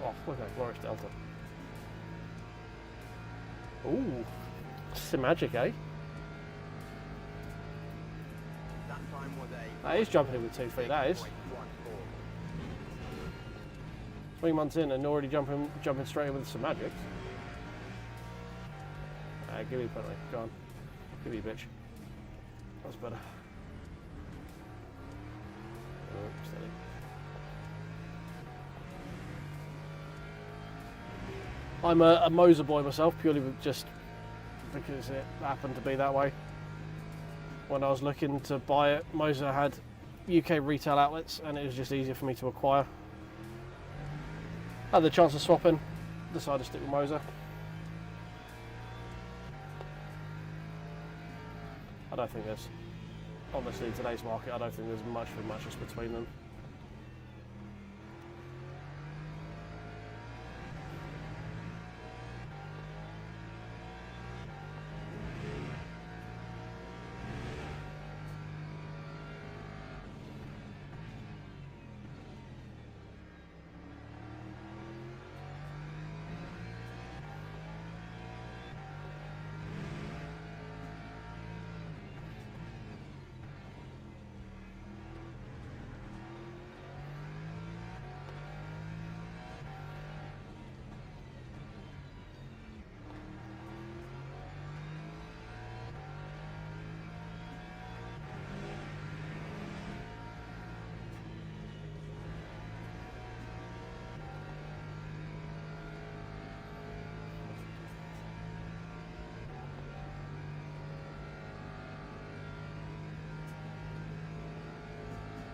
Oh, look at that glorious delta. Ooh, it's magic, eh? That time time was a That is jumping in with 2 feet, that is. 6.14. 3 months in and already jumping straight in with some magic. Give me a penalty. Go on. Give me a bitch. That's better. Oh, steady. I'm a Moza boy myself, purely just because it happened to be that way. When I was looking to buy it, Moza had UK retail outlets and it was just easier for me to acquire. Had the chance of swapping, decided to stick with Moza. I don't think there's, honestly in today's market, I don't think there's much of a muchness between them.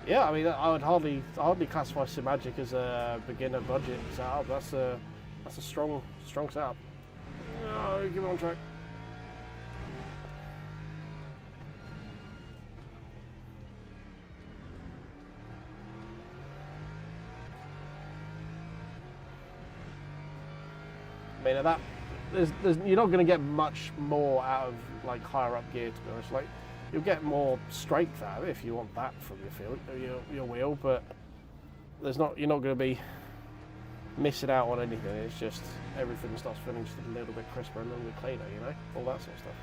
Yeah, I mean, I would hardly classify Simagic as a beginner budget setup. That's a strong setup. Oh, give it on track. I mean, that you're not going to get much more out of like higher up gear, to be honest. Like, you'll get more strength out of it if you want that from your field, your wheel, but you're not going to be missing out on anything. It's just everything starts feeling just a little bit crisper and a little bit cleaner, you know, all that sort of stuff.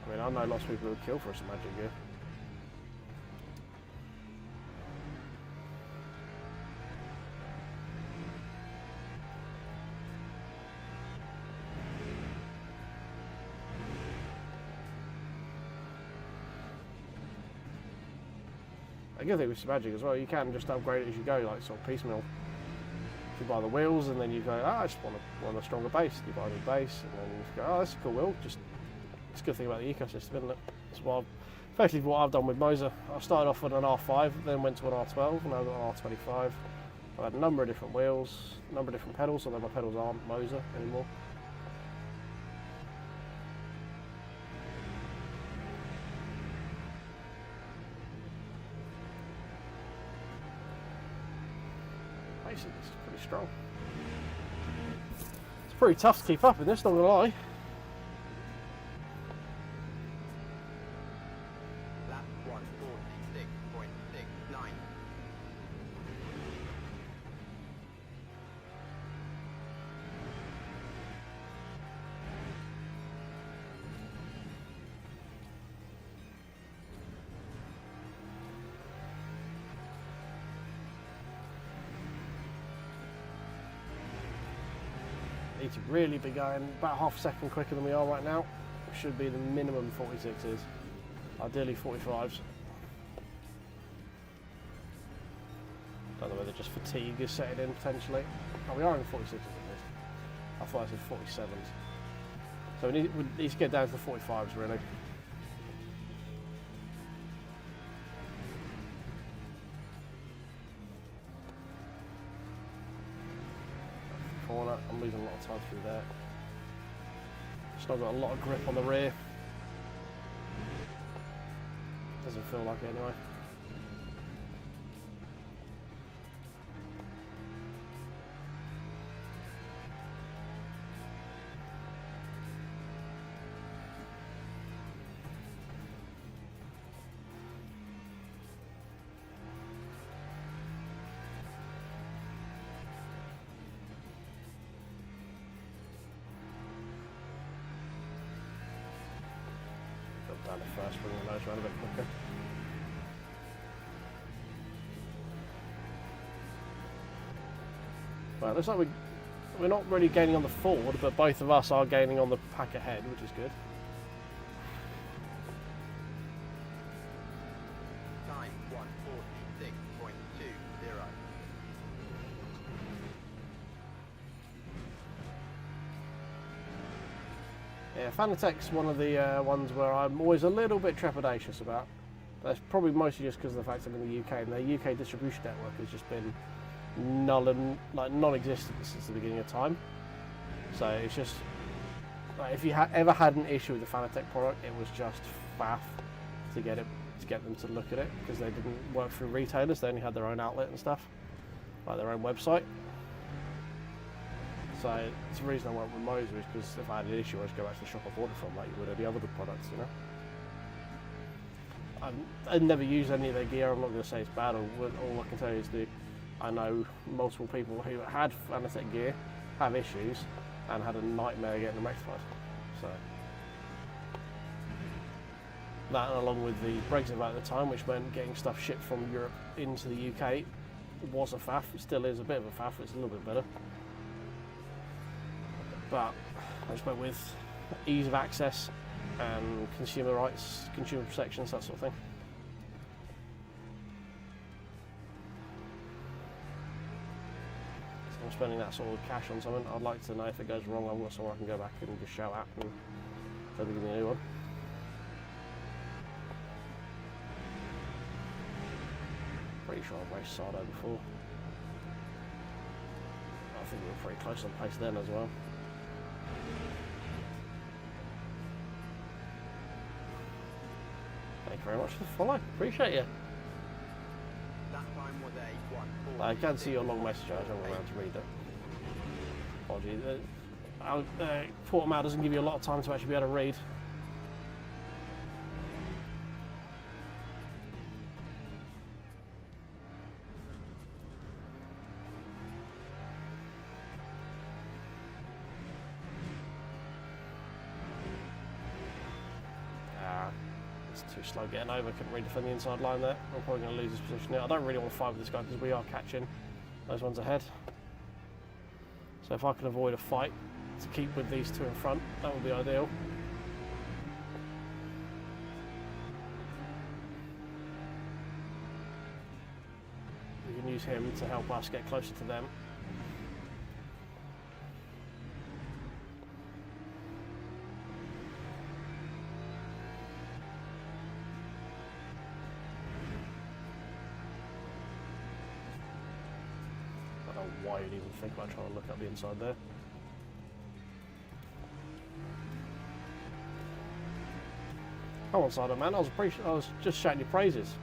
I mean, I know lots of people who would kill for some magic gear. The good thing with Simagic as well, you can just upgrade it as you go, like sort of piecemeal. If you buy the wheels and then you go, I just want a stronger base, you buy the base and then you go, oh, that's a cool wheel. Just, it's a good thing about the ecosystem, isn't it? It's effectively what I've done with Moza. I started off with an R5, then went to an R12, and now I've got an R25. I've had a number of different wheels, a number of different pedals, although my pedals aren't Moza anymore. Basically, it's pretty strong. It's pretty tough to keep up in this, not gonna lie. Lap 146.69. Need to really be going about half a second quicker than we are right now. Should be the minimum 46s, ideally 45s. Don't know whether just fatigue is setting in potentially. Oh, we are in 46s at least. I thought I said 47s. So we need to get down to the 45s really. Corner, I'm losing a lot of time through there. Just not got a lot of grip on the rear. Doesn't feel like it anyway. first, bring the nose around a bit quicker. Well, it looks like we're not really gaining on the forward, but both of us are gaining on the pack ahead, which is good. Time 1:46.20. Yeah, Fanatec's one of the ones where I'm always a little bit trepidatious about. That's probably mostly just because of the fact I'm in the UK, and their UK distribution network has just been non-existent since the beginning of time. So it's just like, if you ever had an issue with the Fanatec product, it was just faff to get them to look at it, because they didn't work through retailers. They only had their own outlet and stuff, like their own website. So it's the reason I went with Moza, is because if I had an issue, I just go back to the shop I bought it from, like you would any other good products, you know. I've never used any of their gear. I'm not going to say it's bad. All I can tell you is I know multiple people who had Fanatec gear have issues and had a nightmare getting them rectified. So that, along with the Brexit at the time, which meant getting stuff shipped from Europe into the UK, was a faff. It still is a bit of a faff. It's a little bit better. But I just went with ease of access and consumer rights, consumer protections, that sort of thing. So I'm spending that sort of cash on something. I'd like to know if it goes wrong, I've got somewhere I can go back and just shout at and they'll give me a new one. Pretty sure I've raced Sardo before. I think we were pretty close on pace then as well. Thank you very much for the follow. Appreciate you. That time was a 1:40. I can see your long message. I haven't got around to read it. Apologies. Portmail doesn't give you a lot of time to actually be able to read. Too slow getting over, couldn't really defend the inside line there. I'm probably going to lose this position now. I don't really want to fight with this guy because we are catching those ones ahead. So if I can avoid a fight to keep with these two in front, that would be ideal. We can use him to help us get closer to them. Why you'd even think about trying to look up the inside there. Come on, Sardo, man. I was just shouting your praises.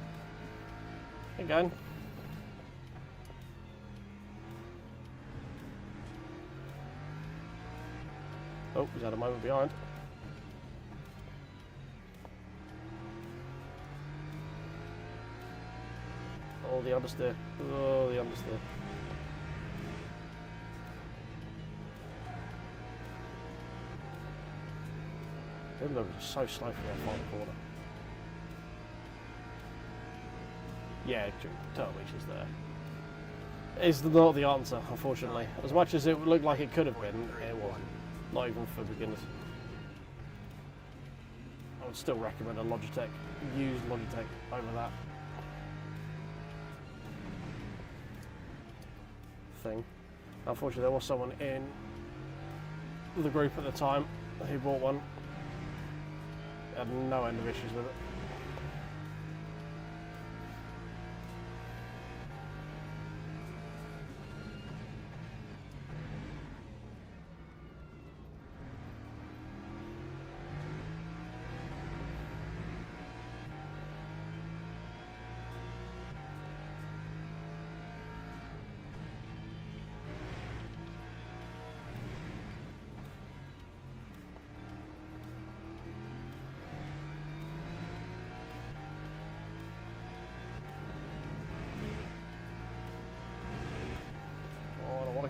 Keep going. Oh, he's had a moment behind. Oh, the understeer. Oh, the understeer. They were so slow for that final corner. Yeah, Turtle Beach is there. It's not the answer, unfortunately. As much as it looked like it could have been, it wasn't. Not even for beginners. I would still recommend a Logitech. Use Logitech over that thing. Unfortunately, there was someone in the group at the time who bought one. Had no end of issues with it.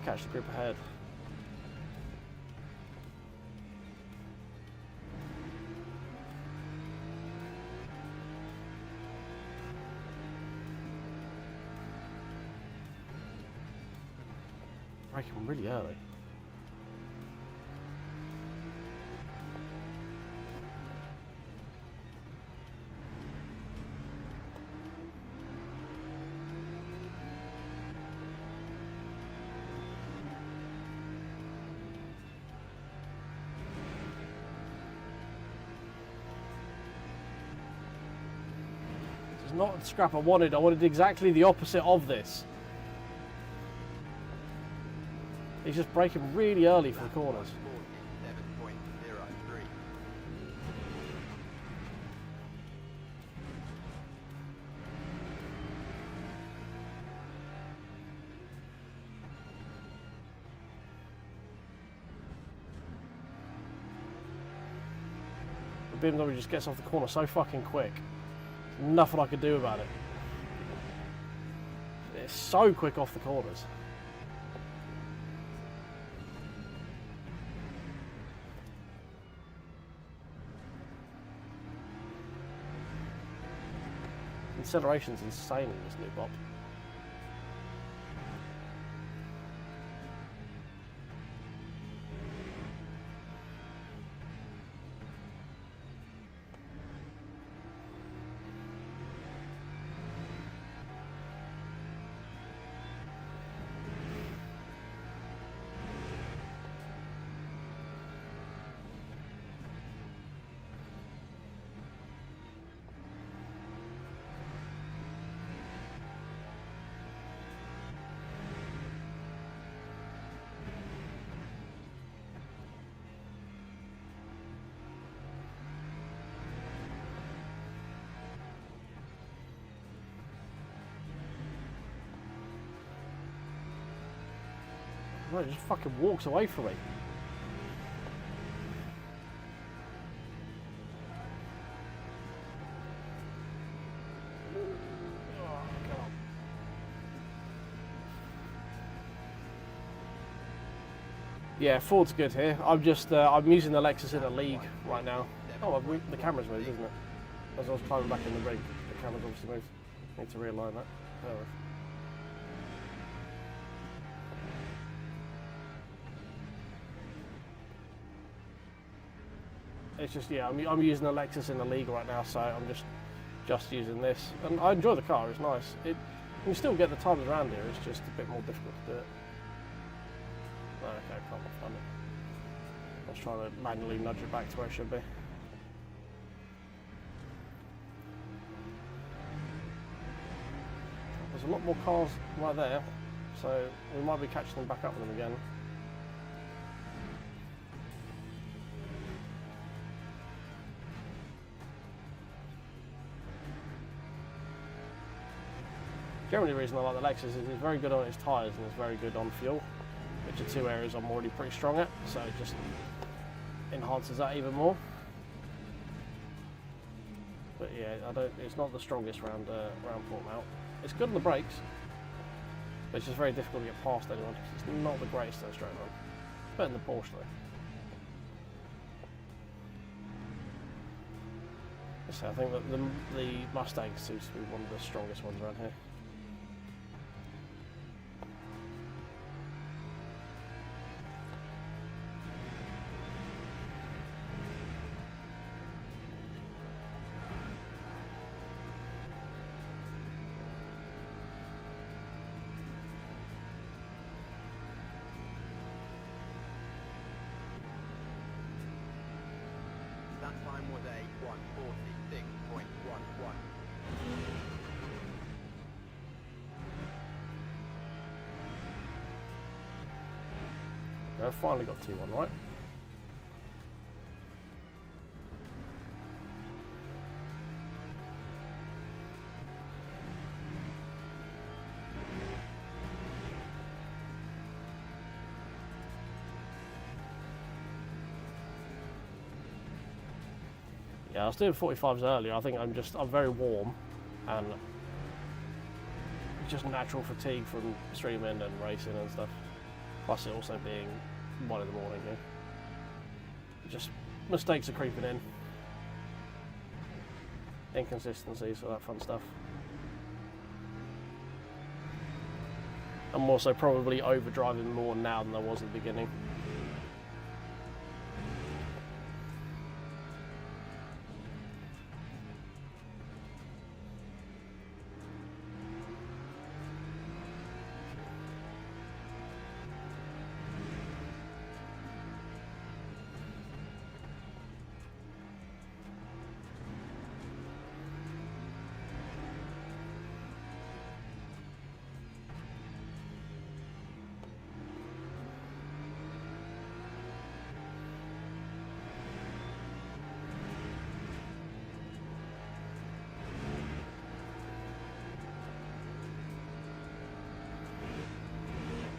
Catch the group ahead. Braking really early. This is not the scrap I wanted. I wanted exactly the opposite of this. He's just braking really early for the corners. 47.03. The BMW just gets off the corner so fucking quick. There's nothing I could do about it. It's so quick off the corners. Acceleration's insane in this new bop. No, it just fucking walks away from me. Yeah, Ford's good here. I'm using the Lexus in a league right now. Oh, the camera's moved, isn't it? As I was climbing back in the rig, the camera's obviously moved. Need to realign that. Oh. It's just, yeah, I'm using the Lexus in the league right now, so I'm just using this. And I enjoy the car, it's nice. You still get the times around here, it's just a bit more difficult to do it. Oh, okay, can't find it. I was trying to manually nudge it back to where it should be. There's a lot more cars right there, so we might be catching them back up with them again. Generally, the reason I like the Lexus is it's very good on its tyres and it's very good on fuel, which are two areas I'm already pretty strong at, so it just enhances that even more. But yeah, it's not the strongest round port mount. It's good on the brakes, but it's just very difficult to get past anyone because it's not the greatest on straight run. It's better than the Porsche though. So I think that the Mustang seems to be one of the strongest ones around here. That time was a 146.11. I finally got T1 right. Yeah, I was doing 45s earlier. I think I'm very warm and just natural fatigue from streaming and racing and stuff. Plus it also being 1 in the morning here. Just mistakes are creeping in. Inconsistencies, all that fun stuff. I'm also probably overdriving more now than I was at the beginning.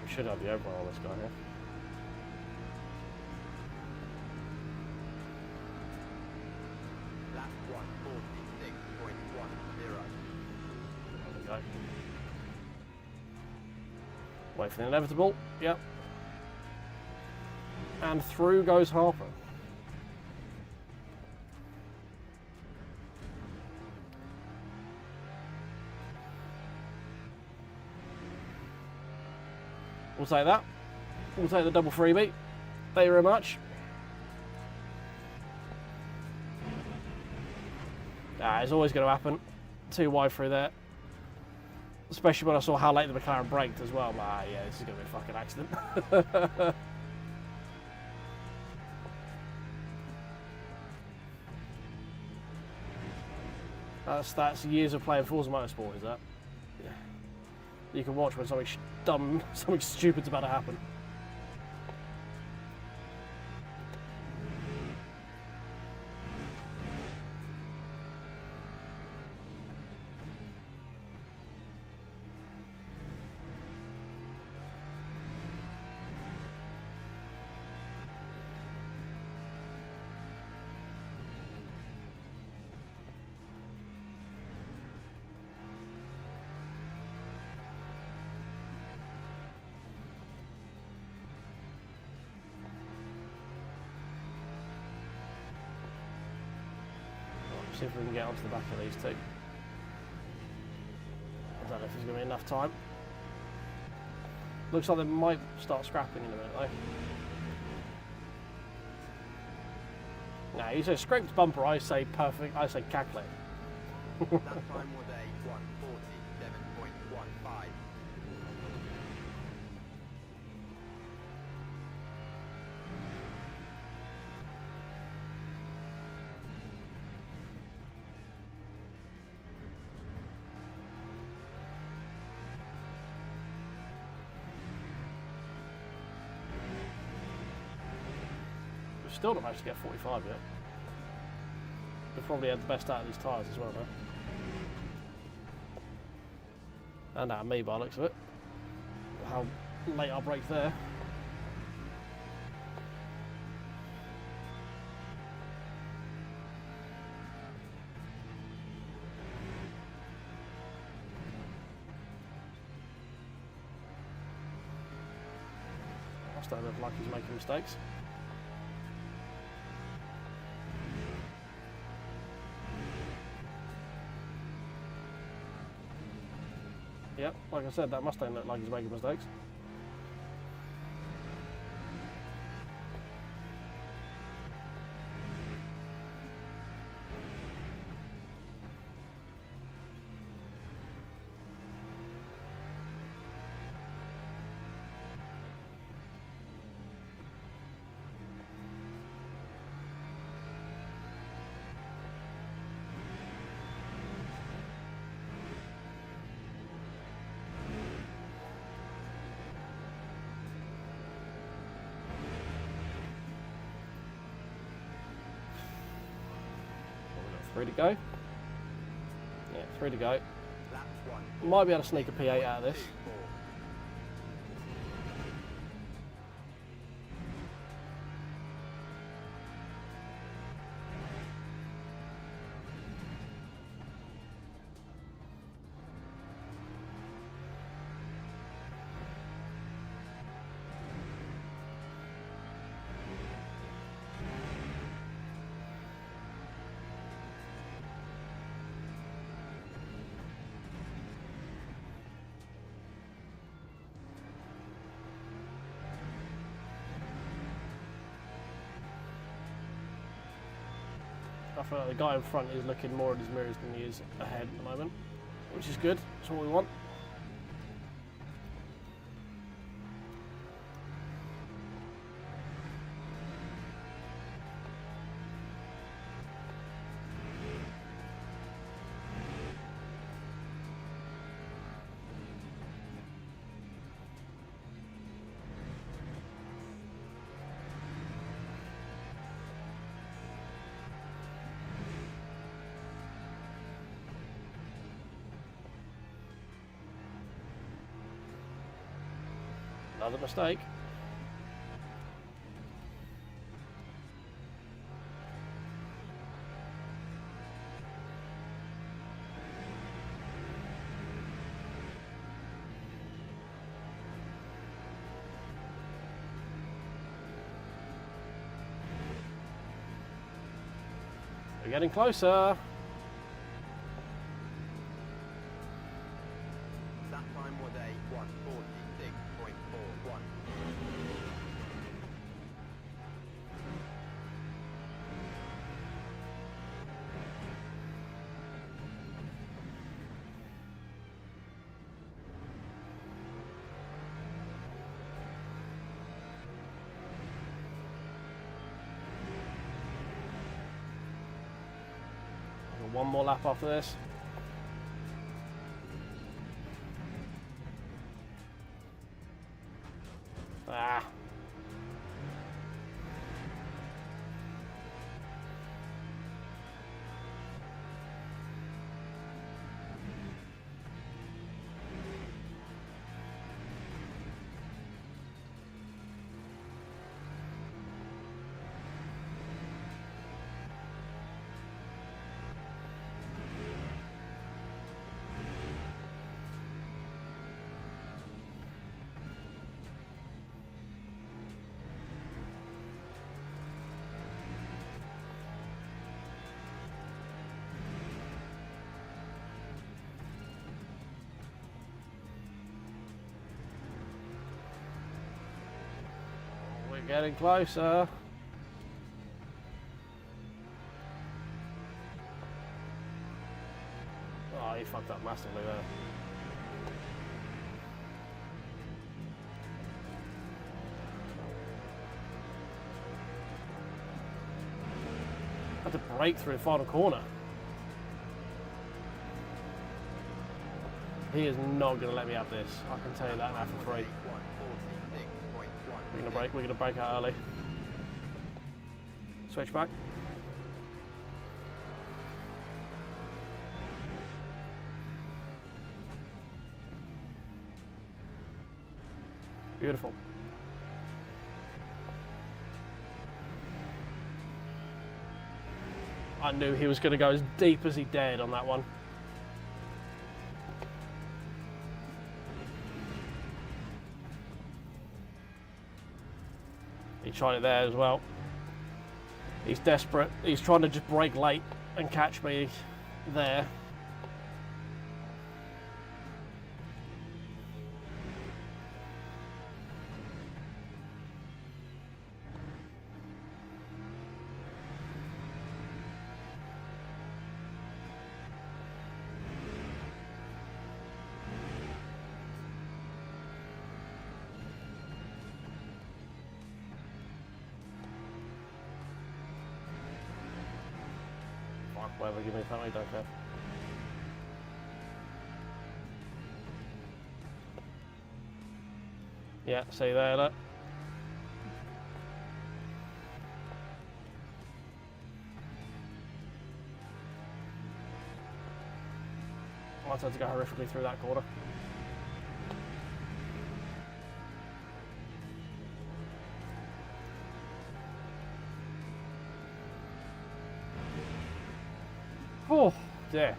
Should have the overall on this guy here. Lap 146.10. There we go. Wait for the inevitable. Yep. And through goes Harper. We'll take that. We'll take the double freebie. Thank you very much. It's always going to happen. Too wide through there. Especially when I saw how late the McLaren braked as well. Yeah, this is going to be a fucking accident. That's years of playing Forza Motorsport, is that? Yeah. You can watch when something dumb, something stupid's about to happen. See if we can get onto the back of these two. I don't know if there's going to be enough time. Looks like they might start scrapping in a minute though. Nah, you say scraped bumper, I say perfect, I say calculate. That time was a 147.15. Still not managed to get 45 yet. We've probably had the best out of these tyres as well now. And out of me by the looks of it. How late our brakes there. I still look like he's making mistakes. Yep, like I said, that Mustang looked like he's making mistakes. Three to go. Yeah, 3 to go. Lap Might be able to sneak a P8 out of this. 124. feel like the guy in front is looking more at his mirrors than he is ahead at the moment, which is good. That's what we want. Another mistake. We're getting closer. That time was a 146.41. One more lap after this. Ah. We're getting closer. Oh, he fucked up massively there. Had to break through the final corner. He is not going to let me have this. I can tell you that now for free. We're going to break out early. Switch back. Beautiful. I knew he was going to go as deep as he dared on that one. He tried it there as well. He's desperate. He's trying to just break late and catch me there. Whatever, give me a family, don't care. Yeah, see there, look. I wanted to go horrifically through that corner. Oh, dear.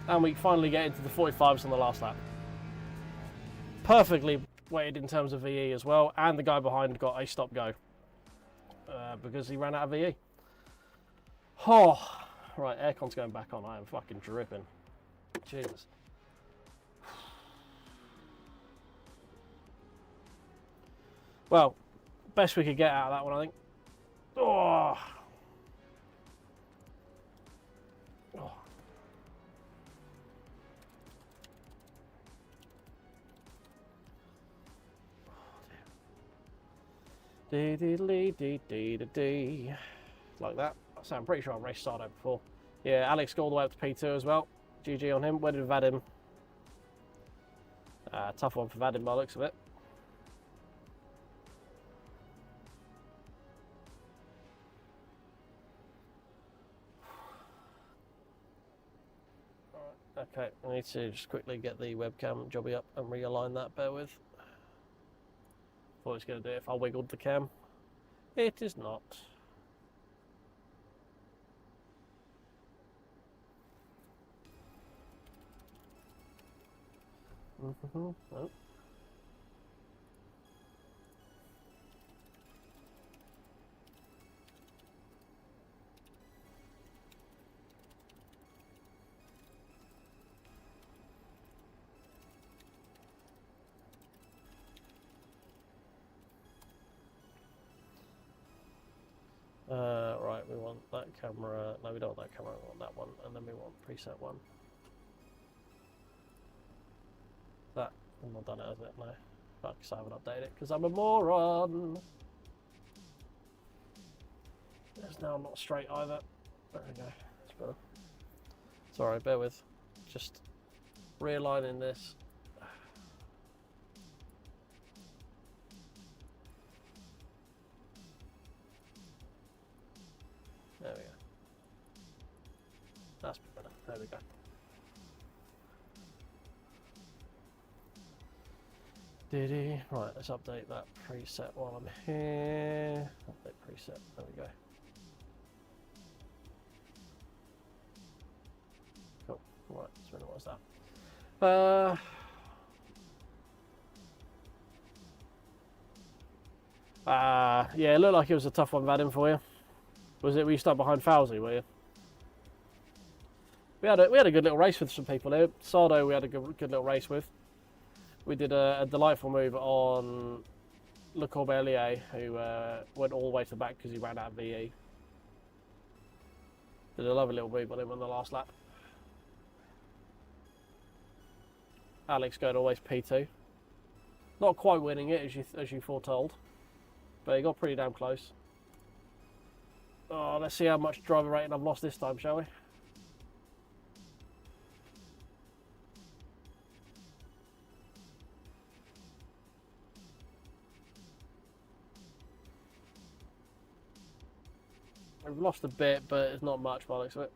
And we finally get into the 45s on the last lap. Perfectly weighted in terms of VE as well, and the guy behind got a stop go because he ran out of VE. Oh, right, aircon's going back on. I am fucking dripping. Jesus. Well, best we could get out of that one, I think. Oh, Dee dee dee dee dee dee dee. Like that. So I'm pretty sure I've raced Sardo before. Yeah, Alex got all the way up to P2 as well. GG on him. Where did Vadim? Tough one for Vadim by the looks of it. Okay, I need to just quickly get the webcam jobby up and realign that, bear with. Thought it was going to do it if I wiggled the cam. It is not. No. Right, we want that camera. No, we don't want that camera, we want that one, and then we want preset one. That, I'm not done it, has it? No. Fuck, because I haven't updated it, because I'm a moron! It's now not straight either. There we go, that's better. Sorry, bear with. Just realigning this. There we go. That's better. There we go. Diddy. Right, let's update that preset while I'm here. Update preset. There we go. Cool. Right, so what was that? Yeah, it looked like it was a tough one, Vadim, for you. Was it? Were you stuck behind Fauzi, were you? We had a good little race with some people there. Sardo, we had a good little race with. We did a delightful move on Le Corbelier, who went all the way to the back because he ran out of VE. Did a lovely little move on him on the last lap. Alex going always P2. Not quite winning it as you foretold, but he got pretty damn close. Oh, let's see how much driver rating I've lost this time, shall we? We've lost a bit, but it's not much by the looks of it.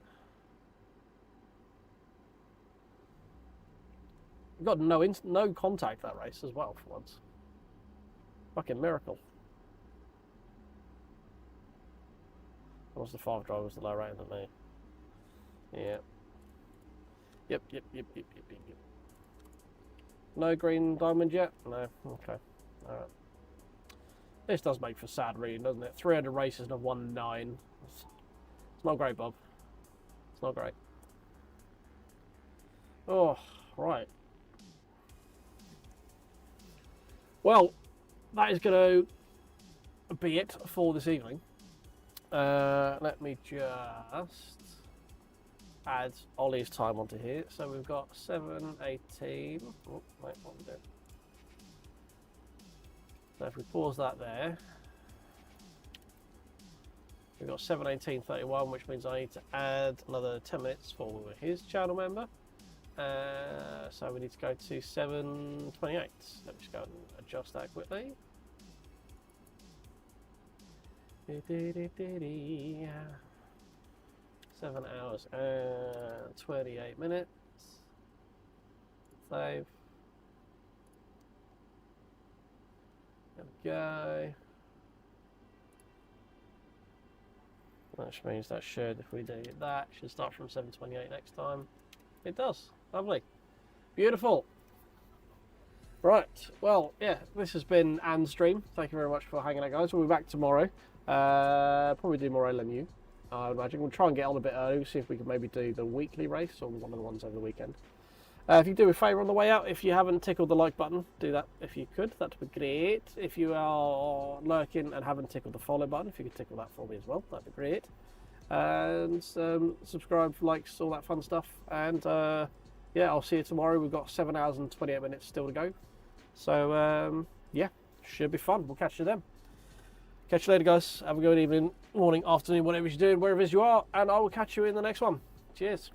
We've got no contact that race as well for once. Fucking miracle. What's the 5 driver was the low rating than me? Yeah. Yep. No green diamond yet? No. Okay. Alright. This does make for sad reading, doesn't it? 300 races and I've won 9. It's not great, Bob. It's not great. Oh, right. Well, that is going to be it for this evening. Let me just add Ollie's time onto here. So we've got 7:18. Oh, wait, what we doing? So if we pause that there, we've got 7:18:31, which means I need to add another 10 minutes for his channel member. So we need to go to 7:28. Let me just go and adjust that quickly. 7 hours and 28 minutes. Save. There we go. Which means that should, if we do that, should start from 7:28 next time. It does. Lovely. Beautiful. Right. Well, yeah, this has been Anne's stream. Thank you very much for hanging out, guys. We'll be back tomorrow. Probably do more LMU. I would imagine. We'll try and get on a bit early, see if we can maybe do the weekly race or one of the ones over the weekend. If you do a favour on the way out, if you haven't tickled the like button, do that if you could. That would be great. If you are lurking and haven't tickled the follow button, if you could tickle that for me as well, that'd be great. And subscribe, likes, all that fun stuff. And yeah, I'll see you tomorrow. We've got 7 hours and 28 minutes still to go. So yeah, should be fun. We'll catch you then. Catch you later, guys. Have a good evening, morning, afternoon, whatever you're doing, wherever you are, and I will catch you in the next one. Cheers.